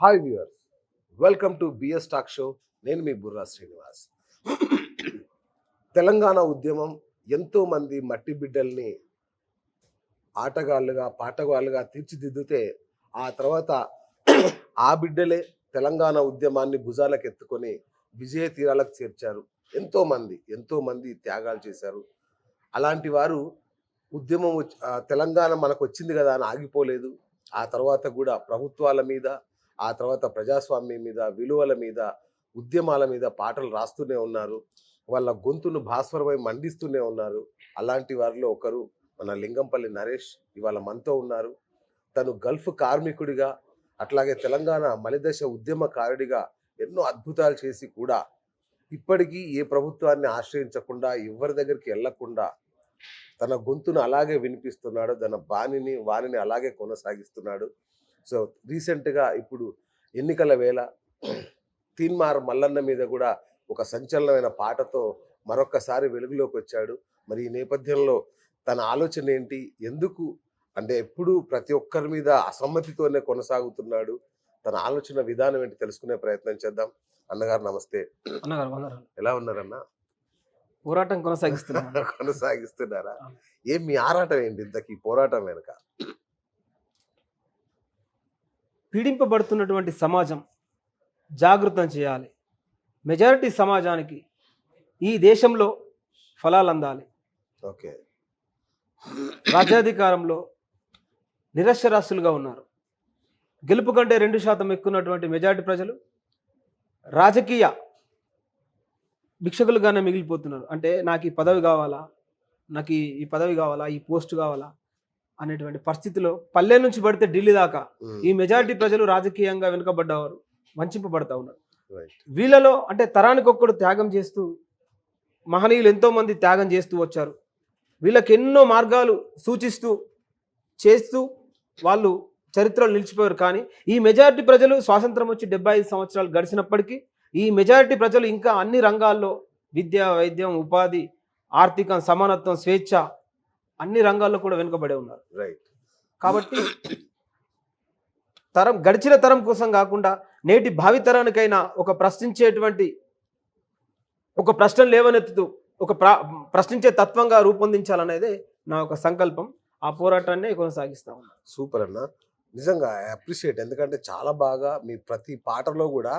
Hi viewers, welcome to BS talk show. నేను మీ బుర్రా శ్రీనివాస్. తెలంగాణ ఉద్యమం ఎంతో మంది మట్టి బిడ్డల్ని ఆటగాళ్ళుగా పాటగాళ్ళుగా తీర్చిదిద్దితే ఆ తర్వాత ఆ బిడ్డలే తెలంగాణ ఉద్యమాన్ని భుజాలకు ఎత్తుకొని విజయ తీరాలకు చేర్చారు. ఎంతో మంది త్యాగాలు చేశారు. అలాంటి వారు ఉద్యమం తెలంగాణ మనకు వచ్చింది కదా అని ఆగిపోలేదు. ఆ తర్వాత కూడా ప్రభుత్వాల మీద, ఆ తర్వాత ప్రజాస్వామ్యం మీద, విలువల మీద, ఉద్యమాల మీద పాటలు రాస్తూనే ఉన్నారు. వాళ్ళ గొంతును భాస్వరమై మండిస్తూనే ఉన్నారు. అలాంటి వారిలో ఒకరు మన లింగంపల్లి నరేష్ ఇవాళ మనతో ఉన్నారు. తను గల్ఫ్ కార్మికుడిగా, అట్లాగే తెలంగాణ మలిదశ ఉద్యమకారుడిగా ఎన్నో అద్భుతాలు చేసి కూడా ఇప్పటికీ ఏ ప్రభుత్వాన్ని ఆశ్రయించకుండా, ఎవరి దగ్గరికి వెళ్లకుండా తన గొంతును అలాగే వినిపిస్తున్నాడు. తన వాణిని అలాగే కొనసాగిస్తున్నాడు. సో రీసెంట్గా ఇప్పుడు ఎన్నికల వేళ తీన్మార్ మల్లన్న మీద కూడా ఒక సంచలనమైన పాటతో మరొక్కసారి వెలుగులోకి వచ్చాడు. మరి ఈ నేపథ్యంలో తన ఆలోచన ఏంటి, ఎందుకు అంటే ఎప్పుడు ప్రతి ఒక్కరి మీద అసమ్మతితోనే కొనసాగుతున్నాడు, తన ఆలోచన విధానం ఏంటి తెలుసుకునే ప్రయత్నం చేద్దాం. అన్నగారు నమస్తే. ఎలా ఉన్నారన్న? పోరాటం కొనసాగిస్తున్నారా? ఏం మీ ఆరాటం ఏంటి ఇంతకీ పోరాటం వెనుక? పీడింపబడుతున్నటువంటి సమాజం జాగృతం చేయాలి. మెజారిటీ సమాజానికి ఈ దేశంలో ఫలాలు అందాలి. ఓకే. రాజ్యాధికారంలో నిరక్షరాస్యులుగా ఉన్నారు. గెలుపు కంటే 2% ఎక్కున్నటువంటి మెజారిటీ ప్రజలు రాజకీయ భిక్షకులుగానే మిగిలిపోతున్నారు. అంటే నాకు ఈ పదవి కావాలా, నాకు ఈ పదవి కావాలా, ఈ పోస్ట్ కావాలా అనేటువంటి పరిస్థితిలో పల్లె నుంచి పడితే ఢిల్లీ దాకా ఈ మెజారిటీ ప్రజలు రాజకీయంగా వెనుకబడ్డవారు, వంచింపబడతా ఉన్నారు. వీళ్ళలో అంటే తరానికి ఒక్కడు త్యాగం చేస్తూ, మహనీయులు ఎంతో మంది త్యాగం చేస్తూ వచ్చారు. వీళ్ళకి ఎన్నో మార్గాలు సూచిస్తూ చేస్తూ వాళ్ళు చరిత్రలో నిలిచిపోయారు. కానీ ఈ మెజారిటీ ప్రజలు స్వాతంత్రం వచ్చి 75 సంవత్సరాలు గడిచినప్పటికీ ఈ మెజారిటీ ప్రజలు ఇంకా అన్ని రంగాల్లో విద్య, వైద్యం, ఉపాధి, ఆర్థికం, సమానత్వం, స్వేచ్ఛ అన్ని రంగాల్లో కూడా వెనుకబడే ఉన్నారు. రైట్. కాబట్టి గడిచిన తరం కోసం కాకుండా నేటి భావితరానికైనా ఒక ప్రశ్నించేటువంటి ఒక ప్రశ్నలు లేవనెత్తుతూ ఒక ప్రశ్నించే తత్వంగా రూపొందించాలనేదే నా ఒక సంకల్పం. ఆ పోరాటాన్ని కొనసాగిస్తా ఉన్నా. సూపర్ అన్న, నిజంగా అప్రిషియేట్. ఎందుకంటే చాలా బాగా మీ ప్రతి పాటలో కూడా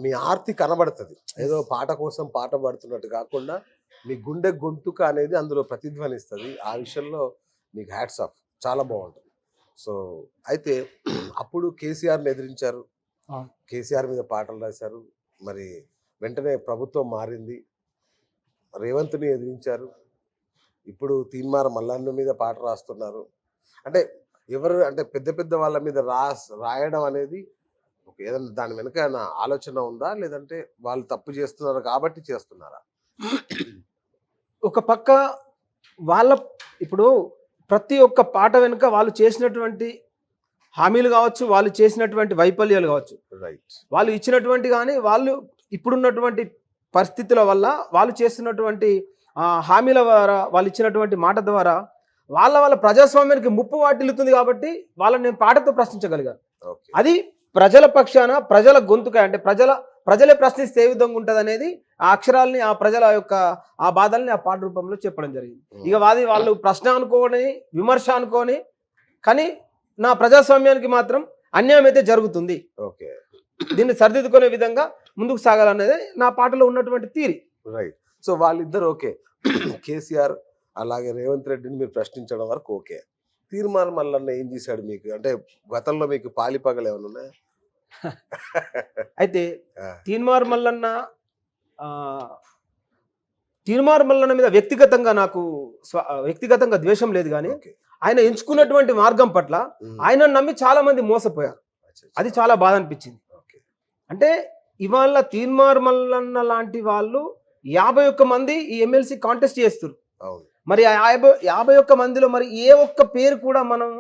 మీ ఆర్తి కనబడుతుంది. ఏదో పాట కోసం పాట పాడుతున్నట్టు కాకుండా మీ గుండె గొంతుక అనేది అందులో ప్రతిధ్వనిస్తుంది. ఆ విషయంలో మీకు హ్యాట్స్ ఆఫ్, చాలా బాగుంటుంది. సో అయితే అప్పుడు కేసీఆర్ని ఎదిరించారు, కేసీఆర్ మీద పాటలు రాశారు. మరి వెంటనే ప్రభుత్వం మారింది, రేవంత్ని ఎదిరించారు. ఇప్పుడు తీన్మార్ మల్లన్న మీద పాట రాస్తున్నారు. అంటే ఎవరు అంటే పెద్ద వాళ్ళ మీద రాయడం అనేది ఏదన్నా దాని వెనుక ఆలోచన ఉందా, లేదంటే వాళ్ళు తప్పు చేస్తున్నారు కాబట్టి చేస్తున్నారా? ఒక పక్క వాళ్ళ ఇప్పుడు ప్రతి ఒక్క పాట వెనుక వాళ్ళు చేసినటువంటి హామీలు కావచ్చు, వాళ్ళు చేసినటువంటి వైఫల్యాలు కావచ్చు, రైట్, వాళ్ళు ఇచ్చినటువంటి కానీ వాళ్ళు ఇప్పుడున్నటువంటి పరిస్థితుల వల్ల వాళ్ళు చేస్తున్నటువంటి హామీల ద్వారా, వాళ్ళు ఇచ్చినటువంటి మాట ద్వారా వాళ్ళ ప్రజాస్వామ్యానికి ముప్పు వాటిల్లుతుంది. కాబట్టి వాళ్ళని నేను పాటతో ప్రశ్నించగలిగాను. అది ప్రజల పక్షాన, ప్రజల గొంతుక, అంటే ప్రజలే ప్రశ్నిస్తే ఏ విధంగా ఉంటుంది అనేది ఆ అక్షరాలని, ఆ ప్రజల యొక్క ఆ బాధల్ని ఆ పాట రూపంలో చెప్పడం జరిగింది. ఇక వాళ్ళు ప్రశ్న అనుకోని, విమర్శ అనుకోని, కానీ నా ప్రజాస్వామ్యానికి మాత్రం అన్యాయం అయితే జరుగుతుంది, ఓకే, దీన్ని సరిదిద్దుకునే విధంగా ముందుకు సాగాలనేది నా పాటలో ఉన్నటువంటి థియరీ. రైట్. సో వాళ్ళిద్దరు ఓకే. కేసీఆర్ అలాగే రేవంత్ రెడ్డిని మీరు ప్రశ్నించడం వరకు ఓకే. తీర్మార్ మల్లన్న ఏం చేశాడు మీకు? అంటే గతంలో మీకు పాలిపగలు ఏమైనా ఉన్నాయా? అయితే తీన్మార్ మల్లన్న మీద వ్యక్తిగతంగా ద్వేషం లేదు. కానీ ఆయన ఎంచుకున్నటువంటి మార్గం పట్ల ఆయన నమ్మి చాలా మంది మోసపోయారు. అది చాలా బాధ అనిపించింది. అంటే ఇవాళ తీన్మార్ మల్లన్న లాంటి వాళ్ళు 51 మంది ఈ ఎమ్మెల్సీ కాంటెస్ట్ చేస్తారు. మరి 51 మందిలో మరి ఏ ఒక్క పేరు కూడా మనం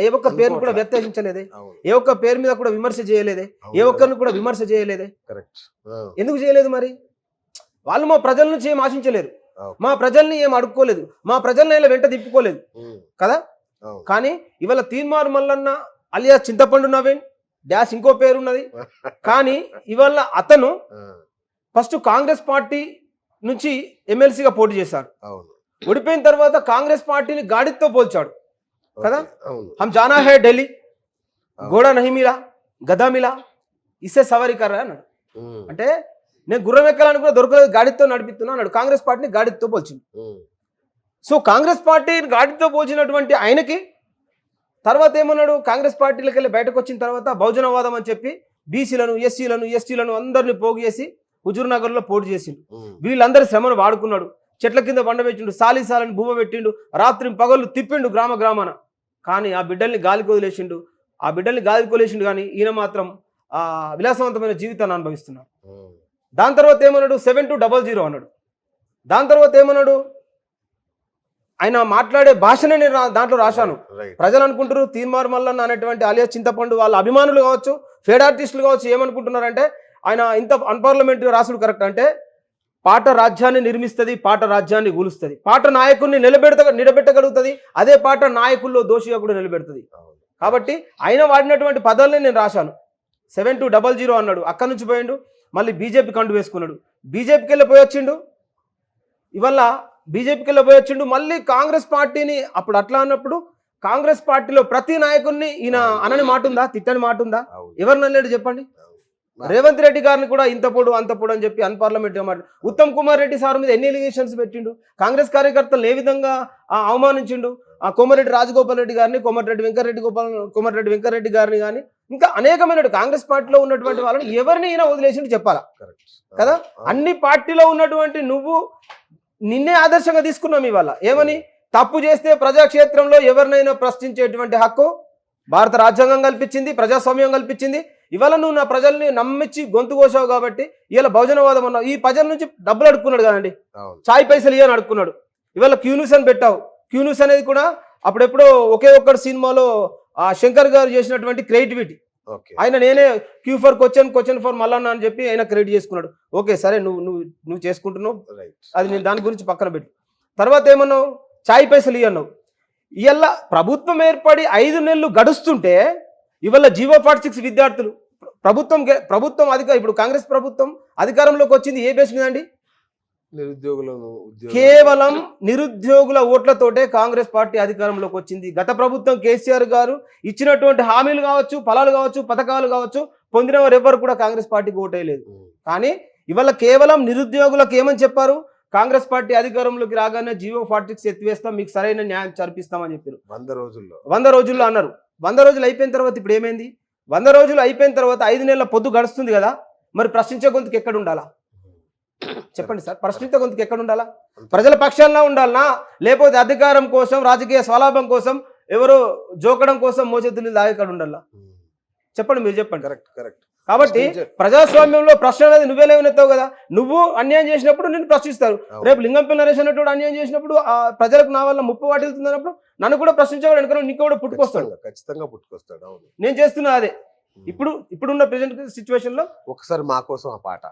ఏ ఒక్క పేరును కూడా వ్యతిరేకించలేదే, ఏ ఒక్క పేరు మీద కూడా విమర్శ చేయలేదే, ఏ ఒక్కరిని కూడా విమర్శ చేయలేదే. ఎందుకు చేయలేదు? మరి వాళ్ళు మా ప్రజల నుంచి ఏం ఆశించలేరు, మా ప్రజల్ని ఏం అడుక్కోలేదు, మా ప్రజల్ని ఇలా వెంట తిప్పుకోలేదు కదా. కానీ ఇవాళ తీన్మార్ మల్లన్న అలియా చింతపండు నవీన్, డాష్ ఇంకో పేరు ఉన్నది. కానీ ఇవాళ అతను ఆ, ఫస్ట్ కాంగ్రెస్ పార్టీ నుంచి ఎమ్మెల్సీగా పోటీ చేశాడు. అవును ఓడిపోయిన తర్వాత కాంగ్రెస్ పార్టీని గాడితో పోల్చాడు కదా. ఓకే, అవును హమ్ జానా హై ఢిల్లీ, అవును. గోడా నహి మిలా, గదా మిలా, ఇసే సవారీ కర్రా అన్నాడు. ఉమ్, అంటే నేను గుర్రం ఎక్కాలనుకున్న దొరకలేదు, గాడితో నడిపిస్తున్నా అన్నాడు. కాంగ్రెస్ పార్టీని గాడితో పోల్చింది. ఉమ్, సో కాంగ్రెస్ పార్టీ గాడితో పోల్చినటువంటి ఆయనకి తర్వాత ఏమన్నాడు, కాంగ్రెస్ పార్టీలకు వెళ్ళి బయటకు వచ్చిన తర్వాత బహుజనవాదం అని చెప్పి బీసీలను ఎస్సీలను ఎస్టీలను అందరినీ పోగు చేసి హుజూర్ నగర్లో పోటీ చేసిండు. ఉమ్, వీళ్ళందరి శ్రమను వాడుకున్నాడు. చెట్ల కింద బండబెట్టిండు, సాలిసాలని భూమ పెట్టిండు, రాత్రి పగళ్ళు తిప్పిండు గ్రామ గ్రామాన. కానీ ఆ బిడ్డల్ని గాలికి వదిలేసిండు కానీ ఈయన మాత్రం ఆ విలాసవంతమైన జీవితాన్ని అనుభవిస్తున్నాడు. ఉమ్, దాని తర్వాత ఏమన్నాడు, 7200 అన్నాడు. దాని తర్వాత ఏమన్నాడు, ఆయన మాట్లాడే భాషనే నేను దాంట్లో రాశాను. రైట్ ప్రజలు అనుకుంటారు తీన్మార్ మల్లన్న అనేటువంటి అలియా చింతపండు వాళ్ళ అభిమానులు కావచ్చు, ఫేడ్ ఆర్టిస్టులు కావచ్చు, ఏమనుకుంటున్నారంటే ఆయన ఇంత అన్పార్లమెంటరీ రాసుడు కరెక్ట్ అంటే పాట రాజ్యాన్ని నిర్మిస్తుంది, పాట రాజ్యాన్ని కూలుస్తుంది, పాట నాయకుడిని నిలబెట్టగలుగుతుంది, అదే పాట నాయకుల్లో దోషిగా కూడా నిలబెడుతుంది. అవును కాబట్టి ఆయన వాడినటువంటి పదాలనే నేను రాశాను. 7200 అన్నాడు. అక్కడి నుంచి పోయిండు, మళ్ళీ బీజేపీ కండు వేసుకున్నాడు. బీజేపీకి వెళ్ళిపోయి వచ్చిండు. ఇవల్ల బీజేపీకి వెళ్ళిపోయి వచ్చిండు. మళ్ళీ కాంగ్రెస్ పార్టీని అప్పుడు అట్లా అన్నప్పుడు కాంగ్రెస్ పార్టీలో ప్రతి నాయకుడిని ఈయన అనని మాట ఉందా, తిట్టని మాట ఉందా? అవును ఎవరిని అన్నాడు చెప్పండి? అవును. రేవంత్ రెడ్డి గారిని కూడా ఇంత పొడు అంత పొడు అని చెప్పి అన్పార్లమెంటరీ మాట. ఉత్తమ్ కుమార్ రెడ్డి సార్ మీద ఎన్ని ఎలిగేషన్స్ పెట్టిండు, కాంగ్రెస్ కార్యకర్తలు ఏ విధంగా అవమానించిండు. ఆ కోమరెడ్డి రాజగోపాల్ రెడ్డి గారిని, కోమరెడ్డి వెంకరెడ్డి గారిని కానీ ఇంకా అనేకమైన కాంగ్రెస్ పార్టీలో ఉన్నటువంటి వాళ్ళని ఎవరిని ఈయన వదిలేసిండు చెప్పాలా కరెక్ట్ కదా. అవును. అన్ని పార్టీలో ఉన్నటువంటి నువ్వు నిన్నే ఆదర్శంగా తీసుకున్నాం. ఇవాళ ఏమని, తప్పు చేస్తే ప్రజాక్షేత్రంలో ఎవరినైనా ప్రశ్నించేటువంటి హక్కు భారత రాజ్యాంగం కల్పించింది, ప్రజాస్వామ్యం కల్పించింది. ఇవాళ నువ్వు నా ప్రజల్ని నమ్మించి గొంతు కోసావు కాబట్టి ఇవాళ బహుజనవాదం అన్నావు. ఈ ప్రజల నుంచి డబ్బులు అడుక్కున్నాడు కదండి, అవును చాయ్ పైసలు ఇవ్వని అడుక్కున్నాడు. ఇవాళ క్యూన్యూస్ అని పెట్టావు. క్యూన్యూస్ అనేది కూడా అప్పుడెప్పుడో ఒకే ఒక్కటి సినిమాలో ఆ శంకర్ గారు చేసినటువంటి క్రియేటివిటీ. ఓకే ఆయన నేనే Q for question for Mallanna అని చెప్పి ఆయన క్రియేట్ చేసుకున్నాడు. ఓకే సరే, నువ్వు చేసుకుంటున్నావు, రైట్ అది నేను దాని గురించి పక్కన పెట్టు. తర్వాత ఏమన్నావు, చాయ్ పైసలు ఇవ్వన్నావు. ఇవాళ ప్రభుత్వం ఏర్పడి 5 నెలలు గడుస్తుంటే ఇవాళ జీవో 46 విద్యార్థులు ప్రభుత్వం ఇప్పుడు కాంగ్రెస్ ప్రభుత్వం అధికారంలోకి వచ్చింది ఏ బేస్ మీద అండి? నిరుద్యోగులను కేవలం నిరుద్యోగుల ఓట్లతోటే కాంగ్రెస్ పార్టీ అధికారంలోకి వచ్చింది. గత ప్రభుత్వం కేసీఆర్ గారు ఇచ్చినటువంటి హామీలు కావచ్చు, ఫలాలు కావచ్చు, పథకాలు కావచ్చు, పొందిన వారు ఎవ్వరు కూడా కాంగ్రెస్ పార్టీకి ఓటేయలేదు. కానీ ఇవాళ కేవలం నిరుద్యోగులకు ఏమని చెప్పారు, కాంగ్రెస్ పార్టీ అధికారంలోకి రాగానే జీవో 46 ఎత్తివేస్తాం, మీకు సరైన న్యాయం చర్పిస్తామని చెప్పారు. 100 రోజుల్లో అన్నారు. 100 రోజులు అయిపోయిన తర్వాత ఇప్పుడు ఏమైంది? 100 రోజులు అయిపోయిన తర్వాత 5 నెలల పొద్దు గడుస్తుంది కదా, మరి ప్రశ్నించే గొంతుకు ఎక్కడ ఉండాలా చెప్పండి సార్? ప్రశ్నించే గొంతుకు ఎక్కడ ఉండాలా? ప్రజల పక్షాల్లో ఉండాలనా, లేకపోతే అధికారం కోసం, రాజకీయ స్వలాభం కోసం, ఎవరో జోకడం కోసం మోచేతులు దాగెక్కడ ఉండాలా చెప్పండి, మీరు చెప్పండి. కరెక్ట్ కరెక్ట్ కాబట్టి ప్రజాస్వామ్యంలో ప్రశ్న అనేది నువ్వే లేవనెత్తావు కదా. నువ్వు అన్యాయం చేసినప్పుడు నిన్ను ప్రశ్నిస్తారు. రేపు లింగంపల్లి నరేష్ అన్నట్టు అన్యాయం చేసినప్పుడు ఆ ప్రజలకు నా వల్ల ముప్పు వాటిల్తుంది అన్నప్పుడు నన్ను కూడా ప్రశ్నించేవాడు వెనక నీకు కూడా పుట్టుకొస్తాడు. ఖచ్చితంగా పుట్టుకొస్తాడు. అవును, నేను చేస్తున్నా అదే. ఇప్పుడున్న ప్రెజెంట్ సిచ్యువేషన్ లో ఒకసారి మా కోసం ఆ పాట.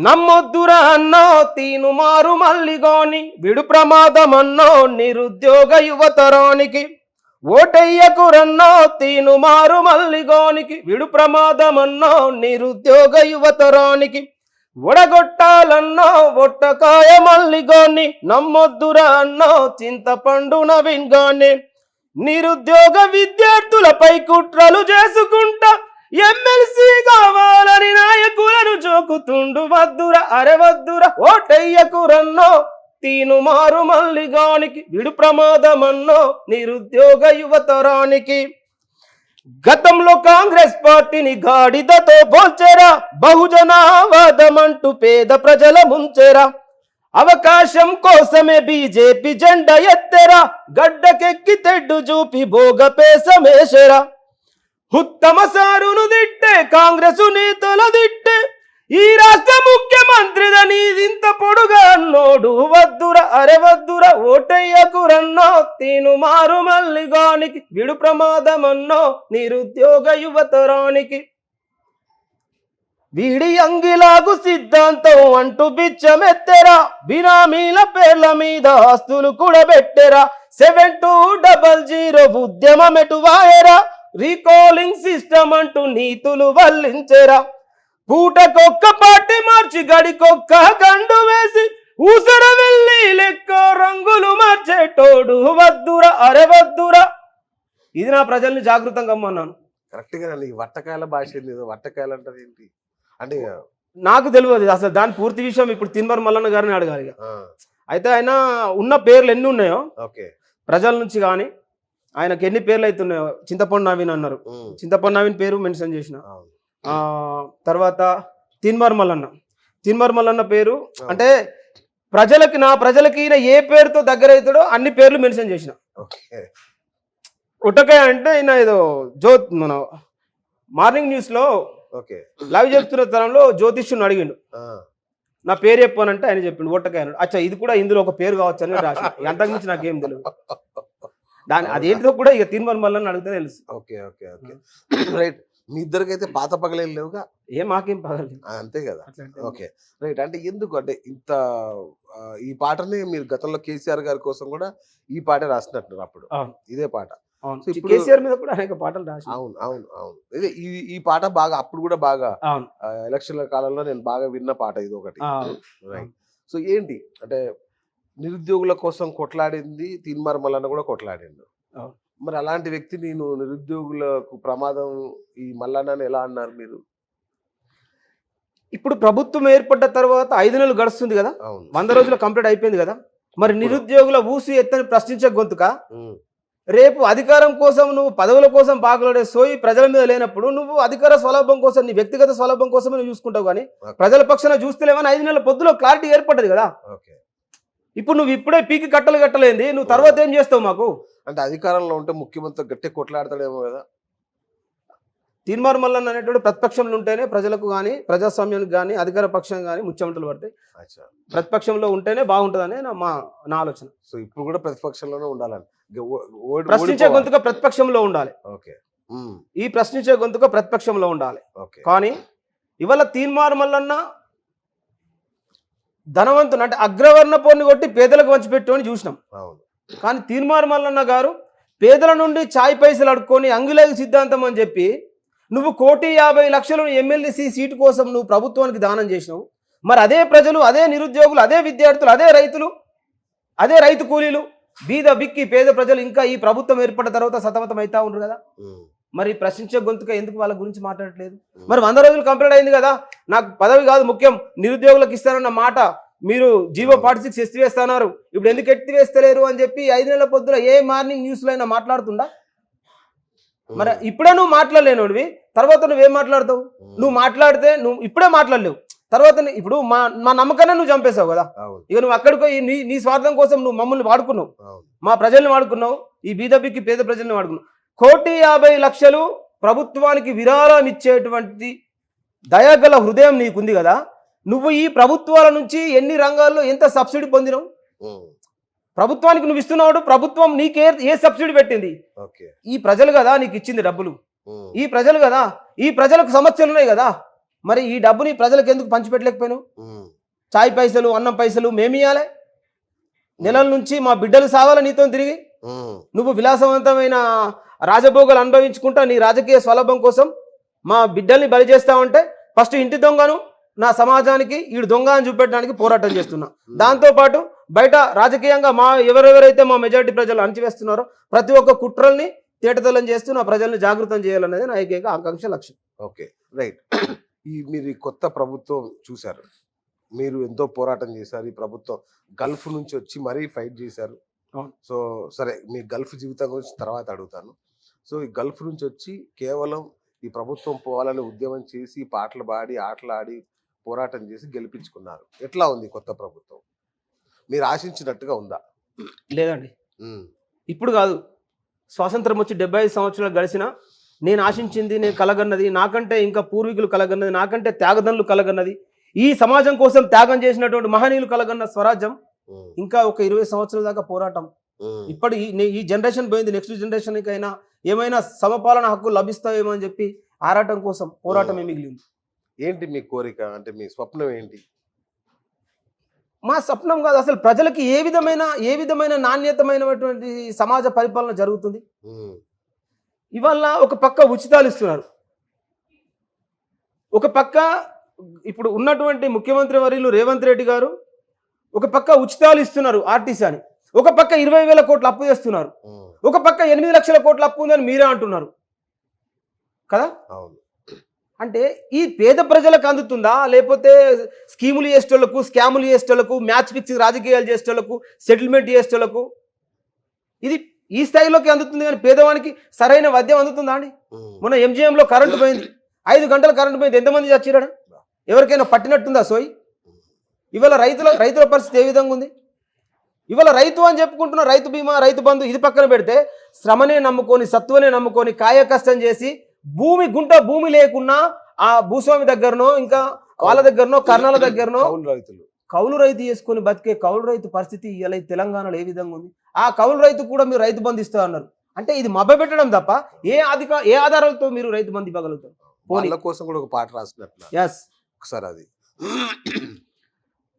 నమ్మొద్దురా అన్నో తీను మారు మల్లిగోని, విడు ప్రమాదం అన్నో నిరుద్యోగ యువతరానికి, ఓటయ్యకురన్నో తీను మారు మల్లిగోనికి, విడు ప్రమాదమన్నో నిరుద్యోగ యువతరానికి, ఒడగొట్టాలన్నో ఒట్టకాయ మల్లిగోని, నమ్మొద్దురా అన్నో చింతపండు నవీన్ గాని, నిరుద్యోగ విద్యార్థులపై కుట్రలు చేసుకుంటా ఎమ్మెల్సీ కావాలని నాయకులను జోకుతుండు, వద్దురా అరే వద్దురా ఓటయ్యకురన్నో తీను మారు మల్లిగానికి, విడు ప్రమాదమన్నో నిరుద్యోగ యువతరానికి. గతంలో కాంగ్రెస్ పార్టీని గాడిదతో పోల్చెరా, బహుజనవాదమంటూ పేద ప్రజల ముంచెరా, అవకాశం కోసమే బీజేపీ జెండా ఎత్తెరా, గడ్డకెక్కి తెడ్డు చూపి భోగపేసమేసెరా, ఉత్తమ సారును దిట్టే కాంగ్రెసు నేతల దిట్టే, ఈ రాష్ట్ర ముఖ్యమంత్రిదని ఇంత పొడుగా అన్నోడు, వద్దురా అరే వద్దురా ఓటయ్యకురన్నో తీను మారు మల్లిగానికి, విడు ప్రమాదమన్నో నిరుద్యోగ యువతరానికి. వీడి అంగిలాగు సిద్ధాంతం అంటూ బిచ్చమెత్తెరా, బినామీల పేర్ల మీద ఆస్తులు కూడా పెట్టెరా, 7200 ఉద్యమం ఎటువాయరా, రీకాలింగ్ సిస్టమ్ అంటూ నీతులు వల్లించెరా పూటకొక్క పార్టీ మార్చి గడికొక్క గండు వేసి ఊసర వెళ్ళి లెక్క రంగులు మార్చేటోడు వద్దురా అరే వద్దురా. ఇది నా ప్రజల్ని జాగృతంగా అమ్మన్నాను. కరెక్ట్ గా ఈ వట్టకాయల భాష ఏంది? ఏదో వట్టకాయలు అంటారు ఏంటి అంటే నాకు తెలియదు అసలు దాని పూర్తి విషయం. ఇప్పుడు తిన్మర్ మల్లన్న గారిని అడగాలి ఇక. ఆ, అయితే ఆయన ఉన్న పేర్లు ఎన్ని ఉన్నాయో ఓకే. ప్రజల నుంచి కానీ ఆయనకు ఎన్ని పేర్లు అయితే ఉన్నాయో, చింతపండు నవీన్ అన్నారు, చింతపండు నవీన్ పేరు మెన్షన్ చేసిన. అవును. తర్వాత తిన్మర్ మల్లన్న పేరు అంటే నా ప్రజలకి ఈయన ఏ పేరుతో దగ్గర అవుతాడో అన్ని పేర్లు మెన్షన్ చేసిన. ఓకే. ఉటకాయ అంటే ఈయన ఏదో మన మార్నింగ్ న్యూస్ లో ఓకే. లైవ్ చెప్తున్న తరంలో జ్యోతిష్యుని అడిగిండు, నా పేరు చెప్పానంటే ఆయన చెప్పిండు ఒట్టకాయ అన్నాడు. అచ్చా ఇది కూడా ఇందులో ఒక పేరు కావచ్చు అని రాసి, అంతకు మించి నాకేం తెలియదు. అదేంటిదో కూడా ఇక తిన్మర్ మల్లన్న అడిగితే తెలుసు. Okay okay okay right. మీ ఇద్దరికైతే పాత పగలేం లేవుగా? మాకేం పగలేదు. అంతే కదా. Okay right. అంటే ఎందుకు అంటే ఇంత ఈ పాటని మీరు గతంలో కేసీఆర్ గారి కోసం కూడా ఈ పాట రాసినట్టున్నారు అప్పుడు, ఇదే పాట. కేసీఆర్ మీద కూడా అనేక పాటలు రాసి. అవును అవును అవును. ఇదే ఈ పాట బాగా అప్పుడు కూడా బాగా ఎలక్షన్ల కాలంలో నేను బాగా విన్న పాట ఇది ఒకటి. రైట్. సో ఏంటి అంటే నిరుద్యోగుల కోసం కొట్లాడింది తిన్మర్ మల్లన్న కూడా కొట్లాడిండు. మరి అలాంటి వ్యక్తి నేను నిరుద్యోగులకు ప్రమాదం ఈ మల్లన్నని ఎలా అన్నారు మీరు? ఇప్పుడు ప్రభుత్వం ఏర్పడ్డ తర్వాత 5 నెలలు గడుస్తుంది కదా, 100 రోజులు కంప్లీట్ అయిపోయింది కదా. మరి నిరుద్యోగుల ఊసి ఎత్తని ప్రశ్నించే గొంతుక రేపు అధికారం కోసం నువ్వు పదవుల కోసం పాకులాడే సోయి ప్రజల మీద లేనప్పుడు నువ్వు అధికార స్వలాభం కోసం నీ వ్యక్తిగత స్వలాభం కోసమే నువ్వు చూసుకుంటావు. కానీ ప్రజల పక్షాన చూస్తలేమని 5 నెలల పొద్దులో క్లారిటీ ఏర్పడ్డది కదా. ఇప్పుడు నువ్వు ఇప్పుడే పీకి కట్టలేంది, నువ్వు తర్వాత ఏం చేస్తావు మాకు? అంటే అధికారంలో ఉంటే ముఖ్యమంత్రి గట్టి కొట్లాడతాడేమో కదా. తిన్మర్ మల్లన్న అనేటువంటి ప్రతిపక్షంలో ఉంటేనే ప్రజలకు కానీ ప్రజాస్వామ్యానికి కానీ అధికార పక్షం కానీ ముఖ్యమంత్రులు పడతాయి. ప్రతిపక్షంలో ఉంటేనే బాగుంటుందని నా ఆలోచన. సో ఇప్పుడు కూడా ప్రతిపక్షంలోనే ఉండాలని ప్రశ్నించే గొంతుగా ప్రతిపక్షంలో ఉండాలి. ఓకే. ఈ ప్రశ్నించే గొంతుగా ప్రతిపక్షంలో ఉండాలి. కానీ ఇవాళ తిన్మర్ మల్లన్న ధనవంతుడు అంటే అగ్రవర్ణ పోని కొట్టి పేదలకు వంచిపెట్టు అని చూసినాం. కానీ తిన్మర్ మల్లన్న గారు పేదల నుండి ఛాయ్ పైసలు అడుక్కొని అంగులేగు సిద్ధాంతం అని చెప్పి నువ్వు 1,50,00,000 ఎమ్మెల్సీ సీటు కోసం నువ్వు ప్రభుత్వానికి దానం చేసినావు. మరి అదే ప్రజలు, అదే నిరుద్యోగులు, అదే విద్యార్థులు, అదే రైతులు, అదే రైతు కూలీలు, బీద బిక్కి పేద ప్రజలు ఇంకా ఈ ప్రభుత్వం ఏర్పడిన తర్వాత సతమతం అవుతా ఉన్నారు కదా. మరి ప్రశ్నించే గొంతుగా ఎందుకు వాళ్ళ గురించి మాట్లాడట్లేదు? మరి 100 రోజులు కంప్లీట్ అయింది కదా, నాకు పదవి కాదు ముఖ్యం, నిరుద్యోగులకు ఇస్తానన్న మాట మీరు జీవో 46 ఎత్తివేస్తున్నారు, ఇప్పుడు ఎందుకు ఎత్తివేస్తలేరు అని చెప్పి 5 నెలల పొద్దున ఏ మార్నింగ్ న్యూస్లో అయినా మాట్లాడుతుందా? మరి ఇప్పుడే నువ్వు మాట్లాడలేనోడివి, తర్వాత నువ్వేం మాట్లాడతావు? నువ్వు మాట్లాడితే నువ్వు ఇప్పుడే మాట్లాడలేవు, తర్వాత ఇప్పుడు మా నమ్మకాన్ని నువ్వు చంపేశావు కదా. ఇక నువ్వు అక్కడికి నీ స్వార్థం కోసం నువ్వు మమ్మల్ని వాడుకున్నావు, మా ప్రజల్ని వాడుకున్నావు, ఈ బీదబిక్కి పేద ప్రజల్ని వాడుకున్నావు. 1,50,00,000 ప్రభుత్వానికి విరాళం ఇచ్చేటువంటి దయాగల హృదయం నీకుంది కదా. నువ్వు ఈ ప్రభుత్వాల నుంచి ఎన్ని రంగాల్లో ఎంత సబ్సిడీ పొందినావు? ప్రభుత్వానికి నువ్వు ఇస్తున్నావు, ప్రభుత్వం నీకే ఏ సబ్సిడీ పెట్టింది? ఈ ప్రజలు కదా నీకు ఇచ్చింది డబ్బులు, ఈ ప్రజలు కదా, ఈ ప్రజలకు సమస్యలు ఉన్నాయి కదా. మరి ఈ డబ్బుని ప్రజలకు ఎందుకు పంచిపెట్టలేకపోయినావు? చాయ్ పైసలు, అన్నం పైసలు మేమియాలే, నెలల నుంచి మా బిడ్డలు సావాల నీతో తిరిగి. నువ్వు విలాసవంతమైన రాజభోగాలు అనుభవించుకుంటా నీ రాజకీయ స్వలాభం కోసం మా బిడ్డల్ని బలి చేస్తావంటే ఫస్ట్ ఇంటి దొంగను నా సమాజానికి ఈడు దొంగ అని చూపెట్టడానికి పోరాటం చేస్తున్నా. దాంతోపాటు బయట రాజకీయంగా ఎవరెవరైతే మా మెజారిటీ ప్రజలు అణచివేస్తున్నారో ప్రతి ఒక్క కుట్రల్ని తేటతెల్లం చేస్తూ నా ప్రజల్ని జాగృతం చేయాలనేది నా ఏకైక ఆకాంక్ష, లక్ష్యం. Okay right. మీరు కొత్త ప్రభుత్వం చూశారు, మీరు ఎంతో పోరాటం చేశారు. ఈ ప్రభుత్వం గల్ఫ్ నుంచి వచ్చి మరీ ఫైట్ చేశారు. సో సరే, మీ గల్ఫ్ జీవితం గురించి తర్వాత అడుగుతాను. సో ఈ గల్ఫ్ నుంచి వచ్చి కేవలం ఈ ప్రభుత్వం పోవాలని ఉద్యమం చేసి పాటలు పాడి ఆటలు ఆడి పోరాటం చేసి గెలిపించుకున్నారు. ఎట్లా ఉంది కొత్త ప్రభుత్వం? మీరు ఆశించినట్టుగా ఉందా? లేదండి, ఇప్పుడు కాదు, స్వాతంత్రం వచ్చి 75 సంవత్సరాలు గడిచిన నేను ఆశించింది, నేను కలగన్నది, నాకంటే ఇంకా పూర్వీకులు కలగన్నది, నాకంటే త్యాగదనులు కలగన్నది, ఈ సమాజం కోసం త్యాగం చేసినటువంటి మహనీయులు కలగన్న స్వరాజ్యం ఇంకా ఒక 20 సంవత్సరాల దాకా పోరాటం. ఇప్పటి ఈ జనరేషన్ పోయింది, నెక్స్ట్ జనరేషన్కి అయినా ఏమైనా సమపాలన హక్కు లభిస్తాయేమో అని చెప్పి ఆరాటం కోసం పోరాటమే మిగిలింది. ఏంటి మీ కోరిక, అంటే మీ స్వప్నం ఏంటి? మా స్వప్నం కాదు, అసలు ప్రజలకి ఏ విధమైన నాణ్యతమైనటువంటి సమాజ పరిపాలన జరుగుతుంది. ఇవాళ ఒక పక్క ఉచితాలు ఇస్తున్నారు, ఒక పక్క ఇప్పుడు ఉన్నటువంటి ముఖ్యమంత్రి వర్యులు రేవంత్ రెడ్డి గారు ఒక పక్క ఉచితాలు ఇస్తున్నారు ఆర్టీసీ అని, ఒక పక్క 20,000 కోట్లు అప్పు చేస్తున్నారు, ఒక పక్క 8 లక్షల కోట్ల అప్పు ఉందని మీరే అంటున్నారు కదా. అవును. అంటే ఈ పేద ప్రజలకు అందుతుందా, లేకపోతే స్కీములు చేసేటోళ్లకు, స్కాములు చేసేటోళ్లకు, మ్యాచ్ ఫిక్సింగ్ రాజకీయాలు చేసేటోళ్లకు, సెటిల్మెంట్ చేసేటోళ్లకు ఇది ఈ స్థాయిలోకి అందుతుంది కానీ పేదవానికి సరైన వద్యం అందుతుందా అండి? మొన్న ఎంజిఎంలో కరెంటు పోయింది, 5 గంటలు కరెంటు పోయింది, ఎంతమంది చచ్చిరాడు? ఎవరికైనా పట్టినట్టుందా సోయి? ఇవాళ రైతుల పరిస్థితి ఏ విధంగా ఉంది? ఇవాళ రైతు అని చెప్పుకుంటున్న రైతు బీమా, రైతు బంధు ఇది పక్కన పెడితే శ్రమనే నమ్ముకొని, సత్వనే నమ్ముకొని, కాయ కష్టం చేసి భూమి లేకున్నా ఆ భూస్వామి దగ్గరనో ఇంకా వాళ్ళ దగ్గరనో కర్ణాల దగ్గరనో కౌలు రైతు చేసుకొని బతికే కౌలు రైతు పరిస్థితి ఇలా తెలంగాణలో ఏ విధంగా ఉంది? ఆ కౌలు రైతు కూడా మీరు రైతు బంధు ఇస్తా అన్నారు. అంటే ఇది మభ్య పెట్టడం తప్ప ఏ ఆధారాలతో మీరు రైతు బంధు ఇవ్వగలుగుతారు? వాళ్ళ కోసం కూడా ఒక పాట రాసినట్లు. ఎస్, ఒకసారి అది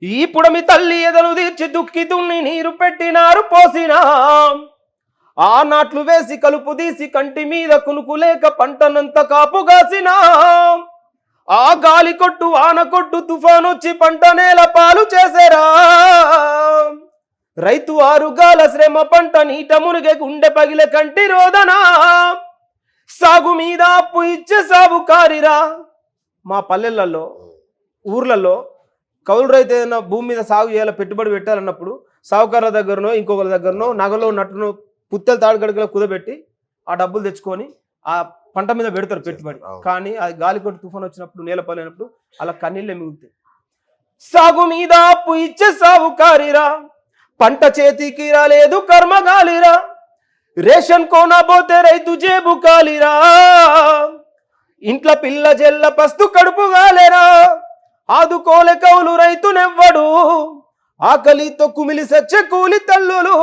ఈ పుడమి తల్లి ఎదలు తీర్చి దుక్కి దున్ని నీరు పెట్టినారు పోసినా, ఆ నాట్లు వేసి కలుపు తీసి కంటి మీద కునుకులేక పంటనంత కాపుగాసినా, ఆ గాలి కొట్టు ఆన కొట్టు తుఫాను వచ్చి పంట నేల పాలు చేసేరా, రైతు ఆరుగాల శ్రమ పంట నీట మునిగే గుండె పగిలే కంటి రోదనా, సాగు మీద అప్పు ఇచ్చే సాగుకారిరా. మా పల్లెలలో ఊర్లలో కౌలు రైతు ఏదైనా భూమి మీద సాగు చేయాలి, పెట్టుబడి పెట్టాలన్నప్పుడు సాగుకారుల దగ్గరనో ఇంకొకరి దగ్గరనో నగలో నట్టును పుత్తెలు తాడుగడగలో కుదబెట్టి ఆ డబ్బులు తెచ్చుకొని ఆ పంట మీద పెడతారు పెట్టుబడి. కానీ అది గాలికొట్టు తుఫాన్ వచ్చినప్పుడు నేల పాలైనప్పుడు అలా కన్నీళ్ళే మిగులుతాయి. సాగు మీద అప్పు ఇచ్చే సాగుకారిరా, పంట చేతికి రాలేదు కర్మగాలిరా, రేషన్ కోనబోతే రైతు జేబు కాలిరా, ఇంట్లో పిల్ల జెల్ల పస్తు కడుపు గాలేరా, ఆదుకోలే కౌలు రైతునెవ్వడు, ఆకలితో కుమిలి సచ్చే కూలి తల్లులు,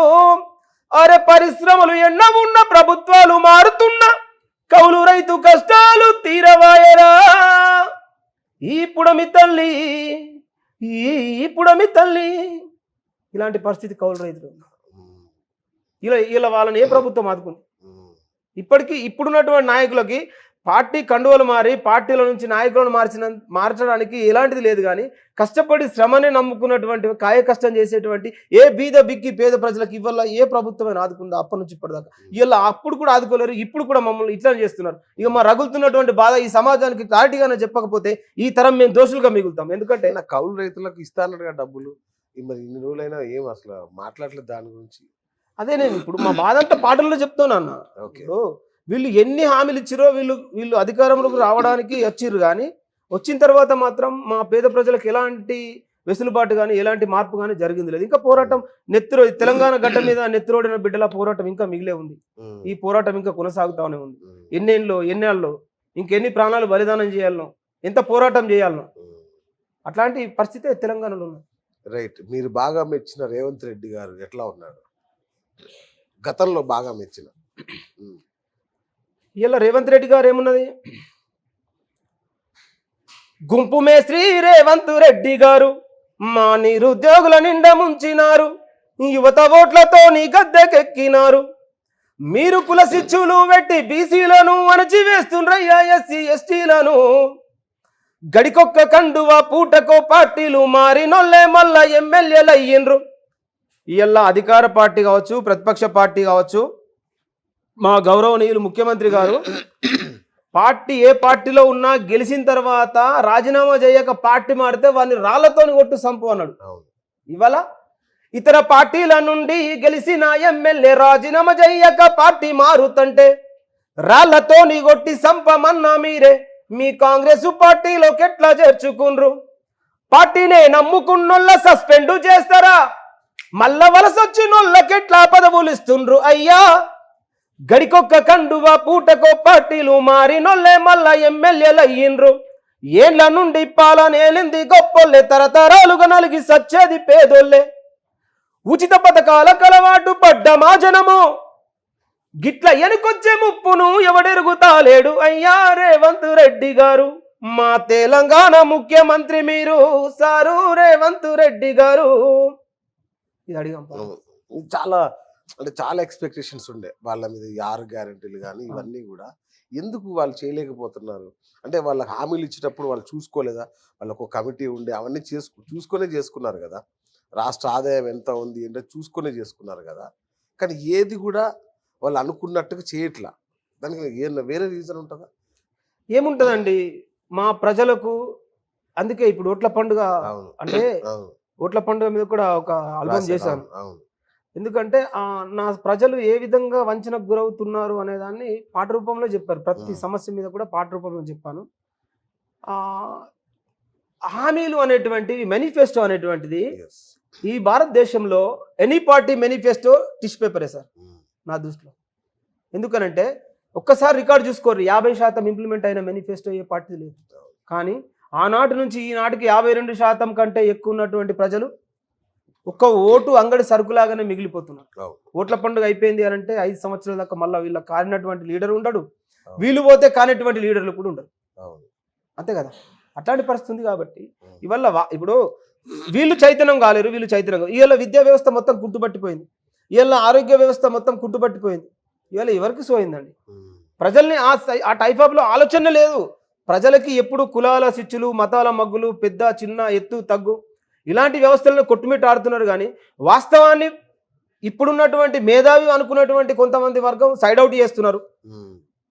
అరే పరిశ్రమలు ఎన్న ఉన్న ప్రభుత్వాలు మారుతున్న కౌలు రైతు కష్టాలు తీరవాయరా. ఈ పుడమి తల్లి ఇలాంటి పరిస్థితి కౌలు రైతులు. ఇలా వాళ్ళని ఏ ప్రభుత్వం ఆదుకుంది? ఇప్పుడున్నటువంటి నాయకులకి పార్టీ కండువలు మారి పార్టీల నుంచి నాయకులను మార్చడానికి ఎలాంటిది లేదు, కానీ కష్టపడి శ్రమనే నమ్ముకున్నటువంటి కాయ కష్టం చేసేటువంటి ఏ బీద బిక్కి పేద ప్రజలకు ఇవాళ ఏ ప్రభుత్వమైన ఆదుకుందా? అప్పటి నుంచి ఇప్పటిదాకా ఇలా అప్పుడు కూడా ఆదుకోలేరు, ఇప్పుడు కూడా మమ్మల్ని ఇట్లా చేస్తున్నారు. ఇక మా రగులుతున్నటువంటి బాధ ఈ సమాజానికి క్లారిటీగానే చెప్పకపోతే ఈ తరం మేము దోషులుగా మిగులుతాం. ఎందుకంటే నా కౌలు రైతులకు ఇస్తానట్టుగా డబ్బులు మరి ఇన్ని రోజులైనా ఏం అసలు మాట్లాడలేదు దాని గురించి. అదే నేను ఇప్పుడు మా బాధ అంతా పాటల్లో చెప్తాను అన్న. వీళ్ళు ఎన్ని హామీలు ఇచ్చిరో వీళ్ళు అధికారంలోకి రావడానికి వచ్చిర్రు, కానీ వచ్చిన తర్వాత మాత్రం మా పేద ప్రజలకు ఎలాంటి వెసులుబాటు కానీ ఎలాంటి మార్పు కానీ జరిగింది లేదు. ఇంకా పోరాటం తెలంగాణ గడ్డ మీద నెత్తిరోడిన బిడ్డల పోరాటం ఇంకా మిగిలే ఉంది. ఈ పోరాటం ఇంకా కొనసాగుతానే ఉంది. ఎన్నేళ్ళలో ఇంకెన్ని ప్రాణాలు బలిదానం చేయాలనో, ఎంత పోరాటం చేయాలనో అట్లాంటి పరిస్థితి తెలంగాణలో ఉంది. రైట్. మీరు బాగా మెచ్చిన రేవంత్ రెడ్డి గారు ఎట్లా ఉన్నారు? గతంలో బాగా మెచ్చిన ఇలా రేవంత్ రెడ్డి గారు ఏమున్నది? గుంపు మేస్త్రి రేవంత్ రెడ్డి గారు మా నిరుద్యోగుల నిండా ముంచినారు, యువత ఓట్లతో నీ గద్దెకెక్కినారు, మీరు కుల శిచ్చులు పెట్టి బీసీలను అణచివేస్తుండ్రయ్యా ఎస్సీ ఎస్టీలను, గడికొక్క కండువా పూటకో పార్టీలు మారినొల్లే మళ్ళా ఎమ్మెల్యేలు అయ్యిండ్రు. ఇలా అధికార పార్టీ కావచ్చు, ప్రతిపక్ష పార్టీ కావచ్చు, మా గౌరవనీయులు ముఖ్యమంత్రి గారు ఏ పార్టీలో ఉన్నా గెలిచిన తర్వాత రాజీనామా చేయక పార్టీ మారితే వారిని రాళ్లతోని కొట్టు సంపు అన్నాడు. ఇవాళ ఇతర పార్టీల నుండి గెలిచిన ఎమ్మెల్యే రాజీనామా చేయక పార్టీ మారుతుంటే రాళ్లతోని కొట్టి సంపమన్నా మీరే మీ కాంగ్రెస్ పార్టీలోకి ఎట్లా చేర్చుకుండ్రు? పార్టీనే నమ్ముకున్నోళ్ళ సస్పెండ్ చేస్తారా? మళ్ళా వలసొచ్చినోళ్ళకెట్లా పదవులు ఇస్తుండ్రు అయ్యా? గడికొక్క కండువా పూటకో పార్టీలు మారినోళ్ళే మళ్ళా ఎమ్మెల్యేలు అయ్యిండ్రు. ఏళ్ల నుండి పాలనేలింది గొప్పొల్లే, తరతరాలుగా నలిగి సచ్చేది పేదోళ్ళే. ఉచిత పథకాల కలవాటు పడ్డ మా జనము, గిట్ల ఎనుకొచ్చే ముప్పును ఎవడెరుగుతాలేడు అయ్యా రేవంత్ రెడ్డి గారు. మా తెలంగాణ ముఖ్యమంత్రి మీరు సారు రేవంత్ రెడ్డి గారు. ఇది అడిగాం. చాలా అంటే చాలా ఎక్స్పెక్టేషన్స్ ఉండే వాళ్ళ మీద, ఈ 6 గ్యారెంటీలు కానీ ఇవన్నీ కూడా ఎందుకు వాళ్ళు చేయలేకపోతున్నారు? అంటే వాళ్ళకి హామీలు ఇచ్చేటప్పుడు వాళ్ళు చూసుకోలేదా? వాళ్ళకు ఒక కమిటీ ఉండే అవన్నీ చూసుకొనే చేసుకున్నారు కదా. రాష్ట్ర ఆదాయం ఎంత ఉంది ఏంటో చూసుకొనే చేసుకున్నారు కదా. కానీ ఏది కూడా వాళ్ళు అనుకున్నట్టుగా చేయట్లా. దానికి వేరే రీజన్ ఉంటుందా? ఏముంటదండి మా ప్రజలకు. అందుకే ఇప్పుడు ఓట్ల పండుగ అవును. అంటే అవును. ఓట్ల పండుగ మీద కూడా ఒక ఆల్బమ్ రాశారు. చేశాను. అవును. అవును. ఎందుకంటే నా ప్రజలు ఏ విధంగా వంచనకు గురవుతున్నారు అనే దాన్ని పాట రూపంలో చెప్పారు. ప్రతి సమస్య మీద కూడా పాట రూపంలో చెప్పాను. ఆహ్, హామీలు అనేటువంటివి, మేనిఫెస్టో అనేటువంటిది Yes. ఈ భారతదేశంలో ఎనీ పార్టీ మేనిఫెస్టో టిష్యూ పేపరే సార్ నా దృష్టిలో. ఎందుకనంటే ఒక్కసారి రికార్డ్ చూసుకోర్రి, 50% ఇంప్లిమెంట్ అయిన మేనిఫెస్టో ఏ పార్టీ లేదు. కానీ ఆనాటి నుంచి ఈనాటికి 52% కంటే ఎక్కువ ఉన్నటువంటి ప్రజలు ఒక్క ఓటు అంగడి సరుకులాగానే మిగిలిపోతున్నారు. అవును. ఓట్ల పండుగ అయిపోయింది అని అంటే 5 సంవత్సరాల దాకా మళ్ళీ వీళ్ళ కారినటువంటి లీడర్ ఉండడు, అవును. వీళ్ళు పోతే కానిటువంటి లీడర్లు కూడా ఉండరు. అవును. అంతే కదా. అట్లాంటి పరిస్థితి ఉంది కాబట్టి ఇవల్ల ఇప్పుడు వీళ్ళు చైతన్యం కాలేరు, వీళ్ళు చైతన్యం ఇవాళ విద్యా వ్యవస్థ మొత్తం కుట్టుబట్టిపోయింది, ఇవాళ ఆరోగ్య వ్యవస్థ మొత్తం కుట్టుబట్టిపోయింది. ఇవాళ ఎవరికి సోయిందండి? ప్రజల్ని ఆ టైప్ ఆఫ్లో ఆలోచన లేదు. ప్రజలకి ఎప్పుడు కులాల చిచ్చులు, మతాల మగ్గులు, పెద్ద చిన్న ఎత్తు తగ్గు ఇలాంటి వ్యవస్థలను కొట్టుమిట్టాడుతున్నారు. కానీ వాస్తవాన్ని ఇప్పుడున్నటువంటి మేధావి అనుకున్నటువంటి కొంతమంది వర్గం సైడ్ అవుట్ చేస్తున్నారు.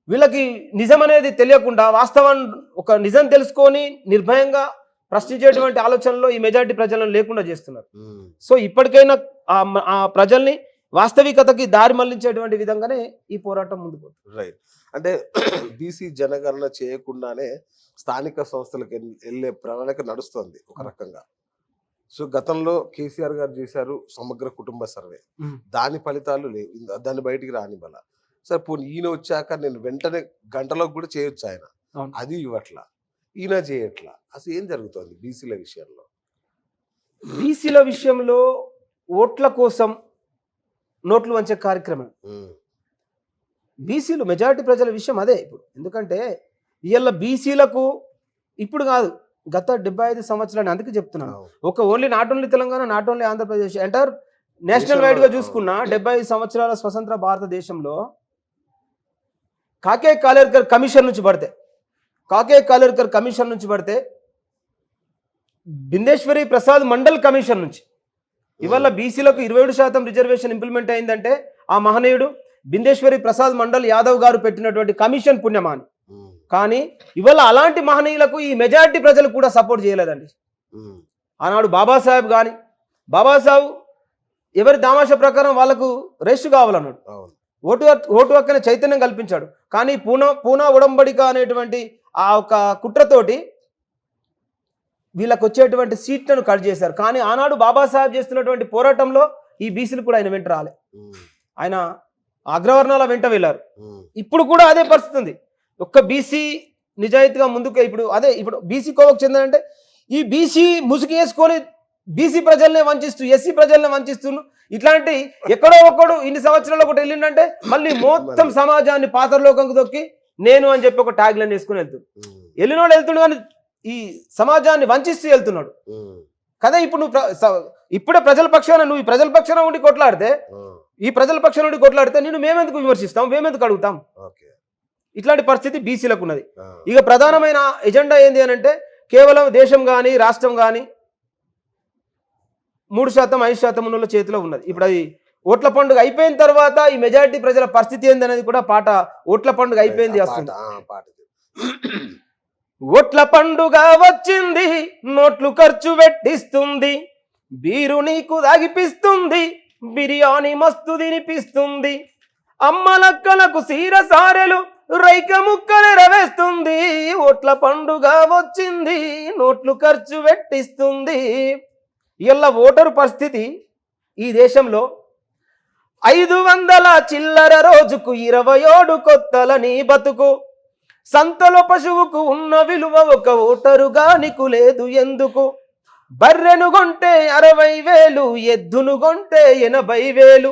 వీళ్ళకి నిజం అనేది తెలియకుండా వాస్తవాన్ని ఒక నిజం తెలుసుకొని నిర్భయంగా ప్రశ్నించేటువంటి ఆలోచనలో ఈ మెజారిటీ ప్రజలను లేకుండా చేస్తున్నారు. సో ఇప్పటికైనా ఆ ప్రజల్ని వాస్తవికతకి దారి మళ్లించేటువంటి విధంగానే ఈ పోరాటం ముందుకు పోతుంది. రైట్. అంటే బీసీ జనగణన చేయకుండానే స్థానిక సంస్థలకు వెళ్ళే ప్రణాళిక నడుస్తుంది ఒక రకంగా. సో గతంలో కేసీఆర్ గారు చేశారు సమగ్ర కుటుంబ సర్వే, దాని ఫలితాలు లేవు, దాన్ని బయటికి రానివ్వాల. సరే పోనీ ఈయన వచ్చాక నేను వెంటనే గంటలో కూడా చేయొచ్చు ఆయన, అది ఇవ్వట్లా, ఈయన చేయట్లా. అసలు ఏం జరుగుతుంది బీసీల విషయంలో? బీసీల విషయంలో ఓట్ల కోసం నోట్లు వంచే కార్యక్రమం. బీసీలు మెజారిటీ ప్రజల విషయం అదే ఇప్పుడు. ఎందుకంటే ఇవాళ బీసీలకు ఇప్పుడు కాదు, గత 75 సంవత్సరాలు, అందుకే చెప్తున్నాను. ఒక only not only Telangana, not only Andhra Pradesh, entire national wide గా చూసుకున్న 75 సంవత్సరాల స్వతంత్ర భారతదేశంలో కాకే కాలేర్కర్ కమిషన్ నుంచి పడితే బిందేశ్వరి ప్రసాద్ మండల్ కమిషన్ నుంచి ఇవాళ బీసీలకు 27% రిజర్వేషన్ ఇంప్లిమెంట్ అయిందంటే ఆ మహనీయుడు బిందేశ్వరి ప్రసాద్ మండల్ యాదవ్ గారు పెట్టినటువంటి కమిషన్ పుణ్యమాని. కానీ ఇవాళ అలాంటి మహనీయులకు ఈ మెజారిటీ ప్రజలు కూడా సపోర్ట్ చేయలేదండి. ఆనాడు బాబాసాహెబ్ కానీ, బాబాసాహెబ్ ఎవరి దామాష ప్రకారం వాళ్ళకు రేషు కావాలన్నాడు, ఓటు హక్కునే చైతన్యం కల్పించాడు. కానీ పూనా ఉడంబడిక అనేటువంటి ఆ ఒక కుట్రతోటి వీళ్ళకు వచ్చేటువంటి సీట్లను కట్ చేశారు. కానీ ఆనాడు బాబాసాహెబ్ చేస్తున్నటువంటి పోరాటంలో ఈ బీసీలు కూడా ఆయన వెంట రాలే, ఆయన అగ్రవర్ణాల వెంట వెళ్ళారు. ఇప్పుడు కూడా అదే పరిస్థితి ఉంది. ఒక్క బీసీ నిజాయితీగా ముందుకు ఇప్పుడు బీసీ కోవకు చెందాలంటే ఈ బీసీ ముసుగు వేసుకొని బీసీ ప్రజల్ని వంచిస్తూ, ఎస్సీ ప్రజల్ని వంచిస్తూ ఇట్లాంటి ఎక్కడో ఒక్కడు ఇన్ని సంవత్సరాలు ఒకటి వెళ్ళిందంటే మళ్ళీ మొత్తం సమాజాన్ని పాతరలోకంకు దొక్కి నేను అని చెప్పి ఒక ట్యాగ్ లైన్ వేసుకుని వెళ్ళినోడు వెళ్తుండు, కానీ ఈ సమాజాన్ని వంచిస్తూ వెళ్తున్నాడు కదా. ఇప్పుడు ఇప్పుడే ప్రజల పక్షాన నువ్వు ఈ ప్రజల పక్షాన ఉండి కొట్లాడితే, నేను మేమెందుకు విమర్శిస్తాం, మేమెందుకు అడుగుతాం? ఇట్లాంటి పరిస్థితి బీసీలకు ఉన్నది. ఇక ప్రధానమైన ఎజెండా ఏంది అని అంటే కేవలం దేశం కానీ రాష్ట్రం కానీ 3% 5% ఉన్న చేతిలో ఉన్నది. ఇప్పుడు అది ఓట్ల పండుగ అయిపోయిన తర్వాత ఈ మెజారిటీ ప్రజల పరిస్థితి ఏంది అనేది కూడా పాట ఓట్ల పండుగ అయిపోయింది వస్తుంది. ఓట్ల పండుగ వచ్చింది, నోట్లు ఖర్చు పెట్టిస్తుంది, బీరు నీకు తాగిపిస్తుంది, బిర్యానీ మస్తు తినిపిస్తుంది, అమ్మలక్కలకు సీర సారెలు రైక ముక్కలు రవేస్తుంది, ఓట్ల పండుగ వచ్చింది, నోట్లు ఖర్చు పెట్టిస్తుంది. ఇలా ఓటరు పరిస్థితి ఈ దేశంలో 500 చిల్లర రోజుకు 27 కొత్తలని బతుకు, సంతలో పశువుకు ఉన్న విలువ ఒక ఓటరుగా నీకు లేదు ఎందుకు? బర్రెను కొంటే 60,000, ఎద్దును కొంటే 80,000,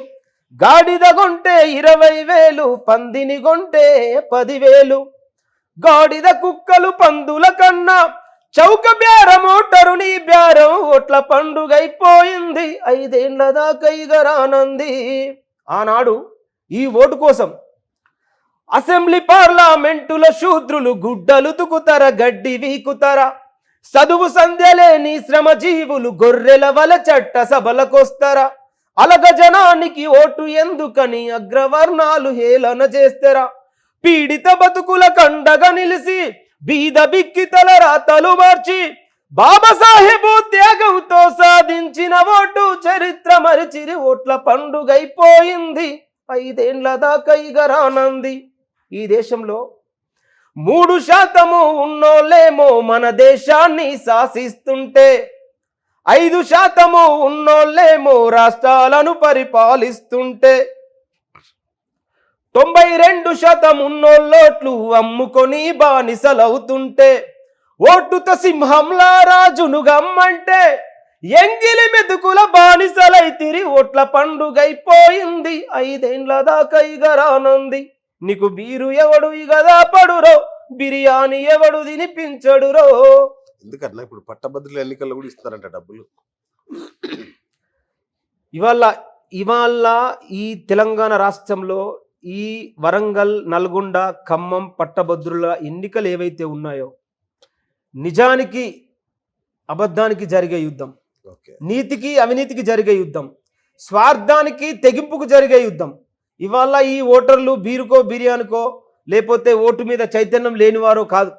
గాడిద కొంటే 20,000, పందిని కొంటే 10,000, గాడిద కుక్కలు పందుల కన్నా చౌక బేరం ఓటరు నీ బేరం. ఓట్ల పండుగ అయిపోయింది, 5 ఏళ్ల దాకా ఇగరానంది, ఆనాడు ఈ ఓటు కోసం అసెంబ్లీ పార్లమెంటుల శూద్రులు గుడ్డలు తుకుతారా, గడ్డి వీకుతారా, చదువు సంధ్యలేని శ్రమజీవులు గొర్రెల వల చట్ట సభలకొస్తారా, అలగ జనానికి ఓటు ఎందుకని అగ్రవర్ణాలు హేళన చేస్తారా, పీడిత బతుకుల కండగా నిలిసి బీద బిక్కితల రాతలు మార్చి బాబాసాహెబ్ త్యాగంతో సాధించిన ఓటు చరిత్ర మరిచిరి ఓట్ల పండుగైపోయింది 5 ఏళ్ల దాకా ఇక రానంది. ఈ దేశంలో 3% ఉన్నోళ్ళేమో మన దేశాన్ని శాసిస్తుంటే 5% ఉన్నోళ్ళేమో రాష్ట్రాలను పరిపాలిస్తుంటే 92% ఉన్నోళ్ళోట్లు అమ్ముకొని బానిసలవుతుంటే ఓటుతో సింహంలా రాజును గమ్మంటే ఎంగిలి మెతుకుల బానిసలైతిరి ఓట్ల పండుగైపోయింది 5 ఏళ్ల దాకా ఇక రానుంది. నీకు బీరు ఎవడు ఇగదా పడురో, బిర్యానీ ఎవడు తినిపించడురో. ఎందుకన్నా ఇప్పుడు పట్టభద్రుల ఎన్నికల్లో కూడా ఇస్తారంట డబ్బులు. ఇవాళ ఈ తెలంగాణ రాష్ట్రంలో ఈ వరంగల్, నల్గొండ, ఖమ్మం పట్టభద్రుల ఎన్నికలు ఏవైతే ఉన్నాయో నిజానికి అబద్ధానికి జరిగే యుద్ధం, నీతికి అవినీతికి జరిగే యుద్ధం, స్వార్థానికి తెగింపుకు జరిగే యుద్ధం. ఇవాళ ఈ ఓటర్లు బీరుకో బిర్యానీకో లేకపోతే ఓటు మీద చైతన్యం లేనివారో కాదు.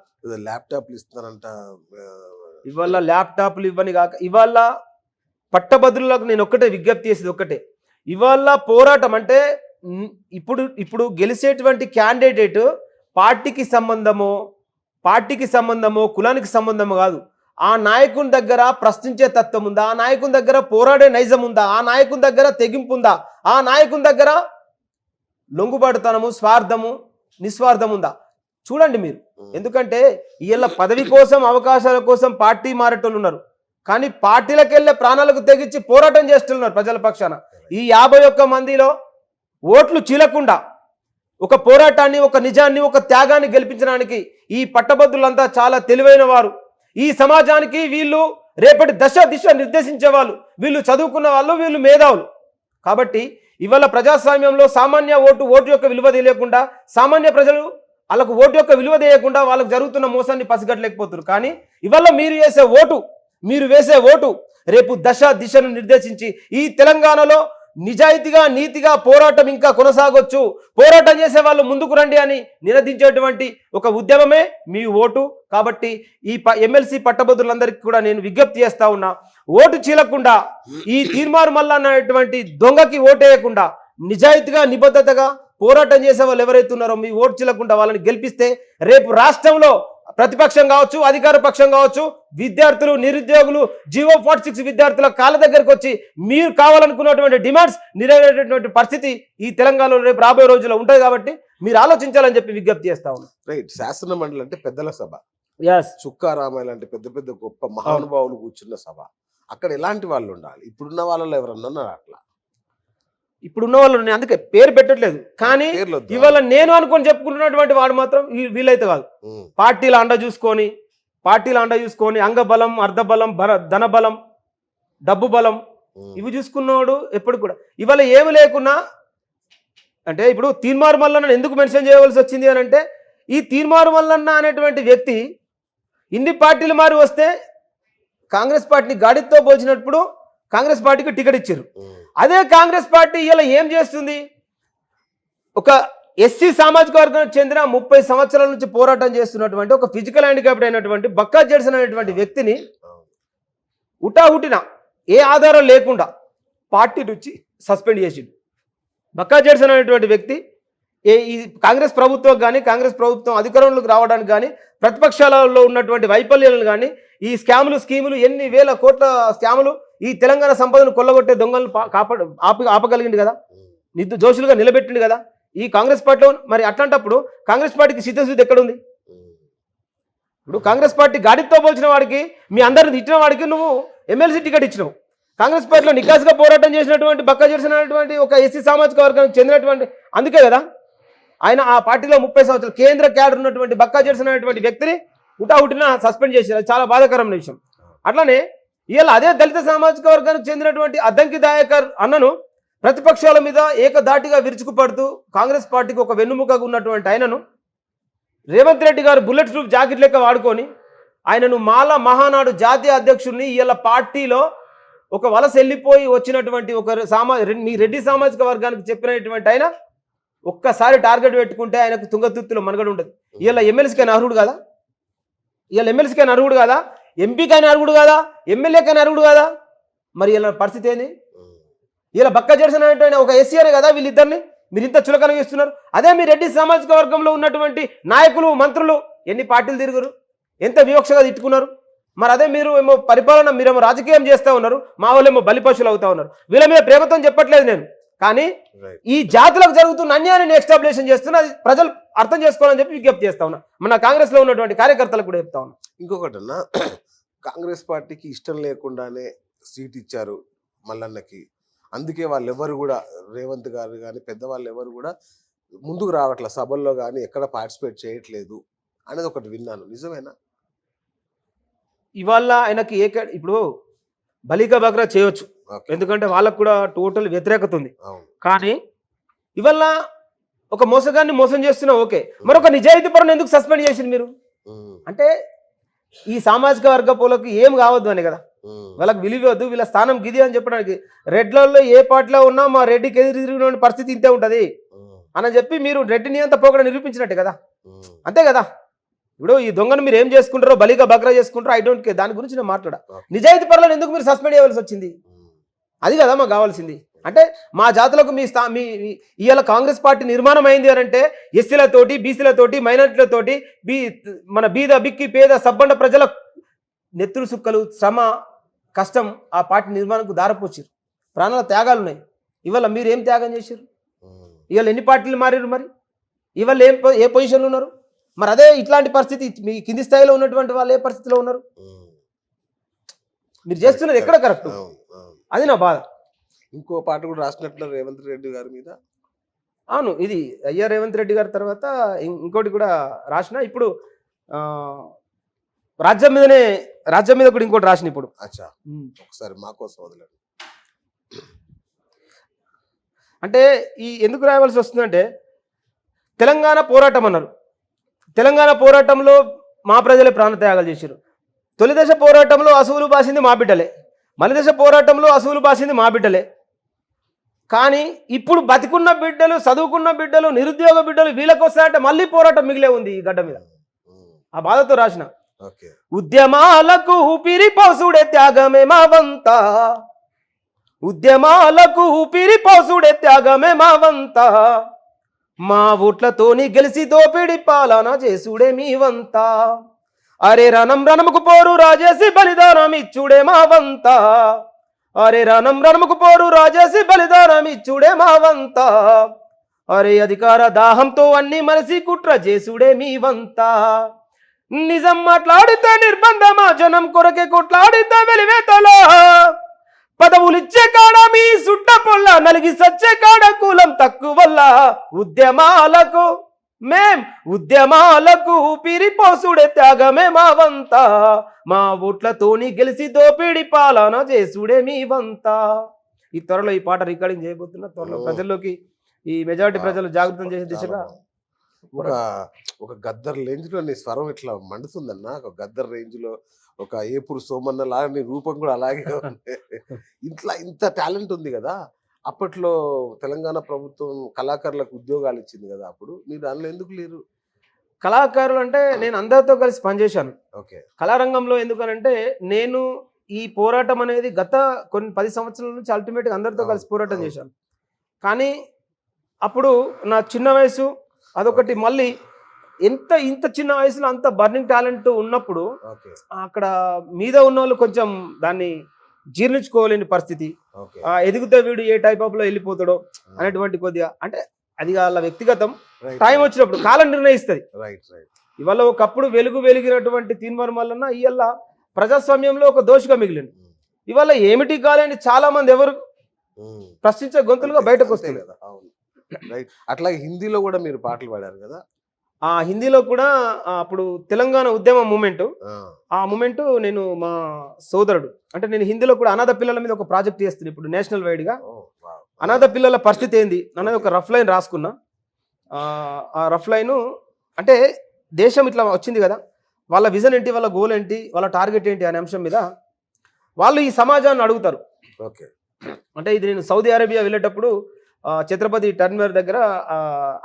ల్యాప్టాప్లు ఇస్తారంట. ఇవాళ ల్యాప్టాప్లు ఇవ్వని కాక ఇవాళ పట్టభద్రులకు నేను ఒక్కటే విజ్ఞప్తి చేసేది ఒక్కటే, ఇవాళ పోరాటం అంటే ఇప్పుడు గెలిచేటువంటి క్యాండిడేట్ పార్టీకి సంబంధమో కులానికి సంబంధమో కాదు. ఆ నాయకుని దగ్గర ప్రశ్నించే తత్వం ఉందా, ఆ నాయకుని దగ్గర పోరాడే నైజం ఉందా, ఆ నాయకుని దగ్గర తెగింపు ఉందా, ఆ నాయకుని దగ్గర లొంగుబాటుతనము, స్వార్థము, నిస్వార్థం ఉందా చూడండి మీరు. ఎందుకంటే వీళ్ళ పదవి కోసం, అవకాశాల కోసం పార్టీ మారేటోళ్ళు ఉన్నారు, కానీ పార్టీలకు వెళ్ళే ప్రాణాలకు తెగించి పోరాటం చేస్తున్నారు ప్రజల పక్షాన. ఈ 51 మందిలో ఓట్లు చీలకుండా ఒక పోరాటాన్ని, ఒక నిజాన్ని, ఒక త్యాగాన్ని గెలిపించడానికి ఈ పట్టభద్రులంతా చాలా తెలివైన వారు. ఈ సమాజానికి వీళ్ళు రేపటి దిశ నిర్దేశించే వాళ్ళు, వీళ్ళు చదువుకున్న వాళ్ళు, వీళ్ళు మేధావులు. కాబట్టి ఇవాళ ప్రజాస్వామ్యంలో సామాన్య ఓటు యొక్క విలువ తెలియకుండా, సామాన్య ప్రజలు వాళ్ళకు ఓటు యొక్క విలువ తెలియకుండా వాళ్ళకు జరుగుతున్న మోసాన్ని పసిగట్టలేకపోతున్నారు. కానీ ఇవాళ మీరు వేసే ఓటు రేపు దిశను నిర్దేశించి ఈ తెలంగాణలో నిజాయితీగా, నీతిగా పోరాటం ఇంకా కొనసాగొచ్చు, పోరాటం చేసే వాళ్ళు ముందుకు రండి అని నినదించేటువంటి ఒక ఉద్యమమే మీ ఓటు. కాబట్టి ఈ ఎమ్మెల్సీ పట్టభద్రులందరికీ కూడా నేను విజ్ఞప్తి చేస్తా ఉన్నా, ఓటు చీలకుండా ఈ తీర్మారు మల్ల అనేటువంటి దొంగకి ఓటేయకుండా నిజాయితీగా, నిబద్ధతగా పోరాటం చేసే వాళ్ళు ఎవరైతే ఉన్నారో మీ ఓటు చీలకుండా వాళ్ళని గెలిపిస్తే రేపు రాష్ట్రంలో ప్రతిపక్షం కావచ్చు, అధికార పక్షం కావచ్చు, విద్యార్థులు, నిరుద్యోగులు, జీవో 46 విద్యార్థుల కాళ్ళ దగ్గరకు వచ్చి మీరు కావాలనుకున్నటువంటి డిమాండ్స్ నెరవేరేటటువంటి పరిస్థితి ఈ తెలంగాణలో రేపు రాబోయే రోజుల్లో ఉంటుంది. కాబట్టి మీరు ఆలోచించాలని చెప్పి విజ్ఞప్తి చేస్తా ఉన్నాం. రైట్. శాసన మండలి అంటే పెద్దల సభ, చుక్కారామాయలు అంటే పెద్ద పెద్ద గొప్ప మహానుభావులు కూర్చున్న సభ. అక్కడ ఎలాంటి వాళ్ళు ఉండాలి? ఇప్పుడున్న వాళ్ళలో ఎవరన్నా ఉన్నారు అట్లా? ఇప్పుడున్న వాళ్ళు అందుకే పేరు పెట్టట్లేదు, కానీ ఇవాళ నేను అనుకొని చెప్పుకుంటున్నటువంటి వాడు మాత్రం వీళ్ళైతే కాదు. పార్టీల అండ చూసుకొని అంగబలం, అర్ధబలం, ధనబలం, డబ్బు బలం ఇవి చూసుకున్నాడు ఎప్పుడు కూడా. ఇవాళ ఏమి లేకున్నా అంటే ఇప్పుడు తీర్మారు మల్లన్న ఎందుకు మెన్షన్ చేయవలసి వచ్చింది అని అంటే, ఈ తీర్మారు మల్లన్న అనేటువంటి వ్యక్తి ఇన్ని పార్టీలు మారి వస్తే కాంగ్రెస్ పార్టీని గాడితో పోల్చినప్పుడు కాంగ్రెస్ పార్టీకి టికెట్ ఇచ్చారు. అదే కాంగ్రెస్ పార్టీ ఇలా ఏం చేస్తుంది? ఒక ఎస్సీ సామాజిక వర్గానికి చెందిన 30 సంవత్సరాల నుంచి పోరాటం చేస్తున్నటువంటి ఒక ఫిజికల్ హ్యాండిక్యాప్డ్ అయినటువంటి బక్కా జెడ్సన్ అనేటువంటి వ్యక్తిని ఉటాహుటిన ఏ ఆధారం లేకుండా పార్టీ నుంచి సస్పెండ్ చేసిండు. బక్కా జెడ్సన్ అనేటువంటి వ్యక్తి ఈ కాంగ్రెస్ ప్రభుత్వం కానీ, కాంగ్రెస్ ప్రభుత్వం అధికారంలోకి రావడానికి కానీ, ప్రతిపక్షాలలో ఉన్నటువంటి వైఫల్యాలను కానీ, ఈ స్కీములు ఎన్ని వేల కోట్ల స్కాములు ఈ తెలంగాణ సంపదను కొల్లగొట్టే దొంగలను ఆపగలిగింది కదా, దోషులుగా నిలబెట్టింది కదా ఈ కాంగ్రెస్ పార్టీలో. మరి అట్లాంటప్పుడు కాంగ్రెస్ పార్టీకి చిత్తశుద్ధి ఎక్కడుంది? ఇప్పుడు కాంగ్రెస్ పార్టీ గాడితో పోల్చిన వాడికి, మీ అందరిని ఇచ్చిన వాడికి నువ్వు ఎమ్మెల్సీ టికెట్ ఇచ్చినావు. కాంగ్రెస్ పార్టీలో నికాస్గా పోరాటం చేసినటువంటి బక్కా జెడ్సన్ అనేటువంటి ఒక ఎస్సీ సామాజిక వర్గానికి చెందినటువంటి, అందుకే కదా ఆయన ఆ పార్టీలో 30 సంవత్సరాలు కేంద్ర క్యాడర్ ఉన్నటువంటి బక్కా జెడ్సన్ అనేటువంటి వ్యక్తిని ఉటాహుటిన సస్పెండ్ చేశారు. చాలా బాధాకరమైన విషయం. అట్లానే ఇవాళ అదే దళిత సామాజిక వర్గానికి చెందినటువంటి అద్దంకి దయాకర్ అన్నను ప్రతిపక్షాల మీద ఏకధాటిగా విరుచుకుపడుతూ కాంగ్రెస్ పార్టీకి ఒక వెన్నుముకగా ఉన్నటువంటి ఆయనను రేవంత్ రెడ్డి గారు బుల్లెట్ ప్రూఫ్ జాకెట్ లెక్క వాడుకొని ఆయనను మాల మహానాడు జాతీయ అధ్యక్షుడిని ఇవాళ పార్టీలో ఒక వలస వెళ్ళిపోయి వచ్చినటువంటి ఒక మీ రెడ్డి సామాజిక వర్గానికి చెప్పినటువంటి ఆయన ఒక్కసారి టార్గెట్ పెట్టుకుంటే ఆయనకు తుంగతుత్తులో మనగడ ఉంటుంది. ఇవాళ ఎమ్మెల్సీకైనా అర్హుడు కదా, ఇవాళ ఎమ్మెల్సీకైనా అర్హుడు కదా, ఎంపీకైనా అర్హుడు కదా, ఎమ్మెల్యేకైనా అర్హుడు కదా. మరి ఇలా పరిస్థితి ఏంది? ఇలా బక్క జడ్సన్ అనేటువంటి ఒక ఎస్సీఆర్ కదా వీళ్ళిద్దరిని మీరు ఇంత చులకనగా ఇస్తున్నారు. అదే మీ రెడ్డి సామాజిక వర్గంలో ఉన్నటువంటి నాయకులు మంత్రులు ఎన్ని పార్టీలు తిరుగురు, ఎంత వివక్షగా తిట్టుకున్నారు. మరి అదే మీరు ఏమో పరిపాలన మీరేమో రాజకీయం చేస్తూ ఉన్నారు, మా వాళ్ళు ఏమో బలిపశులు అవుతా ఉన్నారు. వీళ్ళ మీద ప్రేమతో చెప్పట్లేదు నేను, కానీ ఈ జాతులకు జరుగుతున్న అన్యాయాన్ని ఎస్టాబ్లిషన్ చేస్తున్నా అది ప్రజలు అర్థం చేసుకోవాలని చెప్పి విజ్ఞప్తి చేస్తా ఉన్నా. మన కాంగ్రెస్ లో ఉన్నటువంటి కార్యకర్తలకు కూడా చెప్తా ఉన్నా. ఇంకొకటి అన్న, కాంగ్రెస్ పార్టీకి ఇష్టం లేకుండానే సీట్ ఇచ్చారు మల్లన్నకి, అందుకే వాళ్ళు ఎవరు కూడా రేవంత్ గారు కానీ పెద్దవాళ్ళు ఎవరు కూడా ముందుకు రావట్లే, సభల్లో కానీ ఎక్కడ పార్టిసిపేట్ చేయట్లేదు అనేది ఒకటి విన్నాను, నిజమేనా? ఇవాళ ఆయనకి ఇప్పుడు బలిక బగ్రా చేయొచ్చు, ఎందుకంటే వాళ్ళకు కూడా టోటల్ వ్యతిరేకత ఉంది. కానీ ఇవాళ ఒక మోసగాన్ని మోసం చేస్తున్నా ఓకే, మరొక నిజాయితీ పరుని ఎందుకు సస్పెండ్ చేసింది మీరు? అంటే ఈ సామాజిక వర్గ పోలకు ఏం కావద్దు అని కదా, వాళ్ళకి విలువద్దు, వీళ్ళ స్థానం గిది అని చెప్పడానికి. రెడ్లలో ఏ పార్టీలో ఉన్నా మా రెడ్డికి ఎదురు తిరిగిన పరిస్థితి ఇంతే ఉంటుంది అని చెప్పి మీరు రెడ్డిని అంత పోకడ నిరూపించినట్టే కదా, అంతే కదా. ఇప్పుడు ఈ దొంగను మీరు ఏం చేసుకుంటారో బలిగా బగ్రా చేసుకుంటారో ఐ డోంట్ కేర్, దాని గురించి నేను మాట్లాడా. నిజాయితీ పరులను ఎందుకు మీరు సస్పెండ్ చేయవలసి వచ్చింది? అది కదా మాకు కావాల్సింది. అంటే మా జాతులకు మీ ఇవాళ కాంగ్రెస్ పార్టీ నిర్మాణం అయింది అని అంటే ఎస్సీలతోటి, బీసీలతోటి, మైనారిటీలతోటి, మన బీద బిక్కి పేద సబ్బండ ప్రజల నెత్తురు సుక్కలు, శ్రమ, కష్టం ఆ పార్టీ నిర్మాణంకు దారపోచారు, ప్రాణాల త్యాగాలు ఉన్నాయి. ఇవాళ మీరు ఏం త్యాగం చేశారు? ఇవాళ ఎన్ని పార్టీలు మారారు? మరి ఇవాళ ఏ పొజిషన్లో ఉన్నారు? మరి అదే ఇట్లాంటి పరిస్థితి మీ కింది స్థాయిలో ఉన్నటువంటి వాళ్ళు ఏ పరిస్థితిలో ఉన్నారు? మీరు చేస్తున్నది ఎక్కడ కరెక్ట్? అది నా బాధ. ఇంకో పాట కూడా రాసినట్లు రేవంత్ రెడ్డి గారి మీద. అవును, ఇది అయ్యా రేవంత్ రెడ్డి గారి తర్వాత ఇంకోటి కూడా రాసిన. ఇప్పుడు రాజ్యం మీద కూడా ఇంకోటి రాసిన. ఇప్పుడు అచ్చా, ఒకసారి మా కోసం వదలండి. అంటే ఈ ఎందుకు రాయవలసి వస్తుందంటే, తెలంగాణ పోరాటం అన్నారు. తెలంగాణ పోరాటంలో మా ప్రజలే ప్రాణత్యాగాలు చేశారు. తొలి దశ పోరాటంలో అసువులు బాసింది మా బిడ్డలే, మలి దశ పోరాటంలో అసువులు బాసింది మా బిడ్డలే. కానీ ఇప్పుడు బతికున్న బిడ్డలు, చదువుకున్న బిడ్డలు, నిరుద్యోగ బిడ్డలు వీళ్ళకి వస్తాయంటే మళ్ళీ పోరాటం మిగిలే ఉంది ఈ గడ్డ మీద. ఆ బాధతో రాసిన. ఉద్యమాలకు ఊపిరి పోసుడే త్యాగమే మా వంత, ఉద్యమాలకు ఊపిరి పోసుడే త్యాగమే మా వంత, మా ఓట్లతోని గెలిచి దోపిడి పాలన చేసుడే మీ వంత, అరే రణముకు పోరు రాజేసి బలిదానం ఇచ్చుడే మా వంత, అరే రణముకు పోరు రాజేసి బలిదానం ఇచ్చుడే మా వంత, అరే అధికార దాహంతో అన్ని మనసి కుట్ర చేసుడే మీ వంత, నిజం మాట్లాడితే నిర్బంధమా జనం కొరకే కొట్లాడితే వెలివేతలా, పదవులిచ్చే కాడ మీ సుట్ట పొల్ల నలిగి సచ్చే కాడ కులం తక్కువల్ల, ఉద్యమాలకు ఊపిరి పోసుడే త్యాగమే మా వంత, మా ఓట్లతోని గెలిచి దోపిడి పాలన చేసుడే మీ వంత. ఈ త్వరలో ఈ పాట రికార్డింగ్ చేయబోతున్నా. త్వరలో ప్రజల్లోకి ఈ మెజారిటీ ప్రజలు జాగృతం చేసే దిశగా ఒక గద్దర్ రేంజ్ లో నీ స్వరం ఇట్లా మండుతుందన్న. ఒక గద్దర్ రేంజ్ లో ఒక ఏపురు సోమన్న లాగా నీ రూపం కూడా అలాగే ఉంది. ఇంత టాలెంట్ ఉంది కదా. అప్పట్లో తెలంగాణ ప్రభుత్వం కళాకారులకు ఉద్యోగాలు ఇచ్చింది కదా, అప్పుడు మీరు దానిలో ఎందుకు లేరు? కళాకారులు అంటే నేను అందరితో కలిసి పనిచేశాను. ఓకే, కళారంగంలో. ఎందుకనంటే నేను ఈ పోరాటం అనేది గత కొన్ని 10 సంవత్సరాల నుంచి అల్టిమేట్గా అందరితో కలిసి పోరాటం చేశాను. కానీ అప్పుడు నా చిన్న వయసు అదొకటి, మళ్ళీ ఇంత చిన్న వయసులో అంత బర్నింగ్ టాలెంట్ ఉన్నప్పుడు అక్కడ మీద ఉన్న వాళ్ళు కొంచెం దాన్ని జీర్ణించుకోలేని పరిస్థితి. ఎదుగుతే వీడు ఏ టైప్ ఆఫ్ లో వెళ్ళిపోతాడో అనేటువంటి కొద్దిగా, అంటే అది వాళ్ళ వ్యక్తిగతం. టైం వచ్చినప్పుడు కాలం నిర్ణయిస్తుంది. ఇవాళ ఒకప్పుడు వెలిగినటువంటి తీన్మార్ మల్లన్న ఇవాళ ప్రజాస్వామ్యంలో ఒక దోషిగా మిగిలింది. ఇవాళ ఏమిటి కాలేని చాలా మంది ఎవరు ప్రశ్నించే గొంతులుగా బయటకు వస్తాయి కదా. అట్లాగే హిందీలో కూడా మీరు పాటలు పాడారు కదా. ఆ హిందీలో కూడా అప్పుడు తెలంగాణ ఉద్యమ మూమెంట్, ఆ మూమెంట్ నేను మా సోదరుడు, అంటే నేను హిందీలో కూడా అనాథ పిల్లల మీద ఒక ప్రాజెక్ట్ చేస్తున్నాను ఇప్పుడు నేషనల్ వైడ్ గా. అనాథ పిల్లల పరిస్థితి ఏంది అనేది ఒక రఫ్ లైన్ రాసుకున్నా. ఆ రఫ్ లైను అంటే దేశం ఇట్లా వచ్చింది కదా, వాళ్ళ విజన్ ఏంటి, వాళ్ళ గోల్ ఏంటి, వాళ్ళ టార్గెట్ ఏంటి అనే అంశం మీద వాళ్ళు ఈ సమాజాన్ని అడుగుతారు. ఓకే. అంటే ఇది నేను సౌదీ అరేబియా వెళ్ళేటప్పుడు ఛత్రపతి టర్మినల్ దగ్గర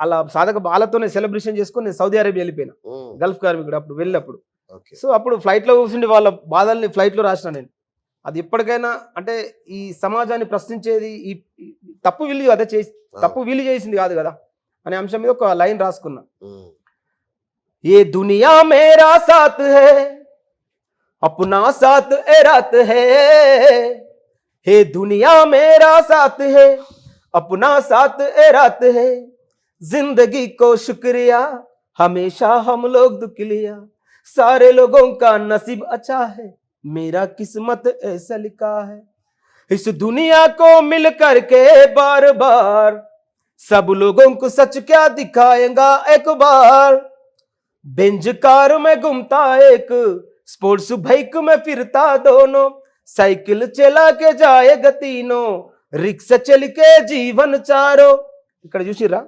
అలా సాధక బాలతోనే సెలబ్రేషన్ చేసుకొని నేను సౌదీ అరేబియా వెళ్ళిపోయినా, గల్ఫ్ కార్మికుడు అప్పుడు వెళ్ళినప్పుడు. సో అప్పుడు ఫ్లైట్లో కూర్చుండి వాళ్ళ బాధల్ని ఫ్లైట్లో రాసిన నేను. అది ఎప్పటికైనా అంటే ఈ సమాజాన్ని ప్రశ్నించేది ఈ తప్పు వీళ్ళు అదే చేసి తప్పు వీళ్ళు చేసింది కాదు కదా అనే అంశం మీద ఒక లైన్ రాసుకున్నా. ఏ దునియా మేరా సాత్ హై अपना साथ ए रात है, हे दुनिया मेरा साथ है अपना साथ ए रात है, जिंदगी को शुक्रिया हमेशा हम लोग दुख लिया, सारे लोगों का नसीब अच्छा है मेरा किस्मत ऐसा लिखा है, इस दुनिया को मिल करके बार बार सब लोगों को सच क्या दिखाएगा एक बार, बेंज कार में घूमता एक स्पोर्ट्स बाइक में फिरता दोनों, साइकिल चला के जाएगा तीनों, रिक्शा चल के जीवन चारो. ఇక్కడ చూసిరా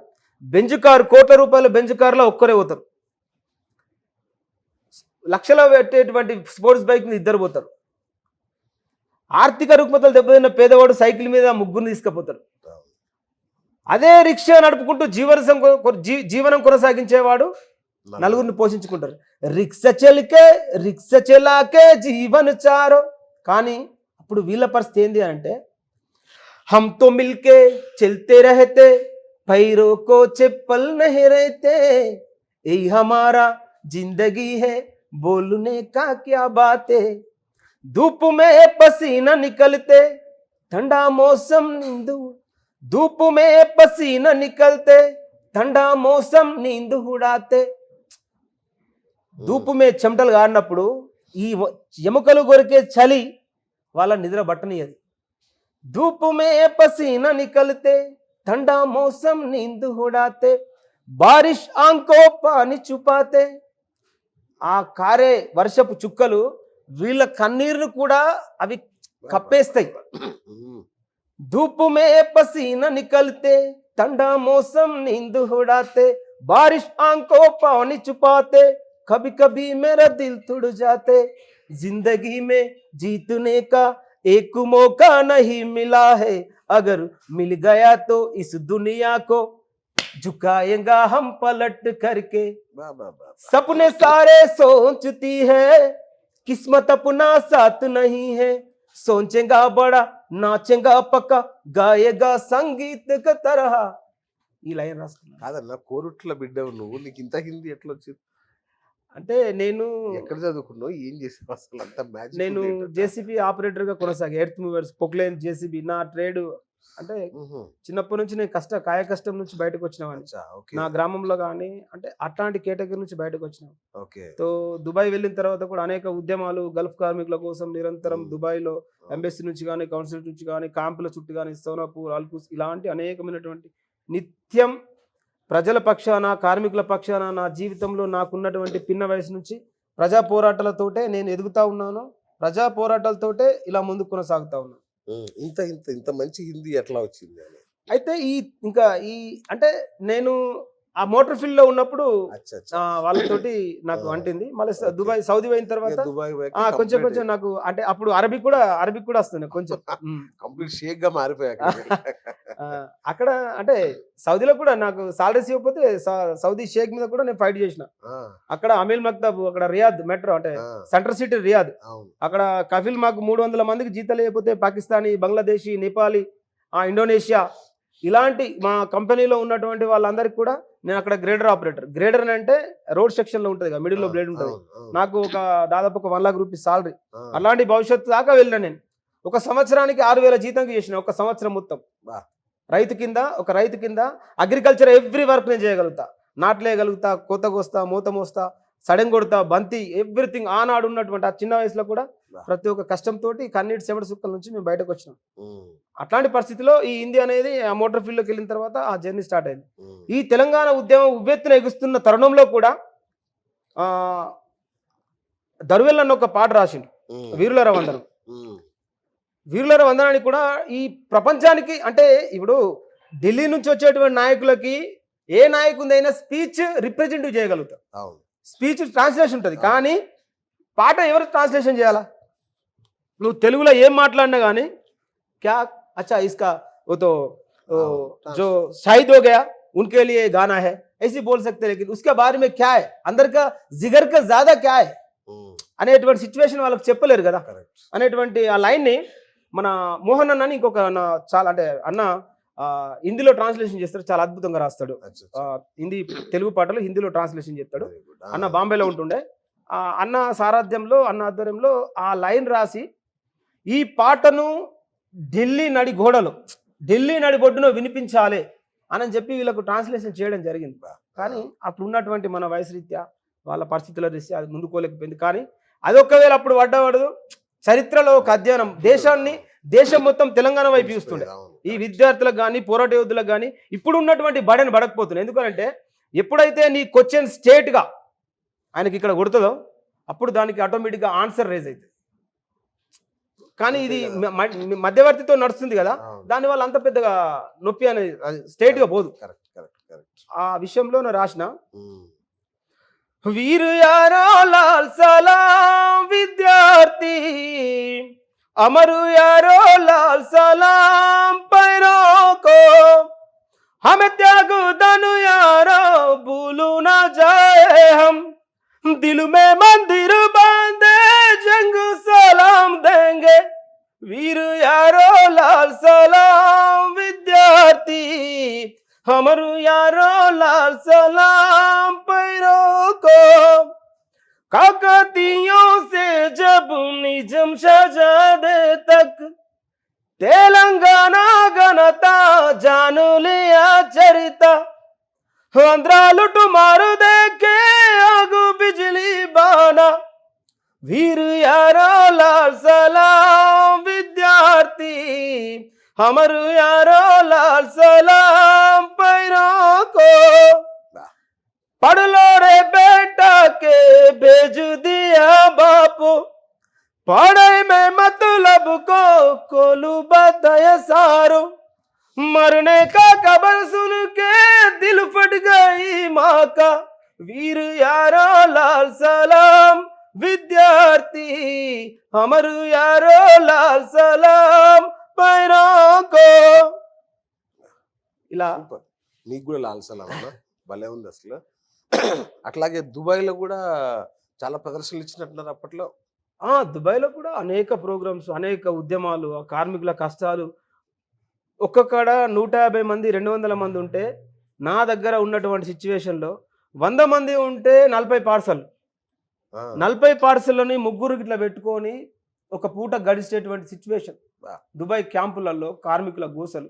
బెంజ్ కార్, కోట్ల రూపాయల బెంజ్ కార్లో ఒక్కరే పోతారు, లక్షల పెట్టేటువంటి స్పోర్ట్స్ బైక్ మీద ఇద్దరు పోతారు. ఆర్థిక రుగ్మతలు దెబ్బతిన్న పేదవాడు సైకిల్ మీద ముగ్గురు తీసుకుపోతారు. అదే రిక్షా నడుపుకుంటూ జీవనం కొనసాగించేవాడు నలుగురిని పోషించుకుంటారు. రిక్సా చెలాకే జీవన్ చారో. కానీ అప్పుడు వీళ్ళ పరిస్థితి ఏంది అంటే, హమ్ తో మిల్కే చల్తే రహతే पैरों को चप्पल नहीं रहते, यही हमारा जिंदगी है बोलने का क्या बात है, धूप में पसीना निकलते ठंडा मौसम नींद, धूप में पसीना निकलते ठंडा मौसम नींद उड़ाते. ధూపు మే చెమటలు కారినప్పుడు ఈ ఎముకలు కొరికే చలి వాళ్ళ నిద్ర బట్టనియది. ధూపు మే పసీనా నికల్తే ठंडा मौसम नींद उड़ाते, बारिश आंखों पानी छुपाते. ఆ కారే వర్షపు చుక్కలు వీళ్ళ కన్నీరును కూడా అవి కప్పేస్తాయి. ధూప్ మే పసీనా నికల్తే ठंडा मौसम नींद उड़ाते, बारिश आंखों पानी छुपाते, कभी कभी मेरा दिल टूट जाते, जिंदगी में जीतने का एक मौका नहीं मिला है, अगर मिल गया तो इस दुनिया को झुकाएगा हम पलट करके, सपने सारे सोचती है किस्मत अपना साथ नहीं है, सोचेगा बड़ा नाचेगा पक्का गाएगा संगीत का तरह. ఈ లైన్ రాసుకున్నా. కాదన్నా, కోరుట్ల బిడ్డవు నువ్వు, నీకు ఇంత హిందీ ఎట్లా వచ్చింది? అంటే నేను ఎక్కడ చదువుకున్నావు, ఏం చేసావు అసలు? అంత మ్యాజిక్. నేను జేసీబీ ఆపరేటర్ గా కొనసాగి ఎర్త్ మూవర్స్ పొక్లైన్ జేసీబీ నా ట్రేడ్. అంటే చిన్నప్పటి నుంచి నేను కాయ కష్టం నుంచి బయటకు వచ్చినామని, నా గ్రామంలో కానీ అంటే అట్లాంటి కేటగిరీ నుంచి బయటకు వచ్చినాం. తో దుబాయ్ వెళ్ళిన తర్వాత కూడా అనేక ఉద్యమాలు గల్ఫ్ కార్మికుల కోసం నిరంతరం దుబాయ్లో ఎంబెస్సీ నుంచి కానీ కౌన్సిల్ నుంచి కానీ క్యాంపుల చుట్టూ కానీ సోనాపూర్ అల్కూస్ ఇలాంటి అనేకమైనటువంటి నిత్యం ప్రజల పక్షాన కార్మికుల పక్షాన నా జీవితంలో నాకున్నటువంటి పిన్న వయసు నుంచి ప్రజా పోరాటాలతోటే నేను ఎదుగుతా ఉన్నాను, ప్రజా పోరాటాలతోటే ఇలా ముందుకు కొనసాగుతా ఉన్నాను. ఇంత ఇంత ఇంత మంచి హిందీ ఎట్లా వచ్చింది అని అయితే ఇంకా అంటే నేను ఆ మోటార్ ఫీల్డ్ లో ఉన్నప్పుడు వాళ్ళతోటి నాకు అంటింది. మళ్ళీ దుబాయ్ సౌదీ అయిన తర్వాత కొంచెం కొంచెం నాకు అంటే అప్పుడు అరబిక్ కూడా వస్తుంది కొంచెం. కంప్లీట్ షేక్ గా మారిపోయాక అక్కడ అంటే సౌదీలో కూడా నాకు సాలరీస్ ఇవ్వకపోతే సౌదీ షేక్ మీద కూడా నేను ఫైట్ చేసిన. అక్కడ అమీల్ మక్తబ్, అక్కడ రియాద్ మెట్రో అంటే సెంట్రల్ సిటీ రియాద్, అక్కడ కఫిల్ మాకు 300 మందికి జీతాలు ఇవ్వకపోతే పాకిస్తానీ, బంగ్లాదేశీ, నేపాలీ, ఇండోనేషియా ఇలాంటి మా కంపెనీలో ఉన్నటువంటి వాళ్ళందరికీ కూడా నేను అక్కడ గ్రేడర్ ఆపరేటర్. గ్రేడర్ అంటే రోడ్ సెక్షన్ లో ఉంటుంది కదా, మిడిల్ లో బ్లేడ్ ఉంటుంది. నాకు దాదాపు ఒక 1 lakh రూపీస్ సాలరీ. అలాంటి భవిష్యత్తు దాకా వెళ్ళిన నేను. ఒక సంవత్సరానికి 6,000 జీతం చేసిన, ఒక సంవత్సరం మొత్తం. రైతు కింద అగ్రికల్చర్ ఎవ్రీ వర్క్ నేను చేయగలుగుతా. నాట్లేయగలుగుతా, కోత కోస్తా, మూత మోస్తా, సడన్ కొడతా, బంతి, ఎవ్రీథింగ్. ఆనాడు ఉన్నటువంటి ఆ చిన్న వయసులో కూడా ప్రతి ఒక్క కష్టంతో కన్నీటి చెమట సుక్కల నుంచి మేము బయటకు వచ్చినాం. అట్లాంటి పరిస్థితిలో ఈ హిందీ అనేది ఆ మోటార్ ఫీల్డ్ లోకి వెళ్ళిన తర్వాత ఆ జర్నీ స్టార్ట్ అయింది. ఈ తెలంగాణ ఉద్యమం ఉవ్వెత్తున ఎగుస్తున్న తరుణంలో కూడా దరువెల్ అన్న ఒక పాట రాసిండు, వీరుల రవందనం. వీరుల వందనానికి కూడా ఈ ప్రపంచానికి అంటే ఇప్పుడు ఢిల్లీ నుంచి వచ్చేటువంటి నాయకులకి ఏ నాయకుడైనా స్పీచ్ రిప్రజెంటేటివ్ చేయగలుగుతారు, అవును. స్పీచ్ ట్రాన్స్లేషన్ ఉంటుంది. కానీ పాట ఎవరు ట్రాన్స్లేషన్ చేయాలా? నువ్వు తెలుగులో ఏం మాట్లాడినా కానీ క్యా అచ్చా ఇస్కా वो तो जो शहीद हो गया उनके लिए गाना है ऐसे बोल सकते हैं, लेकिन उसके बारे में क्या है, अंदर का जिगर का ज्यादा क्या है అనేటువంటి సిచ్యువేషన్ వాళ్ళకి చెప్పలేరు కదా. అనేటువంటి ఆ లైన్ని మన మోహన్ అన్న ఇంకొక అన్న చాలా అంటే అన్న హిందీలో ట్రాన్స్లేషన్ చేస్తాడు, చాలా అద్భుతంగా రాస్తాడు. హిందీ తెలుగు పాటలు హిందీలో ట్రాన్స్లేషన్ చేస్తాడు. అన్న బాంబేలో ఉంటుండే, అన్న సారథ్యంలో అన్న ఆధ్వర్యంలో ఆ లైన్ రాసి ఈ పాటను ఢిల్లీ నడి గోడలో ఢిల్లీ నడి బొడ్డును వినిపించాలి అని చెప్పి వీళ్ళకు ట్రాన్స్లేషన్ చేయడం జరిగింది. కానీ అప్పుడు ఉన్నటువంటి మన వయసు రీత్యా వాళ్ళ పరిస్థితుల రీత్యా అది ముందుకోలేకపోయింది. కానీ అది ఒక్కవేళ అప్పుడు పడ్డవాడు చరిత్రలో ఒక అధ్యయనం, దేశం మొత్తం తెలంగాణ వైపు చూస్తుండే. ఈ విద్యార్థులకు కానీ పోరాట యోధులకు కానీ ఇప్పుడు ఉన్నటువంటి బడని పడకపోతున్నాయి. ఎందుకంటే ఎప్పుడైతే నీ క్వశ్చన్ స్టేట్గా ఆయనకి ఇక్కడ కొడుతుందో అప్పుడు దానికి ఆటోమేటిక్గా ఆన్సర్ రేజ్ అవుతుంది. కానీ ఇది మధ్యవర్తితో నడుస్తుంది కదా, దానివల్ల అంత పెద్దగా నొప్పి అనేది స్ట్రేట్గా పోదు. ఆ విషయంలో నేను రాసిన వీరు యారో లాల్ సలాం విద్యార్థి అమరు యారో లాల్ సలాం पैरों को हमें त्याग दनु यारो भूलू ना जाए हम दिल में मंदिर बांधे जंग सलाम देंगे वीर यारो लाल सलाम विद्यार्थी हमर यारो लाल सलाम पैरों को काकतियों से जब निजम शहजादे तक तेलंगाना गणता जान लिया चरिता आंध्रा लुट मार देखे आगू बिजली बाना वीर यारो लाल सलाम विद्यार्थी हमर यारो लाल सलाम पैरों को पढ़ लो रे बेटा के भेज दिया बापू पढ़ाई में मतलब को कोलू बताया सारो मरने का खबर सुन के दिल फट गई माँ का वीर यारो लाल सलाम विद्यार्थी हमर यारो लाल सलाम पैरों को ఇలా నీకు కూడా లాల్ సలాం అన్న భలే ఉంది అసలు. అట్లాగే దుబాయ్లో కూడా చాలా ప్రదర్శనలు ఇచ్చినట్టున్నారు అప్పట్లో. దుబాయ్లో కూడా అనేక ప్రోగ్రామ్స్, అనేక ఉద్యమాలు, కార్మికుల కష్టాలు. ఒక్కొక్కడ 150 మంది 200 మంది ఉంటే నా దగ్గర ఉన్నటువంటి సిచ్యువేషన్లో 100 మంది ఉంటే 40 పార్సల్ 40 పార్సల్ని ముగ్గురు ఇట్లా పెట్టుకొని ఒక పూట గడిచేటువంటి సిచ్యువేషన్ దుబాయ్ క్యాంపులలో కార్మికుల గోసలు.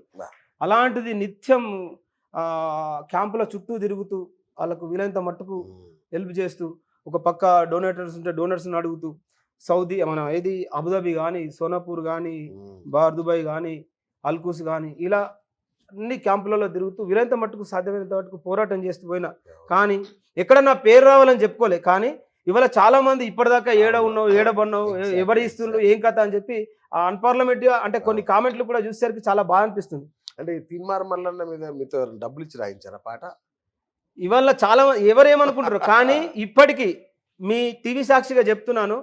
అలాంటిది నిత్యం క్యాంపుల చుట్టూ తిరుగుతూ వాళ్ళకు వీలైనంత మట్టుకు హెల్ప్ చేస్తూ, ఒక పక్క డొనేటర్స్ ఉంటే డోనర్స్ని అడుగుతూ, సౌదీ మన ఏది అబుదాబి కానీ, సోనాపూర్ కానీ, బార్ దుబాయ్ కానీ, అల్కూస్ కానీ, ఇలా అన్ని క్యాంపులలో తిరుగుతూ వీలైనంత మట్టుకు సాధ్యమైనంత మట్టుకు పోరాటం చేస్తూ పోయినా. కానీ ఎక్కడ నా పేరు రావాలని చెప్పుకోలే. కానీ ఇవాళ చాలా మంది ఇప్పటిదాకా ఏడబన్నావు ఎవరు ఇస్తున్నారు ఏం కథ అని చెప్పి అన్పార్లమెంట్గా అంటే కొన్ని కామెంట్లు కూడా చూసేసరికి చాలా బాగా అనిపిస్తుంది. అంటే తీన్మార్ మల్లన్న మీద మీతో డబ్బులు ఇచ్చి రాయించారా పాట? ఇవాళ చాలా ఎవరేమనుకుంటారు. కానీ ఇప్పటికీ మీ టీవీ సాక్షిగా చెప్తున్నాను,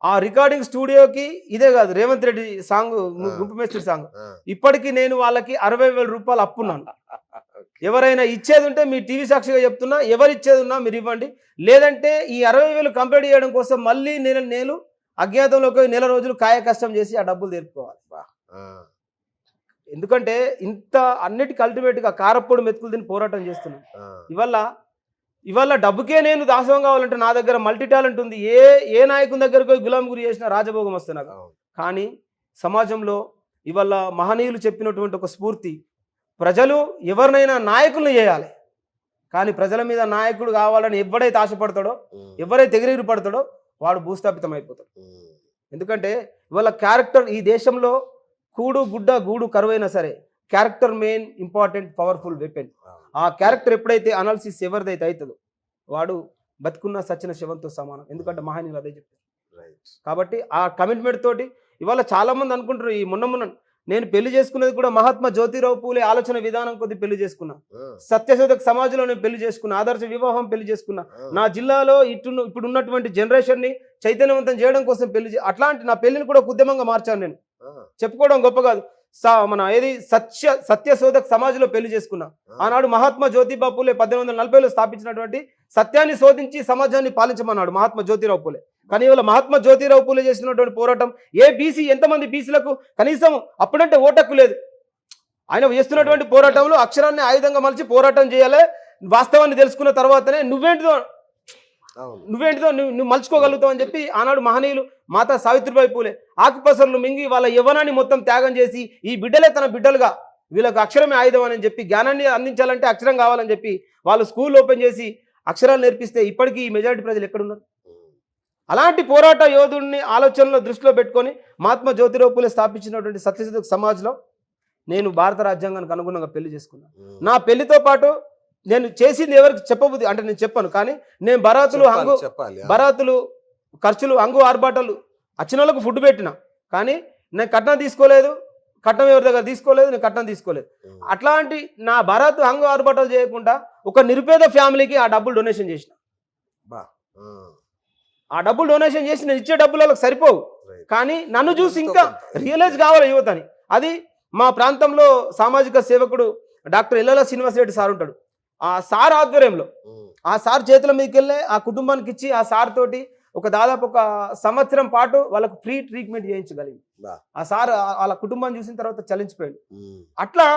ఆ రికార్డింగ్ స్టూడియోకి ఇదే కాదు రేవంత్ రెడ్డి సాంగ్ గుంపు మేస్త్రి సాంగ్ ఇప్పటికీ నేను వాళ్ళకి 60,000 రూపాయలు అప్పున్నాను. ఎవరైనా ఇచ్చేది ఉంటే మీ టీవీ సాక్షిగా చెప్తున్నా, ఎవరు ఇచ్చేది ఉన్నా మీరు ఇవ్వండి. లేదంటే ఈ 60,000 కంప్లీట్ చేయడం కోసం మళ్ళీ నేను అజ్ఞాతంలోకి నెల రోజులు కాయ కష్టం చేసి ఆ డబ్బులు తీర్పుకోవాలి. ఎందుకంటే ఇంత అన్నిటికీ అల్టిమేట్గా కారప్పొడి మెతుకులు తిని పోరాటం చేస్తున్నాను. ఇవాళ డబ్బుకే నేను దాసోహం కావాలంటే నా దగ్గర మల్టీ టాలెంట్ ఉంది. ఏ నాయకుని దగ్గరకు గులాం గురి చేసిన రాజభోగం వస్తుంది నాకు. కానీ సమాజంలో ఇవాళ మహనీయులు చెప్పినటువంటి ఒక స్ఫూర్తి, ప్రజలు ఎవరినైనా నాయకులను చేయాలి. కానీ ప్రజల మీద నాయకుడు కావాలని ఎవడైతే ఆశపడతాడో, ఎవరైతే ఎగిరెగిరి పడతాడో వాడు భూస్థాపితం అయిపోతాడు. ఎందుకంటే ఇవాళ క్యారెక్టర్ ఈ దేశంలో కూడు గుడ్డ గూడు కరువైనా సరే character main important powerful weapon. ఆ క్యారెక్టర్ ఎప్పుడైతే అనాలిసిస్ ఎవరిదైతే అవుతుందో వాడు బతుకున్న సచిన శవంతో సమానం. ఎందుకంటే మహనీయులు అదే చెప్పారు. కాబట్టి ఆ కమిట్మెంట్ తోటి ఇవాళ చాలా మంది అనుకుంటారు ఈ మొన్న నేను పెళ్లి చేసుకున్నది కూడా మహాత్మా జ్యోతిరావు పూలే ఆలోచన విధానం కొద్ది పెళ్లి చేసుకున్నా. సత్యశోధక సమాజంలో నేను పెళ్లి చేసుకున్నా, ఆదర్శ వివాహం పెళ్లి చేసుకున్నా. నా జిల్లాలో ఇప్పుడు ఉన్నటువంటి జనరేషన్ ని చైతన్యవంతం చేయడం కోసం అట్లాంటి నా పెళ్లిని కూడా ఒక ఉద్యమంగా మార్చాను నేను. చెప్పుకోవడం గొప్ప కాదు. మన ఏది సత్యశోధక సమాజంలో పెళ్లి చేసుకున్నా. ఆనాడు మహాత్మా జ్యోతిబా పూలే 1840లో స్థాపించినటువంటి సత్యాన్ని శోధించి సమాజాన్ని పాలించమన్నాడు మహాత్మా జ్యోతిరావు పూలే. కానీ ఇవాళ మహాత్మా జ్యోతిరావు పూలే చేసినటువంటి పోరాటం ఏ బీసీ ఎంతమంది బీసీలకు కనీసం అప్పుడంటే ఓటక్కు లేదు. ఆయన చేస్తున్నటువంటి పోరాటంలో అక్షరాన్ని ఆయుధంగా మలిచి పోరాటం చేయాలి. వాస్తవాన్ని తెలుసుకున్న తర్వాతనే నువ్వు మలుచుకోగలుగుతావు అని చెప్పి ఆనాడు మహనీయులు మాతా సావిత్రిబాయి పూలే ఆకుపసరులు మింగి వాళ్ళ యవ్వనాన్ని మొత్తం త్యాగం చేసి ఈ బిడ్డలే తన బిడ్డలుగా వీళ్ళకి అక్షరమే ఆయుధం అని చెప్పి జ్ఞానాన్ని అందించాలంటే అక్షరం కావాలని చెప్పి వాళ్ళు స్కూల్ ఓపెన్ చేసి అక్షరాలు నేర్పిస్తే ఇప్పటికీ ఈ మెజారిటీ ప్రజలు ఎక్కడున్నారు? అలాంటి పోరాట యోధుడిని ఆలోచనలో దృష్టిలో పెట్టుకొని మహాత్మా జ్యోతిరావు పూలే స్థాపించినటువంటి సత్యశోధక సమాజ్లో నేను భారత రాజ్యాంగానికి అనుగుణంగా పెళ్లి చేసుకున్నాను. నా పెళ్లితో పాటు నేను చేసింది ఎవరికి చెప్పబుద్ది అంటే నేను చెప్పాను, కానీ నేను బరాతులు ఖర్చులు హంగు ఆర్భాటాలు వచ్చిన వాళ్ళకు ఫుడ్ పెట్టిన, కానీ నేను కట్నం తీసుకోలేదు. కట్నం ఎవరి దగ్గర తీసుకోలేదు, నేను కట్నం తీసుకోలేదు. అట్లాంటి నా బరాతు హంగు ఆర్భాటాలు చేయకుండా ఒక నిరుపేద ఫ్యామిలీకి ఆ డబ్బులు డొనేషన్ చేసిన. ఆ డబ్బులు డొనేషన్ చేసి నేను ఇచ్చే డబ్బులు వాళ్ళకి సరిపోవు, కానీ నన్ను చూసి ఇంకా రియలైజ్ కావాలి యువత అని. అది మా ప్రాంతంలో సామాజిక సేవకుడు డాక్టర్ ఎల్లల శ్రీనివాసరెడ్డి సార్ ఉంటాడు. ఆ సార్ ఆధ్వర్యంలో ఆ సార్ చేతుల మీదకి వెళ్ళి ఆ కుటుంబానికి ఇచ్చి ఆ సార్ తోటి దాదాపు 1 సంవత్సరం పాటు వాళ్ళకు ఫ్రీ ట్రీట్మెంట్ చేయించగలిగింది. ఆ సార్ వాళ్ళ కుటుంబాన్ని చూసిన తర్వాత చలించిపోయాడు. అట్లా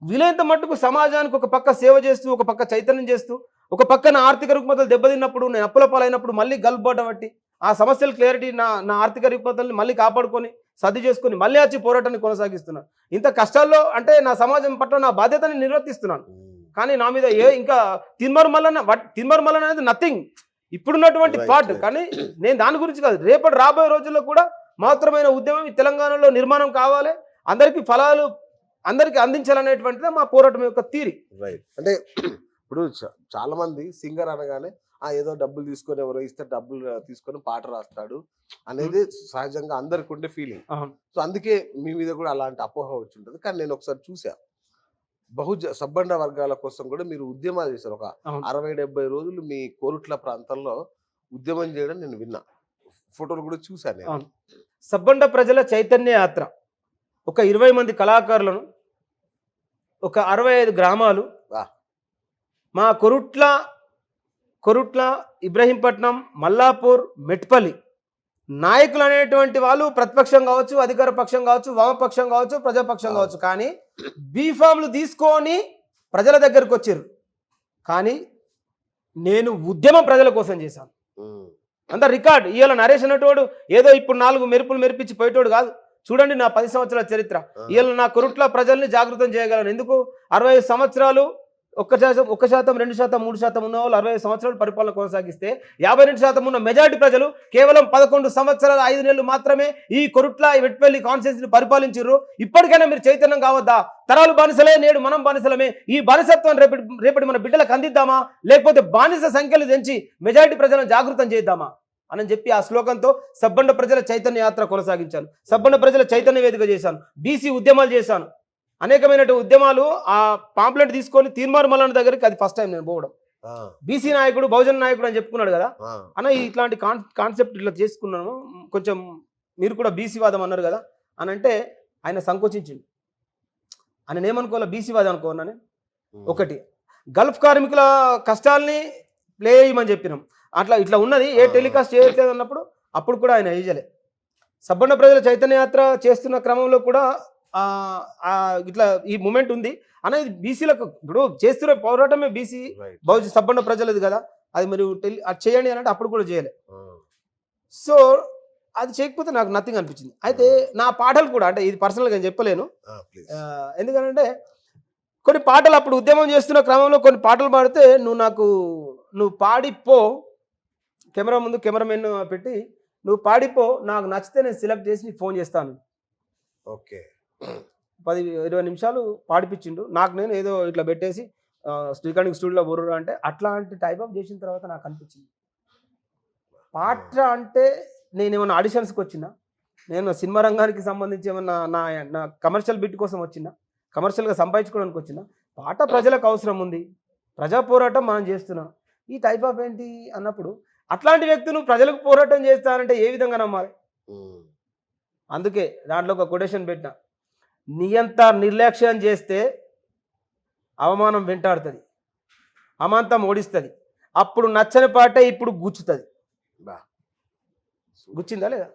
వీలైనంత మట్టుకు సమాజానికి ఒక పక్క సేవ చేస్తూ, ఒక పక్క చైతన్యం చేస్తూ, ఒక పక్కన ఆర్థిక రుగ్మతలు దెబ్బతిన్నప్పుడు, నేను అప్పుల పాలైనప్పుడు మళ్ళీ గల్బోట బట్టి ఆ సమస్యల క్లారిటీ నా ఆర్థిక రుగ్మతల్ని మళ్ళీ కాపాడుకొని సర్ది చేసుకొని మళ్ళీ వచ్చి పోరాటాన్ని కొనసాగిస్తున్నాను. ఇంత కష్టాల్లో అంటే నా సమాజం పట్ల నా బాధ్యతని నిర్వర్తిస్తున్నాను. కానీ నా మీద ఇంకా తిన్మర్మల్ అనేది నథింగ్, ఇప్పుడున్నటువంటి పార్ట్. కానీ నేను దాని గురించి కాదు, రేపటి రాబోయే రోజుల్లో కూడా మాత్రమైన ఉద్యమం ఈ తెలంగాణలో నిర్మాణం కావాలి, అందరికీ ఫలాలు అందరికీ అందించాలనేటువంటిదే మా పోరాటం యొక్క థియరీ. రైట్. అంటే ఇప్పుడు చాలా మంది సింగర్ అనగానే ఏదో డబ్బులు తీసుకొని ఎవరో ఇస్తే డబ్బులు తీసుకొని పాట రాస్తాడు అనేది సహజంగా అందరికి ఉండే ఫీలింగ్. సో అందుకే మీ మీద కూడా అలాంటి అపోహ వచ్చి ఉంటుంది. కానీ నేను ఒకసారి చూసా, సబ్బండ వర్గాల కోసం కూడా మీరు ఉద్యమాలు చేశారు. ఒక 60-70 రోజులు మీ కోరుట్ల ప్రాంతంలో ఉద్యమం చేయడం నేను విన్నా, ఫోటోలు కూడా చూశాను. సబ్బండ ప్రజల చైతన్య యాత్ర, ఒక 20 మంది కళాకారులను, ఒక 65 గ్రామాలు, మా కొరుట్ల ఇబ్రహీంపట్నం, మల్లాపూర్, మెట్పల్లి నాయకులు అనేటువంటి వాళ్ళు ప్రతిపక్షం కావచ్చు, అధికార పక్షం కావచ్చు, వామపక్షం కావచ్చు, ప్రజాపక్షం కావచ్చు, కానీ బీఫామ్లు తీసుకొని ప్రజల దగ్గరకు వచ్చారు. కానీ నేను ఉద్యమం ప్రజల కోసం చేశాను. అంత రికార్డ్. ఇవాళ నరేష్ అనేటోడు ఏదో ఇప్పుడు 4 మెరుపులు మెరిపించి పోయేటోడు కాదు. చూడండి నా 10 సంవత్సరాల చరిత్ర. ఇవాళ నా కొరుట్ల ప్రజల్ని జాగృతం చేయగలను. ఎందుకు? 60 సంవత్సరాలు 1%, 2%, 3% ఉన్న వాళ్ళు 60 సంవత్సరాలు పరిపాలన కొనసాగిస్తే 52% ఉన్న మెజారిటీ ప్రజలు కేవలం 11 సంవత్సరాల 5 నెలలు మాత్రమే ఈ కొరుట్ల వెట్పల్లి కాన్స్టిట్యూన్సీని పరిపాలించారు. ఇప్పటికైనా మీరు చైతన్యం కావద్దా? తరాలు బానిసలే, నేడు మనం బానిసలమే. ఈ బానిసత్వం రేపటి మన బిడ్డలకు అందిద్దామా, లేకపోతే బానిస సంఖ్యలు తెంచి మెజారిటీ ప్రజలను జాగృతం చేద్దామా అని చెప్పి ఆ శ్లోకంతో సబ్బండ ప్రజల చైతన్య యాత్ర కొనసాగించాను. సబ్బండ ప్రజల చైతన్య వేదిక చేశాను, బీసీ ఉద్యమాలు చేశాను, అనేకమైన ఉద్యమాలు. ఆ పాంప్లెట్ తీసుకొని తీర్మార్మల దగ్గరికి అది ఫస్ట్ టైం నేను పోవడం. బీసీ నాయకుడు, బహుజన నాయకుడు అని చెప్పుకున్నాడు కదా అన్న, ఇట్లాంటి కాన్సెప్ట్ ఇట్లా చేసుకున్నాను, కొంచెం మీరు కూడా బీసీ వాదం అన్నారు కదా అని అంటే ఆయన సంకోచించింది. ఆయన ఏమనుకోవాలి, బీసీ వాదం అనుకోన్నాను. ఒకటి, గల్ఫ్ కార్మికుల కష్టాలని ప్లే చేయమని చెప్పినాం, అట్లా ఇట్లా ఉన్నది, ఏ టెలికాస్ట్ చేయట్లేదు అన్నప్పుడు అప్పుడు కూడా ఆయన వేయలే. సబ్బండ ప్రజల చైతన్య యాత్ర చేస్తున్న క్రమంలో కూడా ఇట్లా ఈ మూమెంట్ ఉంది అనేది బీసీలకు. ఇప్పుడు చేస్తున్న పోరాటమే బీసీ సబ్బండ ప్రజలది కదా, అది మీరు అది చేయండి అని అంటే అప్పుడు కూడా చేయలే. సో అది చేయకపోతే నాకు నథింగ్ అనిపించింది. అయితే నా పాటలు కూడా, అంటే ఇది పర్సనల్గా నేను చెప్పలేను, ఎందుకంటే కొన్ని పాటలు అప్పుడు ఉద్యమం చేస్తున్న క్రమంలో కొన్ని పాటలు పాడితే నువ్వు పాడిపో, కెమెరా ముందు కెమెరామెన్ పెట్టి నువ్వు పాడిపో, నాకు నచ్చితే నేను సెలెక్ట్ చేసి నీకు ఫోన్ చేస్తాను. ఓకే, 10-20 నిమిషాలు పాడిపించిండు. నాకు నేను ఏదో ఇట్లా పెట్టేసి రికార్డింగ్ స్టూడియోలో బొర్రు అంటే అట్లాంటి టైప్ ఆఫ్ చేసిన తర్వాత నాకు అనిపించింది, పాట అంటే నేను ఏమైనా ఆడిషన్స్కి వచ్చినా, నేను సినిమా రంగానికి సంబంధించి ఏమన్నా నా నా కమర్షియల్ బిట్ కోసం వచ్చిన, కమర్షియల్గా సంపాదించుకోవడానికి వచ్చిన, పాట ప్రజలకు అవసరం ఉంది, ప్రజా పోరాటం మనం చేస్తున్నాం, ఈ టైప్ ఆఫ్ ఏంటి అన్నప్పుడు అట్లాంటి వ్యక్తులు ప్రజలకు పోరాటం చేస్తారంటే ఏ విధంగా నమ్మాలి? అందుకే దాంట్లో ఒక కొటేషన్ పెట్టిన, నియంత నిర్లక్ష్యం చేస్తే అవమానం వెంటాడుతుంది, అమాంతం ఓడిస్తుంది, అప్పుడు నచ్చని పాటే ఇప్పుడు గుచ్చుతుంది. బా. గుచ్చిందా లేదా?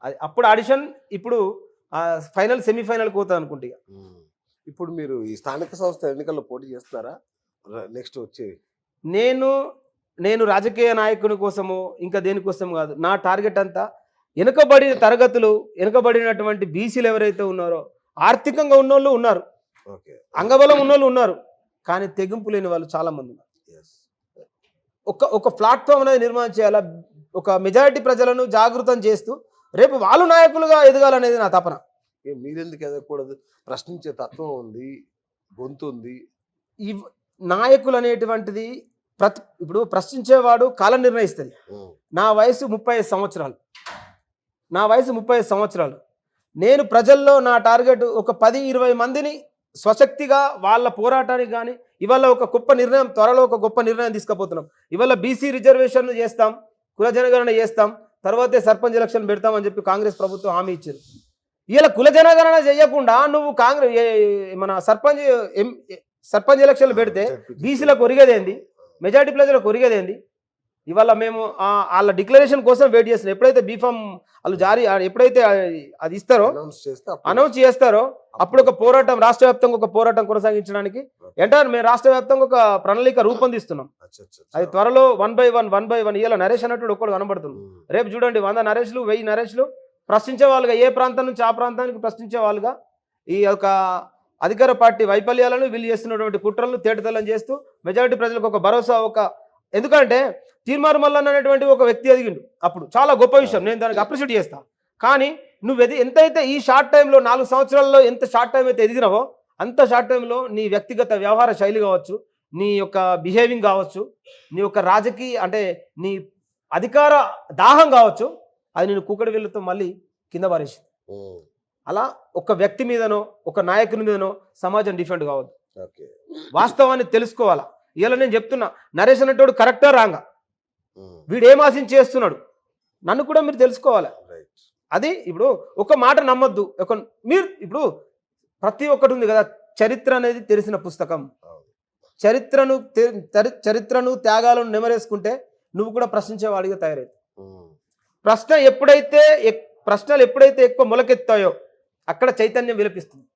అది అప్పుడు ఆడిషన్, ఇప్పుడు ఫైనల్ సెమీఫైనల్ పోతా అనుకుంటే. ఇప్పుడు మీరు ఈ స్థానిక సంస్థ ఎన్నికల్లో పోటీ చేస్తున్నారా నెక్స్ట్ వచ్చే? నేను రాజకీయ నాయకుని కోసము ఇంకా దేనికోసం కాదు. నా టార్గెట్ అంతా వెనుకబడిన తరగతులు, వెనుకబడినటువంటి బీసీలు ఎవరైతే ఉన్నారో, ఆర్థికంగా ఉన్నోళ్ళు ఉన్నారు, అంగబలం ఉన్నోళ్ళు ఉన్నారు, కానీ తెగింపు లేని వాళ్ళు చాలా మంది ఉన్నారు. ఒక ప్లాట్ఫామ్ అనేది నిర్మాణం చేయాలా, ఒక మెజారిటీ ప్రజలను జాగృతం చేస్తూ రేపు వాళ్ళు నాయకులుగా ఎదగాలనేది నా తపన. మీరెందుకు ఎదగకూడదు? ప్రశ్నించే తత్వం ఉంది, గొంతు ఉంది. ఈ నాయకులు అనేటువంటిది ఇప్పుడు ప్రశ్నించేవాడు కాలం నిర్ణయిస్తుంది. నా వయసు 35 సంవత్సరాలు, నేను ప్రజల్లో నా టార్గెట్ ఒక 10-20 మందిని స్వశక్తిగా వాళ్ళ పోరాటానికి కానీ, ఇవాళ ఒక గొప్ప నిర్ణయం, త్వరలో ఒక గొప్ప నిర్ణయం తీసుకుపోతున్నాం. ఇవాళ బీసీ రిజర్వేషన్ చేస్తాం, కుల జనగణన చేస్తాం, తర్వాతే సర్పంచ్ ఎలక్షన్ పెడతామని చెప్పి కాంగ్రెస్ ప్రభుత్వం హామీ ఇచ్చారు. ఇలా కుల జనగణన చేయకుండా నువ్వు మన సర్పంచ్ ఎలక్షన్లు పెడితే బీసీలకు ఒరిగేదేంది, మెజారిటీ ప్రజలకు ఒరిగేదేంది? ఇవాళ మేము వాళ్ళ డిక్లరేషన్ కోసం వెయిట్ చేస్తున్నాం. ఎప్పుడైతే బీఫామ్ వాళ్ళు ఎప్పుడైతే అది ఇస్తారో, అనౌన్స్ చేస్తారో, అప్పుడు ఒక పోరాటం, రాష్ట్ర వ్యాప్తంగా ఒక పోరాటం కొనసాగించడానికి మేము రాష్ట్ర వ్యాప్తంగా ఒక ప్రణాళిక రూపొందిస్తున్నాం. అది త్వరలో 1 by 1 ఇవాళ నరేష్ అన్నట్టు ఒక్కడు కనబడుతుంది. రేపు చూడండి 100 నరేష్లు, 1000 నరేష్లు ప్రశ్నించే వాళ్ళుగా, ఏ ప్రాంతం నుంచి ఆ ప్రాంతానికి ప్రశ్నించే వాళ్ళుగా ఈ యొక్క అధికార పార్టీ వైఫల్యాలను, వీళ్ళు చేస్తున్నటువంటి కుట్రలను తేటతెల్లం చేస్తూ మెజారిటీ ప్రజలకు ఒక భరోసా, ఎందుకంటే తీర్మార్ మల్లన్న అనేటువంటి ఒక వ్యక్తి ఎదిగిండు, అప్పుడు చాలా గొప్ప విషయం, నేను దానికి అప్రిషియేట్ చేస్తా. కానీ నువ్వు ఎంతైతే ఈ షార్ట్ టైంలో 4 సంవత్సరాల్లో ఎంత షార్ట్ టైం అయితే ఎదిగినావో, అంత షార్ట్ టైంలో నీ వ్యక్తిగత వ్యవహార శైలి కావచ్చు, నీ యొక్క బిహేవింగ్ కావచ్చు, నీ యొక్క రాజకీయ అంటే నీ అధికార దాహం కావచ్చు, అది నేను కుక్కడి వీళ్ళతో మళ్ళీ కింద పారేసింది. అలా ఒక వ్యక్తి మీదనో, ఒక నాయకుని మీదనో సమాజం డిఫెండ్ కావద్దు. వాస్తవాన్ని తెలుసుకోవాలా. ఇలా నేను చెప్తున్నా, నరేష్ అనేటోడు కరెక్టా రాంగా, వీడు ఏం ఆశించి చేస్తున్నాడు, నన్ను కూడా మీరు తెలుసుకోవాలి. అది ఇప్పుడు ఒక మాట నమ్మొద్దు. మీరు ఇప్పుడు ప్రతి ఒక్కటి ఉంది కదా, చరిత్ర అనేది తెలిసిన పుస్తకం. చరిత్రను త్యాగాలను నెమరేసుకుంటే నువ్వు కూడా ప్రశ్నించేవాడిగా తయారవుతావు. ప్రశ్నలు ఎప్పుడైతే ఎక్కువ మొలకెత్తాయో అక్కడ చైతన్యం విలపిస్తుంది.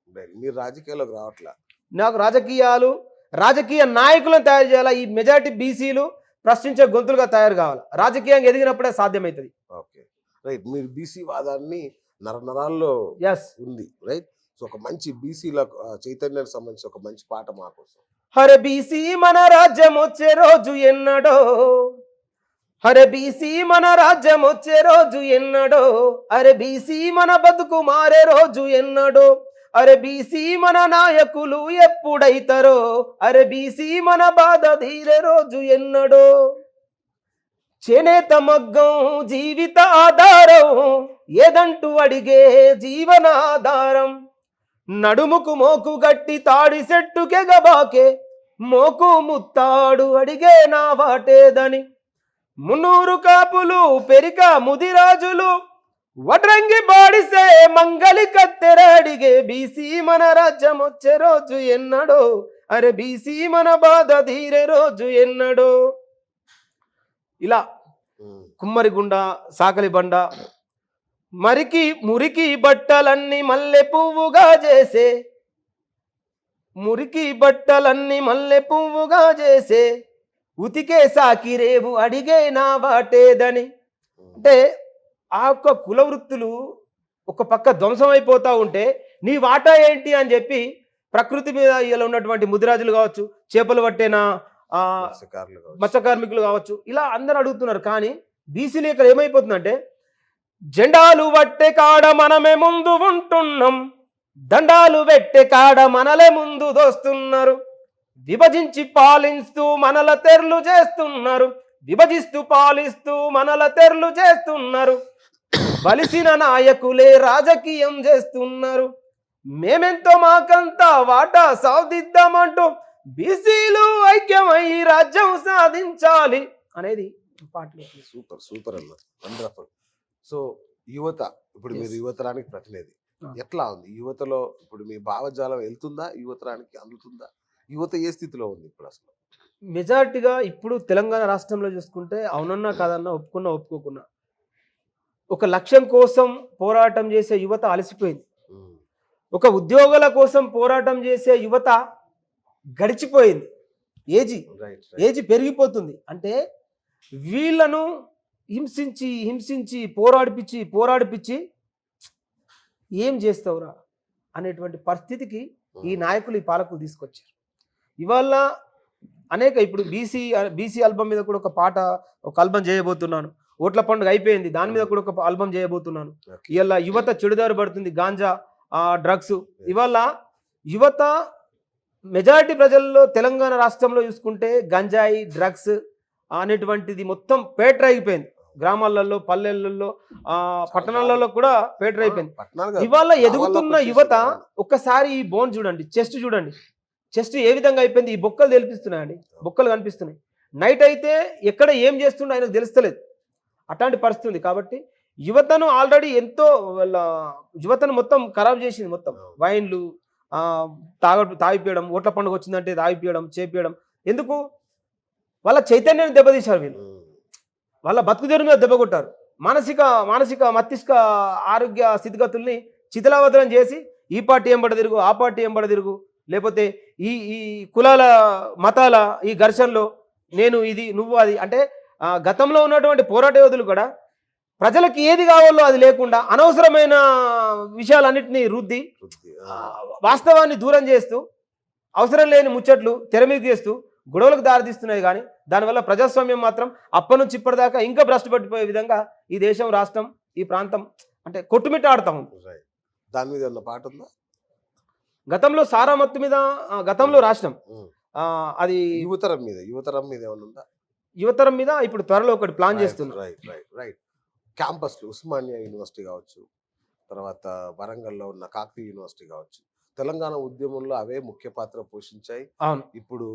మీరు రాజకీయాల్లోకి రావట్లా. నాకు రాజకీయ నాయకులను తయారు చేయాలా. ఈ మెజారిటీ బీసీలు ప్రశ్నించే గొంతులుగా తయారు కావాలి. రాజకీయంగా ఎదిగినప్పుడే సాధ్యమవుతుంది. Okay, right. మీరు బీసీ వాదాన్ని నరాల్లో ఉంది, రైట్. సో ఒక మంచి బీసీల చైతన్యానికి సంబంధించి ఒక మంచి పాట మా కోసం. హరే బీసీ మన రాజ్యం వచ్చే రోజు ఎన్నడో, హరే బీసీ మన రాజ్యం వచ్చే రోజు ఎన్నడో, అరే బీసీ మన బతుకు మారే రోజు ఎన్నడో, అరే బీసీ మన నాయకులు ఎప్పుడైతారో, అరే బీసీ మన బాధ తీరే రోజు ఎన్నడో. చేనేత మగ్గం జీవిత ఆధారం, ఏదంటూ అడిగే జీవనాధారం, నడుముకు మోకు గట్టి తాడి సెట్టుకెగబాకే, మోకు ముత్తాడు అడిగే నా వాటేదని, 300 కాపులు పెరిక ముదిరాజులు, వడ్రంగి బాడిసే మంగళి కత్తెర అడిగే, బీసీ మన రాజ్యం వచ్చే రోజు ఎన్నడో, అరే బీసీ మన బాధ తీరే రోజు ఎన్నడో. ఇలా కుమ్మరిగుండ, సాకలి బండ, మురికి బట్టలన్నీ మల్లె పువ్వుగా చేసే, మురికి బట్టలన్నీ మల్లె పువ్వుగా చేసే, ఉతికే సాకిరేవు అడిగే నా వాటేదని. అంటే ఆ యొక్క కుల వృత్తులు ఒక పక్క ధ్వంసం అయిపోతూ ఉంటే నీ వాటా ఏంటి అని చెప్పి ప్రకృతి మీద ఇలా ఉన్నటువంటి ముదిరాజులు కావచ్చు, చేపలు పట్టేనా మత్స్య కార్మికులు కావచ్చు, ఇలా అందరూ అడుగుతున్నారు. కానీ బీసీలు ఇక్కడ ఏమైపోతుందంటే, జెండాలు పట్టే కాడ మనమే ముందు ఉంటున్నాం, దండాలు పెట్టే కాడ మనలే ముందు దోస్తున్నారు, విభజించి పాలిస్తూ మనల తెర్లు చేస్తున్నారు, విభజిస్తూ పాలిస్తూ మనల తెర్లు చేస్తున్నారు, బలిసిన నాయకులే రాజకీయం చేస్తున్నారు, మేమెంతో మాకంతా వాటా సాధిద్దామంటూ బీసీలు ఐక్యమై రాజ్యం సాధించాలి అనేది పాటలు. సూపర్ సూపర్ అన్న, వండర్ఫుల్. సో యువత, ఇప్పుడు మీరు Yes. యువతరానికి ప్రతినిధి, Ah. ఎట్లా ఉంది యువతలో? ఇప్పుడు మీ భావజాలం వెళ్తుందా, యువతరానికి అందుతుందా? యువత ఏ స్థితిలో ఉంది ఇప్పుడు అసలు? మెజారిటీగా ఇప్పుడు తెలంగాణ రాష్ట్రంలో చూసుకుంటే అవునన్నా కాదన్నా, ఒప్పుకున్నా ఒప్పుకోకున్నా, ఒక లక్ష్యం కోసం పోరాటం చేసే యువత అలసిపోయింది. ఉమ్, ఒక ఉద్యోగాల కోసం పోరాటం చేసే యువత గడిచిపోయింది. ఏజీ రైట్ ఏజీ పెరిగిపోతుంది. అంటే వీళ్ళను హింసించి హింసించి పోరాడిపిచ్చి ఏం చేస్తావురా అనేటువంటి పరిస్థితికి ఈ నాయకులు, ఈ పాలకులు తీసుకొచ్చారు. ఇవాళ అనేక, ఇప్పుడు బీసీ ఆల్బమ్ మీద కూడా ఒక ఆల్బమ్ చేయబోతున్నాను. ఓట్ల పండుగ అయిపోయింది, దాని మీద కూడా ఒక ఆల్బమ్ చేయబోతున్నాను. ఇవాళ యువత చెడుదారి పడుతుంది, గాంజా, డ్రగ్స్. ఇవాళ యువత మెజారిటీ ప్రజల్లో తెలంగాణ రాష్ట్రంలో చూసుకుంటే గంజాయి, డ్రగ్స్ అనేటువంటిది మొత్తం పేటరైపోయింది. గ్రామాలలో, పల్లెలలో, పట్టణాలలో కూడా పేటరైపోయింది. ఇవాళ ఎదుగుతున్న యువత ఒక్కసారి ఈ బోన్ చూడండి, చెస్ట్ చూడండి, చెస్ట్ ఏ విధంగా అయిపోయింది. ఈ బొక్కలు తెలిపిస్తున్నాయండి, బొక్కలు కనిపిస్తున్నాయి. నైట్ అయితే ఎక్కడ ఏం చేస్తుండో ఆయనకు తెలుస్తలేదు, అట్లాంటి పరిస్థితి ఉంది. కాబట్టి యువతను ఆల్రెడీ ఎంతో యువతను మొత్తం ఖరాబ్ చేసింది. మొత్తం వైన్లు తాగిపోయడం, ఓట్ల పండుగ వచ్చిందంటే తాగిపోయడం, చేపియడం. ఎందుకు? వాళ్ళ చైతన్యాన్ని దెబ్బతీశారు వీళ్ళు, వాళ్ళ బతుకుదెరువు మీద దెబ్బ కొట్టారు. మానసిక మస్తిష్క ఆరోగ్య స్థితిగతుల్ని చితలావతలం చేసి ఈ పార్టీ ఎంబడ తిరుగు, ఆ పార్టీ ఎంబడ తిరుగు, లేకపోతే ఈ ఈ కులాల మతాల ఈ ఘర్షణలో నేను ఇది నువ్వు అది అంటే, గతంలో ఉన్నటువంటి పోరాట యోధులు కూడా ప్రజలకు ఏది కావాలో అది లేకుండా అనవసరమైన విషయాలన్నింటినీ రుద్ది వాస్తవాన్ని దూరం చేస్తూ అవసరం లేని ముచ్చట్లు తెర మీద చేస్తూ గొడవలకు దారితీస్తున్నాయి. కానీ దానివల్ల ప్రజాస్వామ్యం మాత్రం అప్పటి నుంచి ఇప్పటిదాకా ఇంకా భ్రష్టు పట్టిపోయే విధంగా ఈ దేశం, రాష్ట్రం, ఈ ప్రాంతం అంటే కొట్టుమిట్టాడుతూ ఉంది. దాని మీద ఉన్న పాట ఉందా? గతంలో సారామత్తు మీద గతంలో రాష్ట్రం, అది యువతరం మీద ఏమన్నా ఉందా? యువతరం మీద ఇప్పుడు త్వరలో ఒకటి ప్లాన్ చేస్తున్నారు. రైట్. క్యాంపస్లు ఉస్మానియా యూనివర్సిటీ కావచ్చు, తర్వాత వరంగల్లో ఉన్న కాకతీయ యూనివర్సిటీ కావచ్చు, తెలంగాణ ఉద్యమంలో అవే ముఖ్య పాత్ర పోషించాయి. అవును. ఇప్పుడు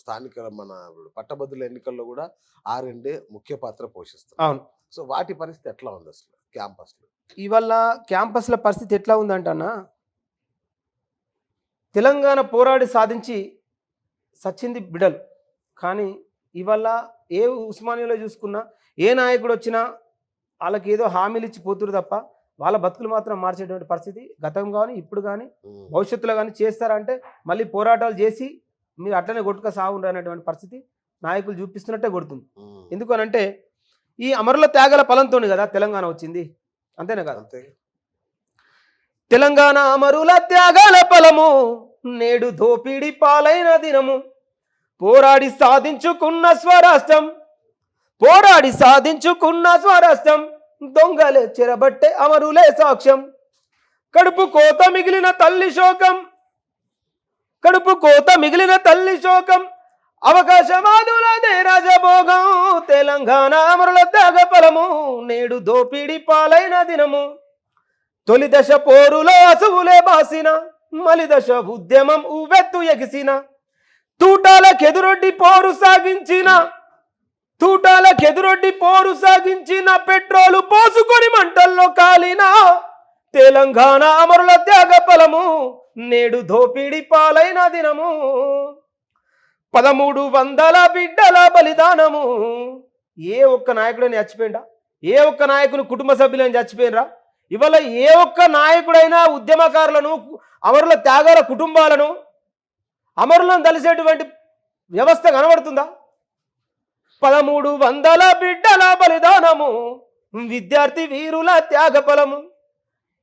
స్థానిక మన పట్టభద్రుల ఎన్నికల్లో కూడా ఆ రెండే ముఖ్య పాత్ర పోషిస్తాయి. అవును. సో వాటి పరిస్థితి ఎట్లా ఉంది అసలు క్యాంపస్లో? ఇవాళ క్యాంపస్ల పరిస్థితి ఎట్లా ఉందంటన్నా, తెలంగాణ పోరాడి సాధించి సచ్చింది బిడలు. కానీ ఇవాళ ఏ ఉస్మానియాలో చూసుకున్నా, ఏ నాయకుడు వచ్చినా వాళ్ళకి ఏదో హామీలు ఇచ్చి పోతురు తప్ప వాళ్ళ బతుకులు మాత్రం మార్చేటువంటి పరిస్థితి గతం కానీ ఇప్పుడు కానీ భవిష్యత్తులో కానీ చేస్తారంటే మళ్ళీ పోరాటాలు చేసి మీరు అట్లనే కొట్టుక సాగుండ్రు అనేటువంటి పరిస్థితి నాయకులు చూపిస్తున్నట్టే కొడుతుంది. ఎందుకు అని అంటే, ఈ అమరుల త్యాగాల ఫలంతోనే కదా తెలంగాణ వచ్చింది, అంతేనా కదా? తెలంగాణ అమరుల త్యాగాల ఫలము నేడు దోపిడి పాలైన దినము, పోరాడి సాధించుకున్న స్వరాష్ట్రం దొంగలే చెరబట్టే అమరులే సాక్ష్యం. కడుపు కోత మిగిలిన తల్లి శోకం అవకాశవాదులదే రాజభోగం. తెలంగాణ అమరుల త్యాగ ఫలము నేడు దోపిడి పాలైన దినము. తొలి దశ పోరులో అసువులే బాసిన, మలి దశ ఉద్యమం ఉవ్వెత్తు ఎగిసిన, తూటాలకెదురొడ్డి పోరు సాగించిన పెట్రోలు పోసుకొని మంటల్లో కాలిన తెలంగాణ అమరుల త్యాగ ఫలము నేడు దోపిడి పాలైన దినము. 1300 బిడ్డల బలిదానము. ఏ ఒక్క నాయకుడైనా చచ్చిపోయిందా? ఏ ఒక్క నాయకుని కుటుంబ సభ్యులని చచ్చిపోయినరా? ఇవాళ ఏ ఒక్క నాయకుడైనా ఉద్యమకారులను, అమరుల త్యాగాల కుటుంబాలను, అమరులను తలిసేటువంటి వ్యవస్థ కనబడుతుందా? 1300 బిడ్డల బలిదానము, విద్యార్థి వీరుల త్యాగ ఫలము.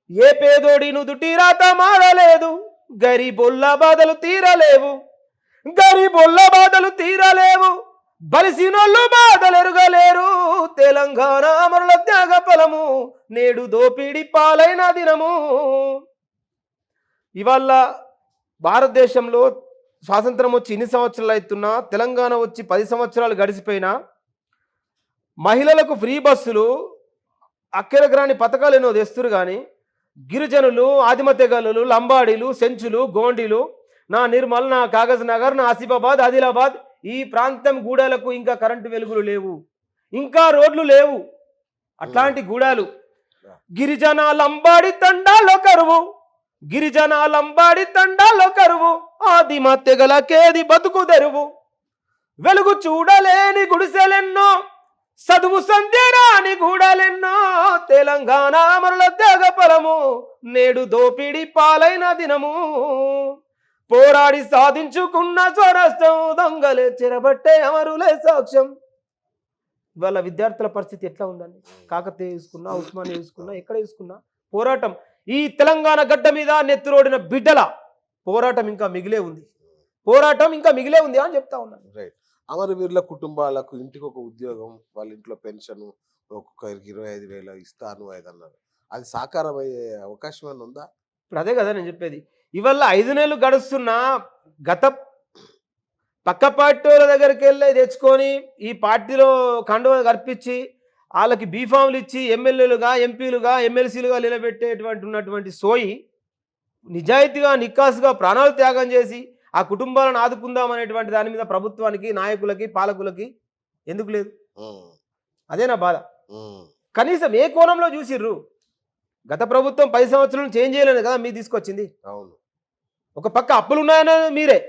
ఏ పేదోడి నుదుటి రాత మారలేదు, గరీబొల్ల బాధలు తీరలేవు, బలిసినోళ్ళు బాధలెరుగలేరు. తెలంగాణ అమరుల త్యాగ ఫలము నేడు దోపిడి పాలైన దినము. ఇవాళ భారతదేశంలో స్వాతంత్రం వచ్చి ఇన్ని సంవత్సరాలు అవుతున్నా, తెలంగాణ వచ్చి 10 సంవత్సరాలు గడిచిపోయినా మహిళలకు ఫ్రీ బస్సులు, అక్కెరగ్రాని పథకాలు ఎన్నో తెస్తురు కానీ గిరిజనులు, ఆదిమ తెగలు, లంబాడీలు, సెంచులు, గోండీలు, నా నిర్మల్, నా కాగజ్ నగర్, నా ఆసిఫాబాద్, ఆదిలాబాద్ ఈ ప్రాంతం గూడాలకు ఇంకా కరెంటు వెలుగులు లేవు, ఇంకా రోడ్లు లేవు. అట్లాంటి గూడాలు గిరిజన లంబాడి తండాలో కరువు, గిరిజన లంబాడి తండాలో కరువు, ఆదిమ తెగలకేది బతుకు తెరువు, వెలుగు చూడలేని గుడిసెలెన్నో, చదువు సంధ్యరాని గూడలెన్నో, తెలంగాణ అమరుల త్యాగ ఫలము, నేడు దోపిడి పాలైన దినము, పోరాడి సాధించుకున్న స్వరాష్ట్రం, దొంగలే చెరబట్టే అమరులే సాక్ష్యం. ఇవాళ విద్యార్థుల పరిస్థితి ఎట్లా ఉందండి? కాకతీయ చూసుకున్నా, ఉస్మానియా చూసుకున్నా, ఎక్కడ చూసుకున్నా పోరాటం. ఈ తెలంగాణ గడ్డ మీద నెత్తురోడిన బిడ్డల పోరాటం ఇంకా మిగిలే ఉంది, పోరాటం ఇంకా మిగిలే ఉంది అని చెప్తా ఉన్నాను. రైట్. అమరవీరుల కుటుంబాలకు ఇంటికి ఒక ఉద్యోగం, వాళ్ళ ఇంట్లో పెన్షన్ ఒక్కొక్కరికి 25,000 ఇస్తాను అది అన్నారు. అది సాకారం అయ్యే అవకాశం ఏమైనా ఉందా? ఇప్పుడు అదే కదా నేను చెప్పేది. ఇవాళ 5 నెలలు గడుస్తున్న గత పక్క పార్టీ వాళ్ళ దగ్గరికి వెళ్ళి తెచ్చుకొని ఈ పార్టీలో కండువ కల్పించి వాళ్ళకి బీఫామ్లు ఇచ్చి ఎమ్మెల్యేలుగా, ఎంపీలుగా, ఎమ్మెల్సీలుగా నిలబెట్టేటువంటి ఉన్నటువంటి సోయి నిజాయితీగా, నిక్కాసుగా ప్రాణాలు త్యాగం చేసి ఆ కుటుంబాలను ఆదుకుందాం అనేటువంటి దాని మీద ప్రభుత్వానికి, నాయకులకి, పాలకులకి ఎందుకు లేదు? అదే నా బాధ. కనీసం ఏ కోణంలో చూసిర్రు? గత ప్రభుత్వం 10 సంవత్సరాలు చేంజ్ చేయలేదు కదా మీరు తీసుకొచ్చింది. అవును. ఒక పక్క అప్పులు ఉన్నాయనేది మీరే,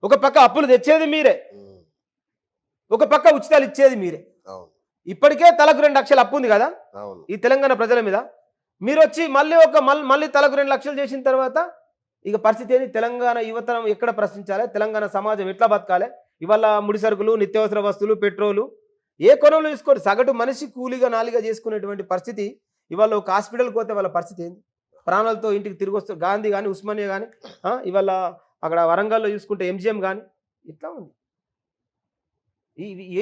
ఒక పక్క అప్పులు తెచ్చేది మీరే, ఒక పక్క ఉచితాలు ఇచ్చేది మీరే. ఇప్పటికే తలకు 2 లక్షలు అప్పు ఉంది కదా ఈ తెలంగాణ ప్రజల మీద. మీరు వచ్చి మళ్ళీ తలకు 2 లక్షలు చేసిన తర్వాత ఇక పరిస్థితి ఏంది? తెలంగాణ యువతరం ఎక్కడ ప్రశ్నించాలి? తెలంగాణ సమాజం ఎట్లా బతకాలి? ఇవాళ ముడి సరుకులు, నిత్యావసర వస్తువులు, పెట్రోలు ఏ కొనంలో తీసుకోండి, సగటు మనిషి కూలీగా నాలిగా చేసుకునేటువంటి పరిస్థితి. ఇవాళ ఒక హాస్పిటల్కి పోతే వాళ్ళ పరిస్థితి ఏంది? ప్రాణాలతో ఇంటికి తిరిగి వస్తారు. గాంధీ కానీ, ఉస్మానియా కానీ, ఇవాళ అక్కడ వరంగల్లో చూసుకుంటే ఎంజిఎం కానీ ఇట్లా ఉంది.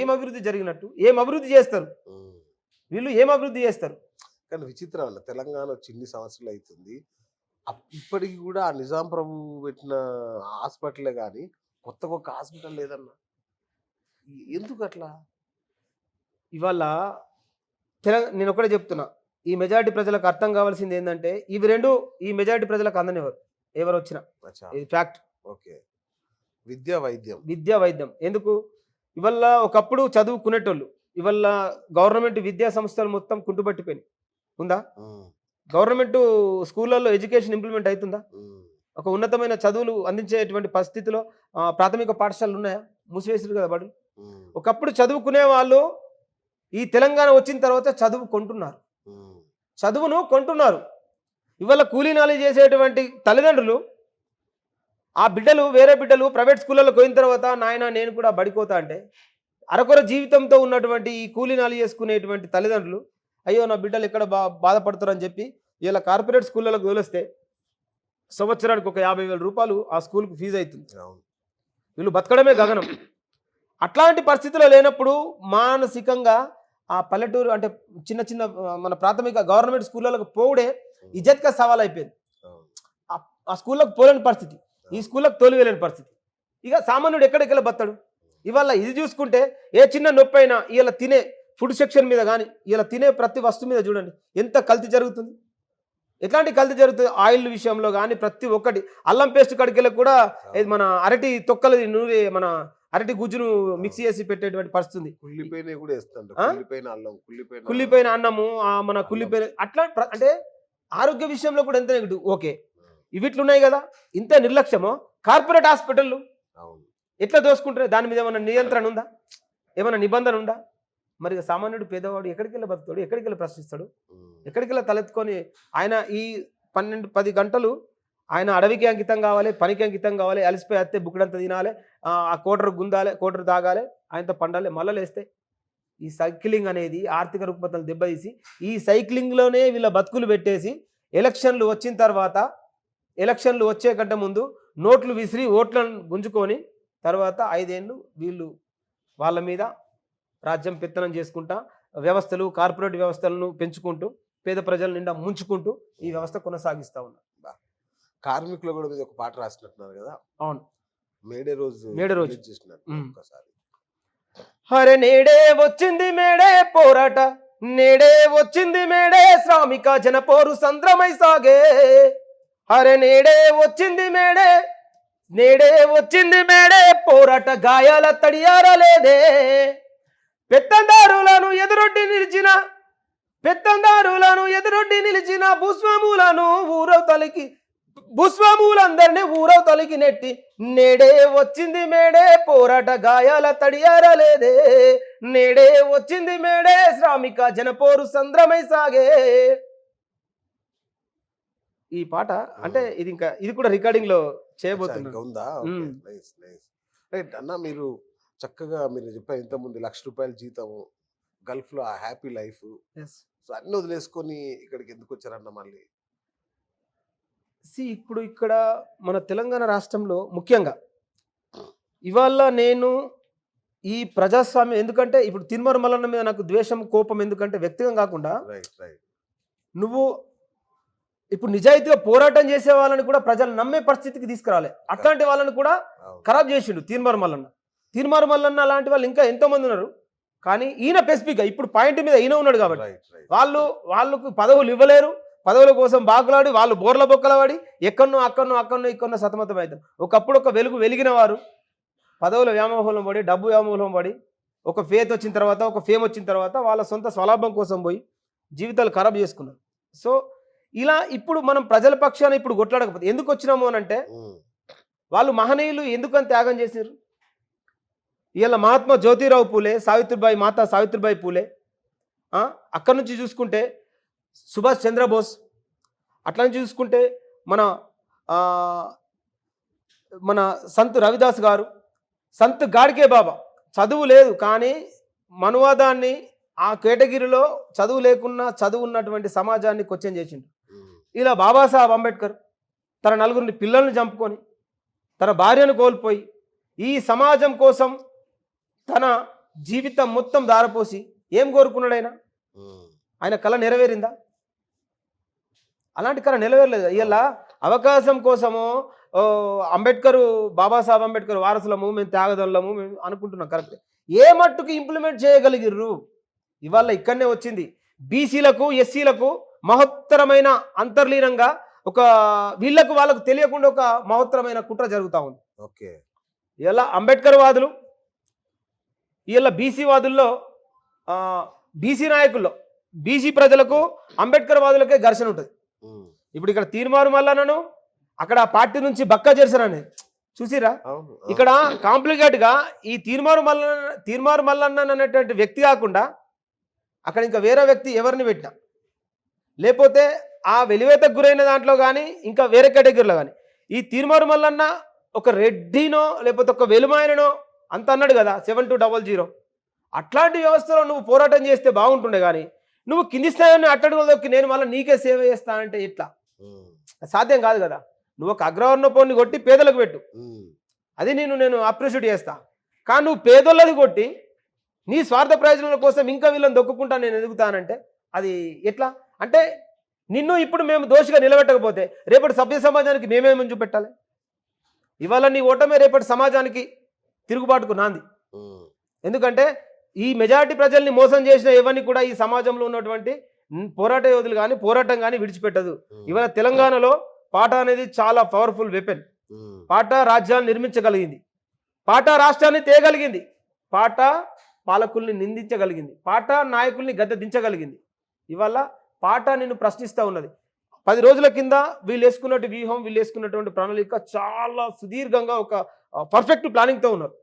ఏం అభివృద్ధి జరిగినట్టు? ఏం అభివృద్ధి చేస్తారు వీళ్ళు? ఏం అభివృద్ధి చేస్తారు? కానీ విచిత్రం అన్న, తెలంగాణ చిన్ని సంవత్సరాలు అవుతుంది, ఇప్పటికి కూడా ఆ నిజాం ప్రభు పెట్టిన హాస్పిటలే కానీ కొత్తగా ఒక హాస్పిటల్ లేదన్నా. ఎందుకు అట్లా? ఇవాళ నేను ఒకటే చెప్తున్నా, ఈ మెజారిటీ ప్రజలకు అర్థం కావాల్సింది ఏంటంటే ఇవి రెండు ఈ మెజారిటీ ప్రజలకు అందనివ్వరు ఎవరు వచ్చినా. ఇది ఫ్యాక్ట్. ఓకే. విద్యా వైద్యం ఎందుకు? ఇవాళ ఒకప్పుడు చదువుకునేటోళ్ళు ఇవాళ గవర్నమెంట్ విద్యా సంస్థలు మొత్తం కుంటుపట్టిపోయినాయి. ఉందా? గవర్నమెంట్ స్కూళ్ళల్లో ఎడ్యుకేషన్ ఇంప్లిమెంట్ అవుతుందా? ఒక ఉన్నతమైన చదువులు అందించేటువంటి పరిస్థితిలో ప్రాథమిక పాఠశాలలు ఉన్నాయా? మూసివేసారు కదా బడులు. ఒకప్పుడు చదువుకునే వాళ్ళు ఈ తెలంగాణ వచ్చిన తర్వాత చదువును కొంటున్నారు. ఇవాళ కూలీనాలు చేసేటువంటి తల్లిదండ్రులు ఆ బిడ్డలు, వేరే బిడ్డలు ప్రైవేట్ స్కూళ్ళలో పోయిన తర్వాత నాయన నేను కూడా బడిపోతా అంటే అరకొర జీవితంతో ఉన్నటువంటి ఈ కూలీనాలు చేసుకునేటువంటి తల్లిదండ్రులు అయ్యో నా బిడ్డలు ఎక్కడ బాధపడతారని చెప్పి ఇలా కార్పొరేట్ స్కూళ్ళలోకి వదిలేస్తే సంవత్సరానికి ఒక 50,000 రూపాయలు ఆ స్కూల్కి ఫీజు అవుతుంది. వీళ్ళు బతకడమే గగనం. అట్లాంటి పరిస్థితుల్లో లేనప్పుడు మానసికంగా ఆ పల్లెటూరు అంటే చిన్న మన ప్రాథమిక గవర్నమెంట్ స్కూళ్ళకు పోవుడే ఇజ్జత్గా సవాల్ అయిపోయింది. ఆ స్కూళ్ళకు పోలేని పరిస్థితి, ఈ స్కూళ్ళకు తోలి వెళ్ళని పరిస్థితి. ఇక సామాన్యుడు ఎక్కడికెళ్ళి బతాడు? ఇవాళ ఇది చూసుకుంటే ఏ చిన్న నొప్పి అయినా ఇలా తినే ఫుడ్ సెక్షన్ మీద కానీ ఇలా తినే ప్రతి వస్తువు మీద చూడండి ఎంత కల్తీ జరుగుతుంది. ఎట్లాంటి కల్తీ జరుగుతుంది? ఆయిల్ విషయంలో కానీ ప్రతి ఒక్కటి. అల్లం పేస్ట్ కడికెళ్ళి కూడా మన అరటి తొక్కలు నూనె, మన అరటి గుజ్జును మిక్స్ చేసి పెట్టేటువంటి పరిస్థితి. కుళ్ళిపోయిన అన్నము, మన కుళ్ళిపోయిన అట్లా. అంటే ఆరోగ్య విషయంలో కూడా ఎంత నెగిటివ్. ఓకే, ఇవిట్లున్నాయి కదా, ఇంత నిర్లక్ష్యమో. కార్పొరేట్ హాస్పిటళ్ళు ఎట్లా దోసుకుంటారు? దాని మీద ఏమైనా నియంత్రణ ఉందా? ఏమైనా నిబంధన ఉందా? మరి సామాన్యుడు పేదవాడు ఎక్కడికి వెళ్ళి బతుకుతాడు? ఎక్కడికి వెళ్ళి ప్రశ్నిస్తాడు? ఎక్కడికి వెళ్ళి తలెత్తుకొని ఆయన ఈ 12-10 గంటలు ఆయన అడవికి అంకితం కావాలి, పనికి అంకితం కావాలి, అలసిపోయి అత్తే బుక్కడంతా తినాలి, ఆ కోటరు గుందాలి, కోటరు తాగాలి, ఆయనతో పండాలి, మళ్ళీ లేస్తే. ఈ సైక్లింగ్ అనేది ఆర్థిక రుగ్మతలు దెబ్బతీసి ఈ సైక్లింగ్లోనే వీళ్ళ బతుకులు పెట్టేసి ఎలక్షన్లు వచ్చిన తర్వాత, ఎలక్షన్లు వచ్చే కంటే ముందు నోట్లు విసిరి ఓట్లను గుంజుకొని తర్వాత 5 ఏళ్ళు వీళ్ళు వాళ్ళ మీద రాజ్యం పెత్తనం చేసుకుంటా వ్యవస్థలు, కార్పొరేట్ వ్యవస్థలను పెంచుకుంటూ పేద ప్రజల నిండా ముంచుకుంటూ ఈ వ్యవస్థ కొనసాగిస్తూ ఉన్నారు. కార్మికుల కూడా మీద ఒక పాట రాసినట్టున్నారు కదా? అవును. మేడే రోజు హరే నేడే వచ్చింది మేడే పోరాట, నేడే వచ్చింది మేడే శ్రామిక జనపోరు సంద్రమై సాగే అరే నేడే వచ్చింది మేడే నేడే వచ్చింది మేడే పోరాట గాయాల తడియారలేదే పెత్తందారులను ఎదురొడ్డి నిలిచిన భూస్వాములందరినీ ఊరవతలికి నెట్టి నేడే వచ్చింది మేడే పోరాట గాయాల తడియారలేదే నేడే వచ్చింది మేడే శ్రామిక జనపోరు సంద్రమై సాగే. ఈ పాట అంటే ఇది కూడా రికార్డింగ్ లో చేయబోతున్నా. ఇంకా ఉందా? నైస్ నైస్ రైట్ అన్న. మీరు చక్కగా మీరు చెప్పారు ఇంతకుముందు ₹1,00,000 జీతము, గల్ఫ్ లో ఆ హ్యాపీ లైఫ్, సో అన్ని వదిలేసుకొని ఇక్కడికి ఎందుకు వచ్చారన్న మళ్ళీ? ఇప్పుడు ఇక్కడ మన తెలంగాణ రాష్ట్రంలో ముఖ్యంగా ఇవాళ నేను ఈ ప్రజాస్వామ్యం ఎందుకంటే ఇప్పుడు తిరుమల మల్లన్న మీద నాకు ద్వేషం కోపం ఎందుకంటే వ్యక్తిగతం కాకుండా నువ్వు ఇప్పుడు నిజాయితీగా పోరాటం చేసే వాళ్ళని కూడా ప్రజలు నమ్మే పరిస్థితికి తీసుకురాలి. అట్లాంటి వాళ్ళని కూడా ఖరాబ్ చేసిండు తీర్మార్ మల్లన్న అలాంటి వాళ్ళు ఇంకా ఎంతో మంది ఉన్నారు. కానీ ఈయన స్పెసిఫిక్గా ఇప్పుడు పాయింట్ మీద ఈయన ఉన్నాడు కాబట్టి వాళ్ళకు పదవులు ఇవ్వలేరు. పదవుల కోసం బాకులాడి వాళ్ళు బోర్ల బొక్కల పడి ఎక్కడో సతమతం అవుతారు. ఒకప్పుడు ఒక వెలిగిన వారు పదవుల వ్యామోహంలో పడి డబ్బు వ్యామోహంలో పడి ఒక ఫేత్ వచ్చిన తర్వాత ఒక ఫేమ్ వచ్చిన తర్వాత వాళ్ళ సొంత స్వలాభం కోసం పోయి జీవితాలు ఖరాబ్ చేసుకున్నారు. సో ఇలా ఇప్పుడు మనం ప్రజల పక్షాన ఇప్పుడు కొట్లాడకపోతే ఎందుకు వచ్చినాము అని అంటే వాళ్ళు మహనీయులు ఎందుకని త్యాగం చేశారు. ఇవాళ మహాత్మా జ్యోతిరావు పూలే, మాతా సావిత్రిబాయి పూలే, అక్కడి నుంచి చూసుకుంటే సుభాష్ చంద్రబోస్, అట్లా నుంచి చూసుకుంటే మన సంత్ రవిదాస్ గారు, సంత్ గాడ్కే బాబా. చదువు లేదు కానీ మనువాదాన్ని ఆ కేటగిరీలో చదువు లేకున్నా చదువు ఉన్నటువంటి సమాజాన్ని క్వశ్చన్ చేసిండు. ఇలా బాబాసాహెబ్ అంబేద్కర్ తన 4 పిల్లల్ని చంపుకొని తన భార్యను కోల్పోయి ఈ సమాజం కోసం తన జీవితం మొత్తం దారపోసి ఏం కోరుకున్నాడు ఆయన కళ నెరవేరిందా? అలాంటి కళ నెరవేరలేదు. ఇలా అవకాశం కోసము బాబాసాహెబ్ అంబేద్కర్ వారసులము, మేము త్యాగదనులము మేము అనుకుంటున్నాం. కరెక్ట్. ఏ మట్టుకు ఇంప్లిమెంట్ చేయగలిగిర్రు? ఇవాళ ఇక్కడనే వచ్చింది. బీసీలకు ఎస్సీలకు మహత్తరమైన అంతర్లీనంగా వాళ్ళకు తెలియకుండా ఒక మహత్తరమైన కుట్ర జరుగుతూ ఉంది. ఓకే. ఇలా అంబేద్కర్ వాదులు, ఇలా బీసీ వాదుల్లో, బీసీ నాయకుల్లో, బీసీ ప్రజలకు అంబేద్కర్ వాదులకే ఘర్షణ ఉంటుంది. ఇప్పుడు ఇక్కడ తీర్మారు మల్లన్నను అక్కడ పార్టీ నుంచి బక్క చేశారని చూసిరా. ఇక్కడ కాంప్లికేట్ గా ఈ తీర్మారు మల్లన్న అనేటువంటి వ్యక్తి కాకుండా అక్కడ ఇంకా వేరే వ్యక్తి ఎవరిని పెట్టినా, లేకపోతే ఆ వెలివేతకు గురైన దాంట్లో కానీ ఇంకా వేరే కేటగిరీలో కానీ ఈ తీర్మారు మల్లన్న ఒక రెడ్డినో లేకపోతే ఒక వెలుమాయననో అంత అన్నాడు కదా 7200. అట్లాంటి వ్యవస్థలో నువ్వు పోరాటం చేస్తే బాగుంటుండే. కానీ నువ్వు కింది స్థాయిని అట్టడుగుదొక్కి నేను మళ్ళీ నీకే సేవ చేస్తా అంటే ఎట్లా? సాధ్యం కాదు కదా. నువ్వు ఒక అగ్రవర్ణ పోని కొట్టి పేదలకు పెట్టు, అది నేను అప్రిషియేట్ చేస్తా. కానీ నువ్వు పేదోళ్ళది కొట్టి నీ స్వార్థ ప్రయోజనాల కోసం ఇంకా వీళ్ళని దొక్కుకుంటా నేను ఎదుగుతానంటే అది ఎట్లా? అంటే నిన్ను ఇప్పుడు మేము దోషిగా నిలబెట్టకపోతే రేపటి సభ్య సమాజానికి మేమేమని చూపెట్టాలి? ఇవాళ నీ ఓటమే రేపటి సమాజానికి తిరుగుబాటుకు నాంది. ఎందుకంటే ఈ మెజారిటీ ప్రజల్ని మోసం చేసిన ఎవరిని కూడా ఈ సమాజంలో ఉన్నటువంటి పోరాట యోధులు కానీ పోరాటం కానీ విడిచిపెట్టదు. ఇవాళ తెలంగాణలో పాట అనేది చాలా పవర్ఫుల్ వెపన్. పాట రాజ్యాన్ని నిర్మించగలిగింది, పాట రాష్ట్రాన్ని తేగలిగింది, పాట పాలకుల్ని నిందించగలిగింది, పాట నాయకుల్ని గద్దె దించగలిగింది. ఇవాళ పాట నిన్ను ప్రశ్నిస్తూ ఉన్నది. 10 రోజుల కింద వీళ్ళు వేసుకున్నట్టు వ్యూహం, వీళ్ళు వేసుకున్నటువంటి ప్రణాళిక చాలా సుదీర్ఘంగా ఒక పర్ఫెక్ట్ ప్లానింగ్తో ఉన్నారు.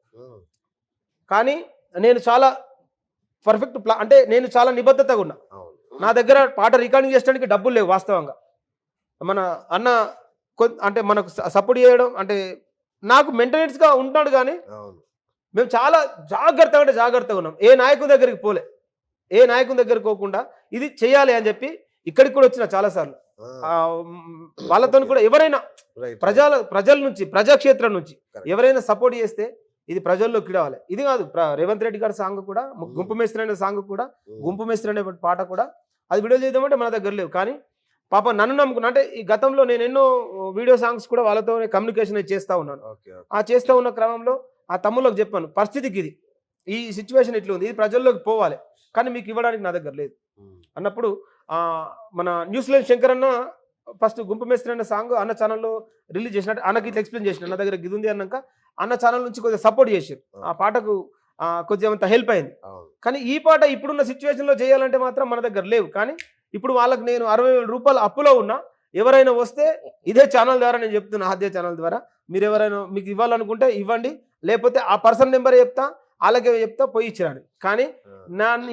కానీ నేను చాలా పర్ఫెక్ట్ అంటే నేను చాలా నిబద్ధతగా ఉన్నా. నా దగ్గర పాట రికార్డింగ్ చేయడానికి డబ్బులు లేవు వాస్తవంగా. మన అన్న అంటే మనకు సపోర్ట్ చేయడం అంటే నాకు మెయింటెనెన్స్గా ఉంటాడు. కానీ మేము చాలా జాగ్రత్తగా ఉన్నాం. ఏ నాయకుని దగ్గరికి పోలే, ఏ నాయకుని దగ్గరికి పోకుండా ఇది చేయాలి అని చెప్పి ఇక్కడికి కూడా వచ్చిన చాలాసార్లు. వాళ్ళతో కూడా ఎవరైనా ప్రజల నుంచి, ప్రజాక్షేత్రం నుంచి ఎవరైనా సపోర్ట్ చేస్తే ఇది ప్రజల్లోకి రావాలి. ఇది కాదు రేవంత్ రెడ్డి గారి సాంగ్ కూడా, గుంపు మేస్త్రి అనే సాంగ్ కూడా, గుంపు మేస్త్రి అనే పాట కూడా అది వీడియో చేద్దామంటే మన దగ్గర లేవు. కానీ పాప నన్ను నమ్ముకున్నా. అంటే ఈ గతంలో నేను ఎన్నో వీడియో సాంగ్స్ కూడా వాళ్ళతో కమ్యూనికేషన్ చేస్తూ ఉన్నాను. ఆ చేస్తూ ఉన్న క్రమంలో ఆ తమ్ముళ్ళకి చెప్పాను, పరిస్థితికి ఇది ఈ సిచ్యువేషన్ ఇట్లా ఉంది, ఇది ప్రజల్లోకి పోవాలి, కానీ మీకు ఇవ్వడానికి నా దగ్గర లేదు. అన్నప్పుడు మన న్యూస్లైన్ శంకర్ అన్న ఫస్ట్ గుంపు మేస్త్రి అనే సాంగ్ అన్న ఛానల్లో రిలీజ్ చేసినట్టు అన్నకి ఇట్లా ఎక్స్ప్లెయిన్ చేసిన నా దగ్గర గిది ఉంది అన్నాక అన్న ఛానల్ నుంచి కొద్దిగా సపోర్ట్ చేసారు ఆ పాటకు కొద్దిగా అంత హెల్ప్ అయింది. కానీ ఈ పాట ఇప్పుడున్న సిచ్యువేషన్లో చేయాలంటే మాత్రం మన దగ్గర లేవు. కానీ ఇప్పుడు వాళ్ళకి నేను 60,000 రూపాయలు అప్పులో ఉన్నా, ఎవరైనా వస్తే ఇదే ఛానల్ ద్వారా నేను చెప్తున్నా, ఆద్య ఛానల్ ద్వారా మీరు ఎవరైనా మీకు ఇవ్వాలనుకుంటే ఇవ్వండి, లేకపోతే ఆ పర్సన్ నెంబర్ చెప్తా, వాళ్ళకే చెప్తా పోయి ఇచ్చిరాడు. కానీ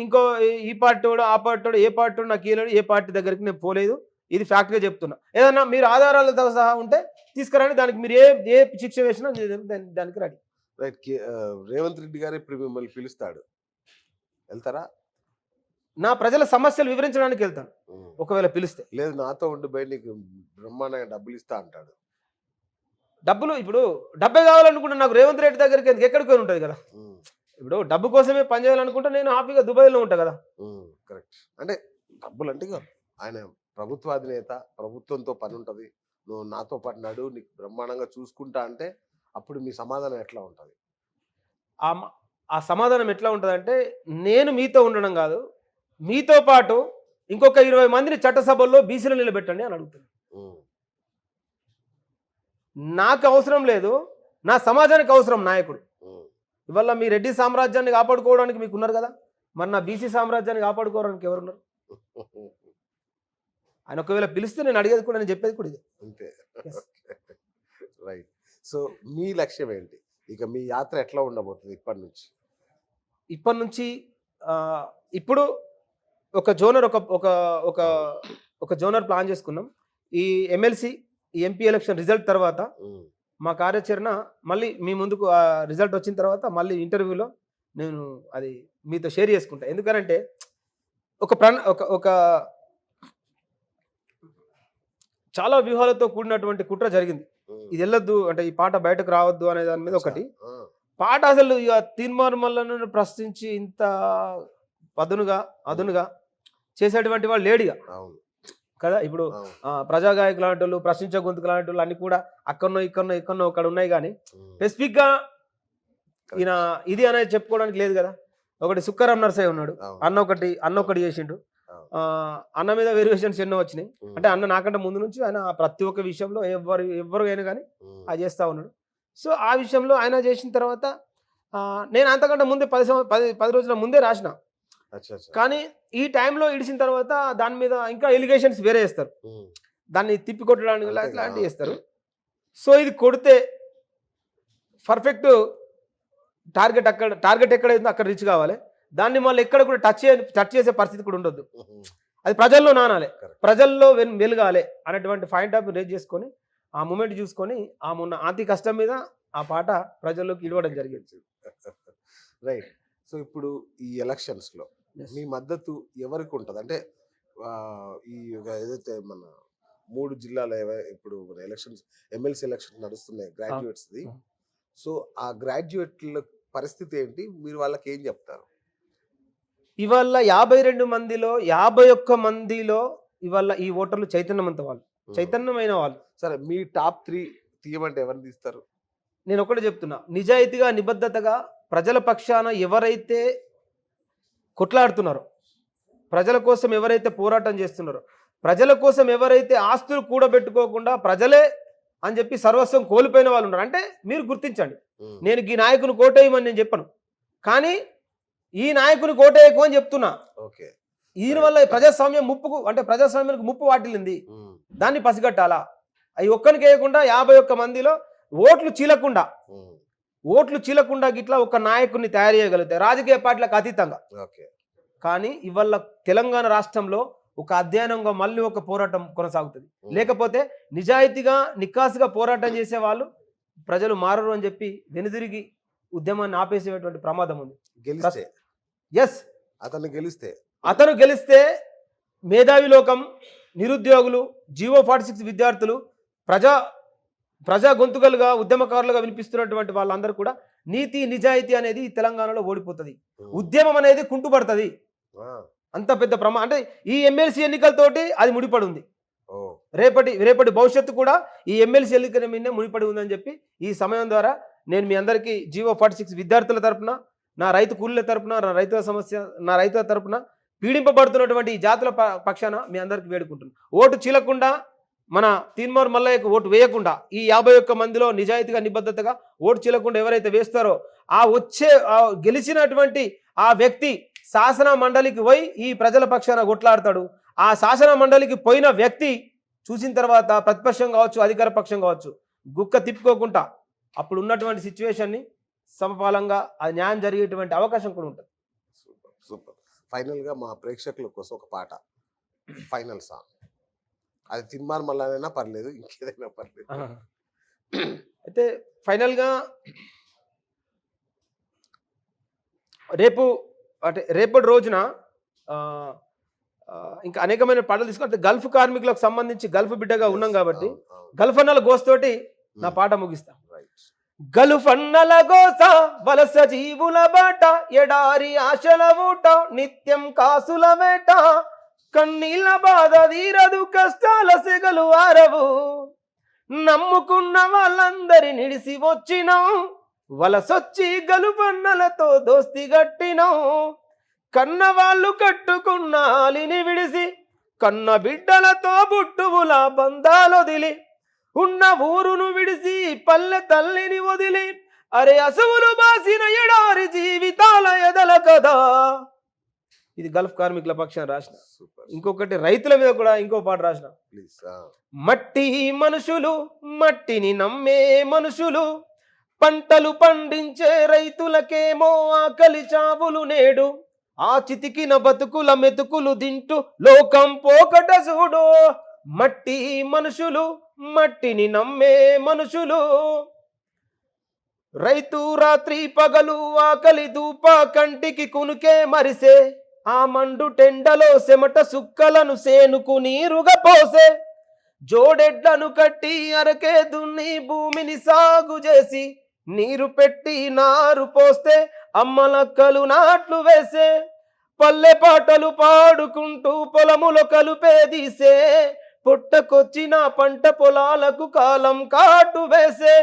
ఇంకో ఈ పార్టీ ఆ పార్టీ ఏ పార్టీ నాకు ఇవ్వలేడు, ఏ పార్టీ దగ్గరికి నేను పోలేదు, ఇది ఫ్యాక్ట్గా చెప్తున్నా. ఏదన్నా మీరు ఆధారాలతో సహా ఉంటే తీసుకురండి, దానికి మీరు ఏ శిక్ష వేసినా దానికి రెడీ. రైట్. రేవంత్ రెడ్డి గారు ఇప్పుడు మిమ్మల్ని పిలుస్తాడు, వెళ్తారా? నా ప్రజల సమస్యలు వివరించడానికి వెళ్తాను ఒకవేళ పిలిస్తే. లేదు నాతో ఉండి బయట నీకు బ్రహ్మాండంగా డబ్బులు ఇస్తా అంటాడు. డబ్బులు ఇప్పుడు డబ్బే కావాలనుకుంటే నాకు రేవంత్ రెడ్డి దగ్గరికి ఎక్కడికి ఉంటుంది కదా. ఇప్పుడు డబ్బు కోసమే పని చేయాలనుకుంటే నేను హ్యాపీగా దుబాయ్లో ఉంటా కదా. కరెక్ట్. అంటే డబ్బులు అంటే ఆయన ప్రభుత్వాధినేత, ప్రభుత్వంతో పని ఉంటుంది, నువ్వు నాతో పాటు నడు, నీకు బ్రహ్మాండంగా చూసుకుంటా అంటే అప్పుడు మీ సమాధానం ఎట్లా ఉంటుంది? ఆ సమాధానం ఎట్లా ఉంటుంది అంటే, నేను మీతో ఉండడం కాదు, మీతో పాటు ఇంకొక 20 మందిని చట్టసభల్లో బీసీలు నిలబెట్టండి అని అడుగుతాను. నాకు అవసరం లేదు, నా సమాజానికి అవసరం నాయకుడు. ఇవాళ మీ రెడ్డి సామ్రాజ్యాన్ని కాపాడుకోవడానికి మీకు ఉన్నారు కదా, మరి నా బీసీ సామ్రాజ్యాన్ని కాపాడుకోవడానికి ఎవరున్నారు? ఆయన ఒకవేళ పిలిస్తే నేను అడిగేది కూడా, నేను చెప్పేది కూడా ఇది అంతే. రైట్. సో మీ లక్ష్యం ఏంటి? ఇక మీ యాత్ర ఎట్లా ఉండబోతుంది ఇప్పటి నుంచి? ఇప్పుడు ఒక జోనర్ ఒక జోనర్ ప్లాన్ చేసుకున్నాం. ఈ ఎమ్మెల్సీ ఈ ఎంపీ ఎలక్షన్ రిజల్ట్ తర్వాత మా కార్యాచరణ మళ్ళీ మీ ముందుకు రిజల్ట్ వచ్చిన తర్వాత మళ్ళీ ఇంటర్వ్యూలో నేను అది మీతో షేర్ చేసుకుంటా. ఎందుకంటే ఒక చాలా వ్యూహాలతో కూడినటువంటి కుట్ర జరిగింది. ఇది వెళ్ళొద్దు అంటే, ఈ పాట బయటకు రావద్దు అనే దాని మీద ఒకటి. పాట అసలు ఇక తీర్మానమల్లను ప్రశ్నించి ఇంత అదునుగా చేసేటువంటి వాళ్ళు లేడిగా కదా. ఇప్పుడు ప్రజాగాయకు లాంటి వాళ్ళు, ప్రశ్నించే గొంతుకు లాంటి వాళ్ళు అన్ని కూడా ఇక్కడనో అక్కడ ఉన్నాయి. కానీ స్పెసిఫిక్గా ఈయన ఇది అనేది చెప్పుకోవడానికి లేదు కదా. ఒకటి సుక్కరాం నర్సయ్య ఉన్నాడు, అన్న ఒకటి చేసిండు. అన్న మీద వేరియేషన్స్ ఎన్నో వచ్చినాయి. అంటే అన్న నాకంటే ముందు నుంచి ఆయన ప్రతి ఒక్క విషయంలో ఎవరు అయినా కానీ అది చేస్తూ ఉన్నాడు. సో ఆ విషయంలో ఆయన చేసిన తర్వాత నేను అంతకంటే ముందే 10 రోజుల ముందే రాసిన. కానీ ఈ టైంలో ఇడిచిన తర్వాత దాని మీద ఇంకా ఎలిగేషన్స్ వేరే వేస్తారు, దాన్ని తిప్పికొట్టడానికి ఇలాంటివి చేస్తారు. సో ఇది కొడితే పర్ఫెక్ట్ టార్గెట్ ఎక్కడైతుందో అక్కడ రీచ్ కావాలి. దాన్ని మళ్ళీ ఎక్కడ కూడా టచ్ చేసే పరిస్థితి కూడా ఉండొద్దు. అది ప్రజల్లో నానాలి, ప్రజల్లో వెలగాలి అనేటువంటి పాయింట్ ఆఫ్ రేజ్ చేసుకొని ఆ మూమెంట్ చూసుకొని ఆ మొన్న ఆంతి కష్టం మీద ఆ పాట ప్రజల్లోకి ఇవ్వడం జరిగింది. రైట్. సో ఇప్పుడు ఈ ఎలక్షన్స్ లో మీ మద్దతు ఎవరికి ఉంటుంది? అంటే ఈ ఏదైతే మన 3 జిల్లాల ఇప్పుడు మన ఎలక్షన్స్, ఎమ్మెల్సీ ఎలక్షన్ నడుస్తున్నాయి గ్రాడ్యుయేట్స్ ది. సో ఆ గ్రాడ్యుయేట్ల పరిస్థితి ఏంటి? మీరు వాళ్ళకి ఏం చెప్తారు? ఇవాళ 52 మందిలో 51 మందిలో ఇవాళ ఈ ఓటర్లు చైతన్యమైన వాళ్ళు. సరే, మీ టాప్ 3 తీయమంటే ఎవరిని తీస్తారు? నేను ఒకటే చెప్తున్నా, నిజాయితీగా నిబద్ధతగా ప్రజల పక్షాన ఎవరైతే కొట్లాడుతున్నారో, ప్రజల కోసం ఎవరైతే పోరాటం చేస్తున్నారో, ప్రజల కోసం ఎవరైతే ఆస్తులు కూడబెట్టుకోకుండా ప్రజలే అని చెప్పి సర్వస్వం కోల్పోయిన వాళ్ళు ఉన్నారు. అంటే మీరు గుర్తించండి, నేను ఈ నాయకుని కోటేయమని నేను చెప్పను, కానీ ఈ నాయకుని కోటేయకు అని చెప్తున్నా. దీనివల్ల ప్రజాస్వామ్యం ప్రజాస్వామ్యానికి ముప్పు వాటిల్లింది, దాన్ని పసిగట్టాలా. అవి ఒక్కరికి వేయకుండా 51 మందిలో ఓట్లు చీలకుండా గిట్లా ఒక నాయకుడిని తయారు చేయగలుగుతాయి రాజకీయ పార్టీలకు అతీతంగా. కానీ ఇవాళ తెలంగాణ రాష్ట్రంలో ఒక అధ్యయనంగా మళ్ళీ ఒక పోరాటం కొనసాగుతుంది. లేకపోతే నిజాయితీగా నిక్కాసుగా పోరాటం చేసే వాళ్ళు ప్రజలు మారరు అని చెప్పి వెనుదిరిగి ఉద్యమాన్ని ఆపేసేటువంటి ప్రమాదం ఉంది. అతను గెలిస్తే మేధావి లోకం, నిరుద్యోగులు, జీవో 46 విద్యార్థులు, ప్రజా గొంతుకలుగా ఉద్యమకారులుగా వినిపిస్తున్నటువంటి వాళ్ళందరూ కూడా నీతి నిజాయితీ అనేది తెలంగాణలో ఓడిపోతుంది, ఉద్యమం అనేది కుంటుపడుతుంది. అంత పెద్ద అంటే ఈ ఎమ్మెల్సీ ఎన్నికలతోటి అది ముడిపడి ఉంది. రేపటి భవిష్యత్తు కూడా ఈ ఎమ్మెల్సీ ఎన్నికల మీదనే ముడిపడి ఉందని చెప్పి ఈ సమయం ద్వారా నేను మీ అందరికీ జీవో 46 విద్యార్థుల తరపున, నా రైతు కూలీల తరపున, నా రైతుల తరపున పీడింపబడుతున్నటువంటి ఈ జాతుల పక్షాన మీ అందరికి వేడుకుంటున్నాను. ఓటు చీలకుండా మన తీన్మార్ మల్లయ్యకు ఓటు వేయకుండా ఈ 51 మందిలో నిజాయితీగా నిబద్ధతగా ఓటు చీలకుండా ఎవరైతే వేస్తారో గెలిచినటువంటి ఆ వ్యక్తి శాసన మండలికి పోయి ఈ ప్రజల పక్షాన కొట్లాడతాడు. ఆ శాసన మండలికి పోయిన వ్యక్తి చూసిన తర్వాత ప్రతిపక్షం కావచ్చు అధికార పక్షం కావచ్చు గుక్క తిప్పుకోకుండా అప్పుడు ఉన్నటువంటి సిచ్యువేషన్ని సమపాలంగా అది న్యాయం జరిగేటువంటి అవకాశం కూడా ఉంటుంది. Super super. ఫైనల్ గా మా ప్రేక్షకుల కోసం ఒక పాట, ఫైనల్ సాంగ్. అది తిన్మార్ మల్లనైనా పర్లేదు, ఇంకేదైనా పర్లేదు. అయితే ఫైనల్గా రేపు అంటే రేపటి రోజున ఇంకా అనేకమైన పాటలు తీసుకుంటే గల్ఫ్ కార్మికులకు సంబంధించి గల్ఫ్ బిడ్డగా ఉన్నాం కాబట్టి గల్ఫ్ అన్నల గోస్తోటి నా పాట ముగిస్తా. గల్ఫ్ అన్నల గోస వలస జీవుల బాట, ఎడారి ఆశల ఊట, నిత్యం కాసుల వేట, కన్నీళ్ళ బాధ తీరదు, కష్టాల సెగలు ఆరవు, నమ్ముకున్న వాళ్ళందరి నిడిసి వచ్చినాం, వలసొచ్చి గలుపన్నలతో దోస్తి గట్టినాం, కన్న వాళ్ళు కట్టుకున్న ఆలిని విడిసి కన్న బిడ్డలతో బుట్టువుల బంధాలొదిలి, ఉన్న ఊరును విడిసి పల్లె తల్లిని వదిలి, అరే అసువులు బాసిన ఎడారి జీవితాల ఎదల కదా. ఇది గల్ఫ్ కార్మికుల పక్షాన రాసిన. ఇంకొకటి రైతుల మీద కూడా ఇంకో పాట రాసిన. మట్టి మనుషులు మట్టిని నమ్మే మనుషులు, పంటలు పండించే రైతులకేమో ఆకలి చావులు నేడు, ఆ చితికిన బతుకుల మెతుకులు తింటూ లోకం పోకట చూడు. మట్టి మనుషులు మట్టిని నమ్మే మనుషులు, రైతు రాత్రి పగలు ఆకలి దూప కంటికి కునుకే మరిసే, ఆ మండు టెండలో చెమట సుక్కలను సేనుకు నీరుగా పోసే, జోడెడ్లను కట్టి అరకే దున్ని భూమిని సాగు చేసి, నీరు పెట్టి నారు పోస్తే అమ్మలక్కలు నాట్లు వేసే, పల్లె పాటలు పాడుకుంటూ పొలములో కలుపేదీసే, పుట్టకొచ్చిన పంట పొలాలకు కాలం కాటు వేసే,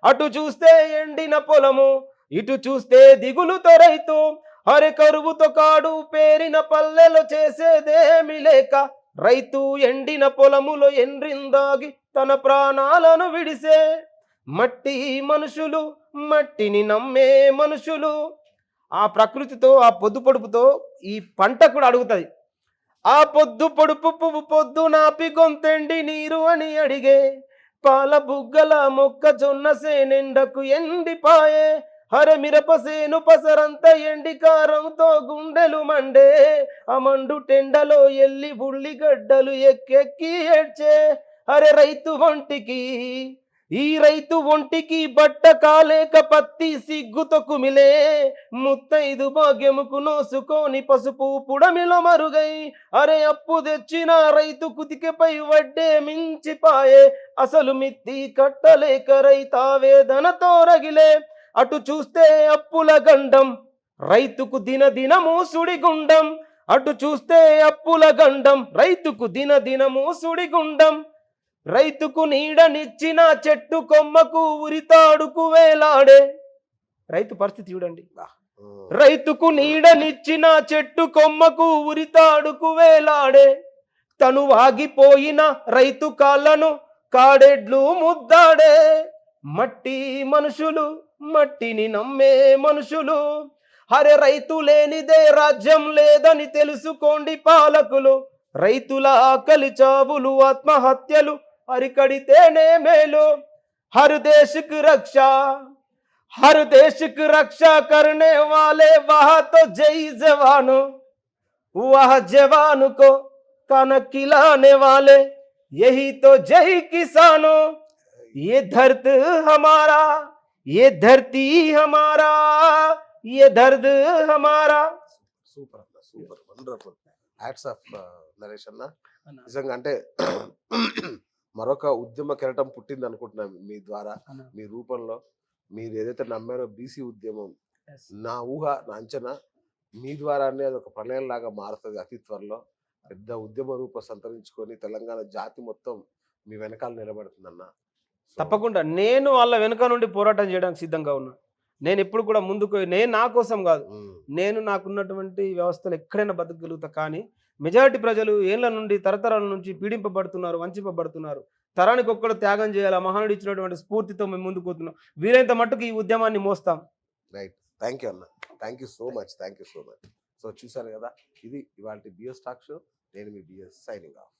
అటు చూస్తే ఎండిన పొలము ఇటు చూస్తే దిగులుతో రైతు, అరె కరువుతో కాడు పేరిన పల్లెలో చేసేదేమి లేక, రైతు ఎండిన పొలములో ఎండ్రిందాగి తన ప్రాణాలను విడిసే. మట్టి మనుషులు మట్టిని నమ్మే మనుషులు. ఆ ప్రకృతితో ఆ పొద్దు పొడుపుతో ఈ పంట కూడా అడుగుతుంది. ఆ పొద్దు పొడుపు పువ్వు పొద్దు నాపి గొంతెండి నీరు అని అడిగే, పాల బుగ్గల మొక్కజొన్న సేనెండకు ఎండిపాయే, హర మిరప సేను పసరంత ఎండి కారంతో గుండెలు మండే, ఆ మండు టెండలో ఎల్లి బుళ్ళి గడ్డలు ఎక్కెక్కి ఏడ్చే, హరే రైతు ఒంటికి ఈ రైతు ఒంటికి బట్ట కాలేక పత్తి సిగ్గుతో కుమిలే, ముత్తైదు భాగ్యముకు నోసుకొని పసుపు పుడమిలో మరుగై, అరే అప్పు తెచ్చిన రైతు కుతికెపై వడ్డే మించిపాయే, అసలు మిత్తి కట్టలేక రైతా వేదనతో రగిలే, అటు చూస్తే అప్పుల గండం రైతుకు దినదినము సుడిగుండం, అటు చూస్తే అప్పుల గండం రైతుకు దినదినము సుడిగుండం, రైతుకు నీడనిచ్చిన చెట్టు కొమ్మకు ఉరితాడుకు వేలాడే. రైతు పరిస్థితి చూడండి. రైతుకు నీడనిచ్చిన చెట్టు కొమ్మకు ఉరితాడుకు వేలాడే, తను వాగిపోయిన రైతు కాళ్ళను కాడెడ్లు ముద్దాడే. మట్టి మనుషులు మట్టిని నమ్మే మనుషులు, హరే రైతు లేనిదే రాజ్యం లేదని తెలుసుకోండి పాలకులు, రైతుల ఆకలి చావులు ఆత్మహత్యలు అరికడితేనే మేలు, हर देश की रक्षा करने वाले वह तो जय जवानों, वह जवान को खाना खिलाने वाले यही तो जय किसानों, ये धरती हमारा ये धरती हमारा ये दर्द हमारा. Super super wonderful. Hats off Naresh అన్న. నిజంగా అంటే మరొక ఉద్యమ కెరటం పుట్టింది అనుకుంటున్నాను మీ ద్వారా, మీ రూపంలో. మీరు ఏదైతే నమ్మారో బీసీ ఉద్యమం, నా ఊహ నా అంచనా మీ ద్వారానే అది ఒక ప్రళయంలాగా మారుతుంది అతి త్వరలో. పెద్ద ఉద్యమ రూపం సంతరించుకొని తెలంగాణ జాతి మొత్తం మీ వెనకాల నిలబడుతుందన్న. తప్పకుండా నేను వాళ్ళ వెనుక నుండి పోరాటం చేయడానికి సిద్ధంగా ఉన్నా. నేను ఎప్పుడు కూడా ముందుకు నేను నా కోసం కాదు, ఉమ్, నేను నాకున్నటువంటి వ్యవస్థలు ఎక్కడైనా బతకగలుగుతా. కానీ మెజారిటీ ప్రజలు ఏళ్ల నుండి తరతరాల నుంచి పీడింపబడుతున్నారు, వంచింపబడుతున్నారు. తరానికి ఒక్కడు త్యాగం చేయాలి, ఆ మహానుడు ఇచ్చినటువంటి స్ఫూర్తితో మేము ముందుకు పోతున్నాం. వీలైనంత మట్టుకు ఈ ఉద్యమాన్ని మోస్తాం. రైట్. థ్యాంక్ యూ అన్న, thank you so much, thank you so much. So చూసారు కదా, ఇది ఇవాళ బిఎస్ టాక్ షో. నేను మీ బిఎస్ సైనింగ్ ఆఫ్.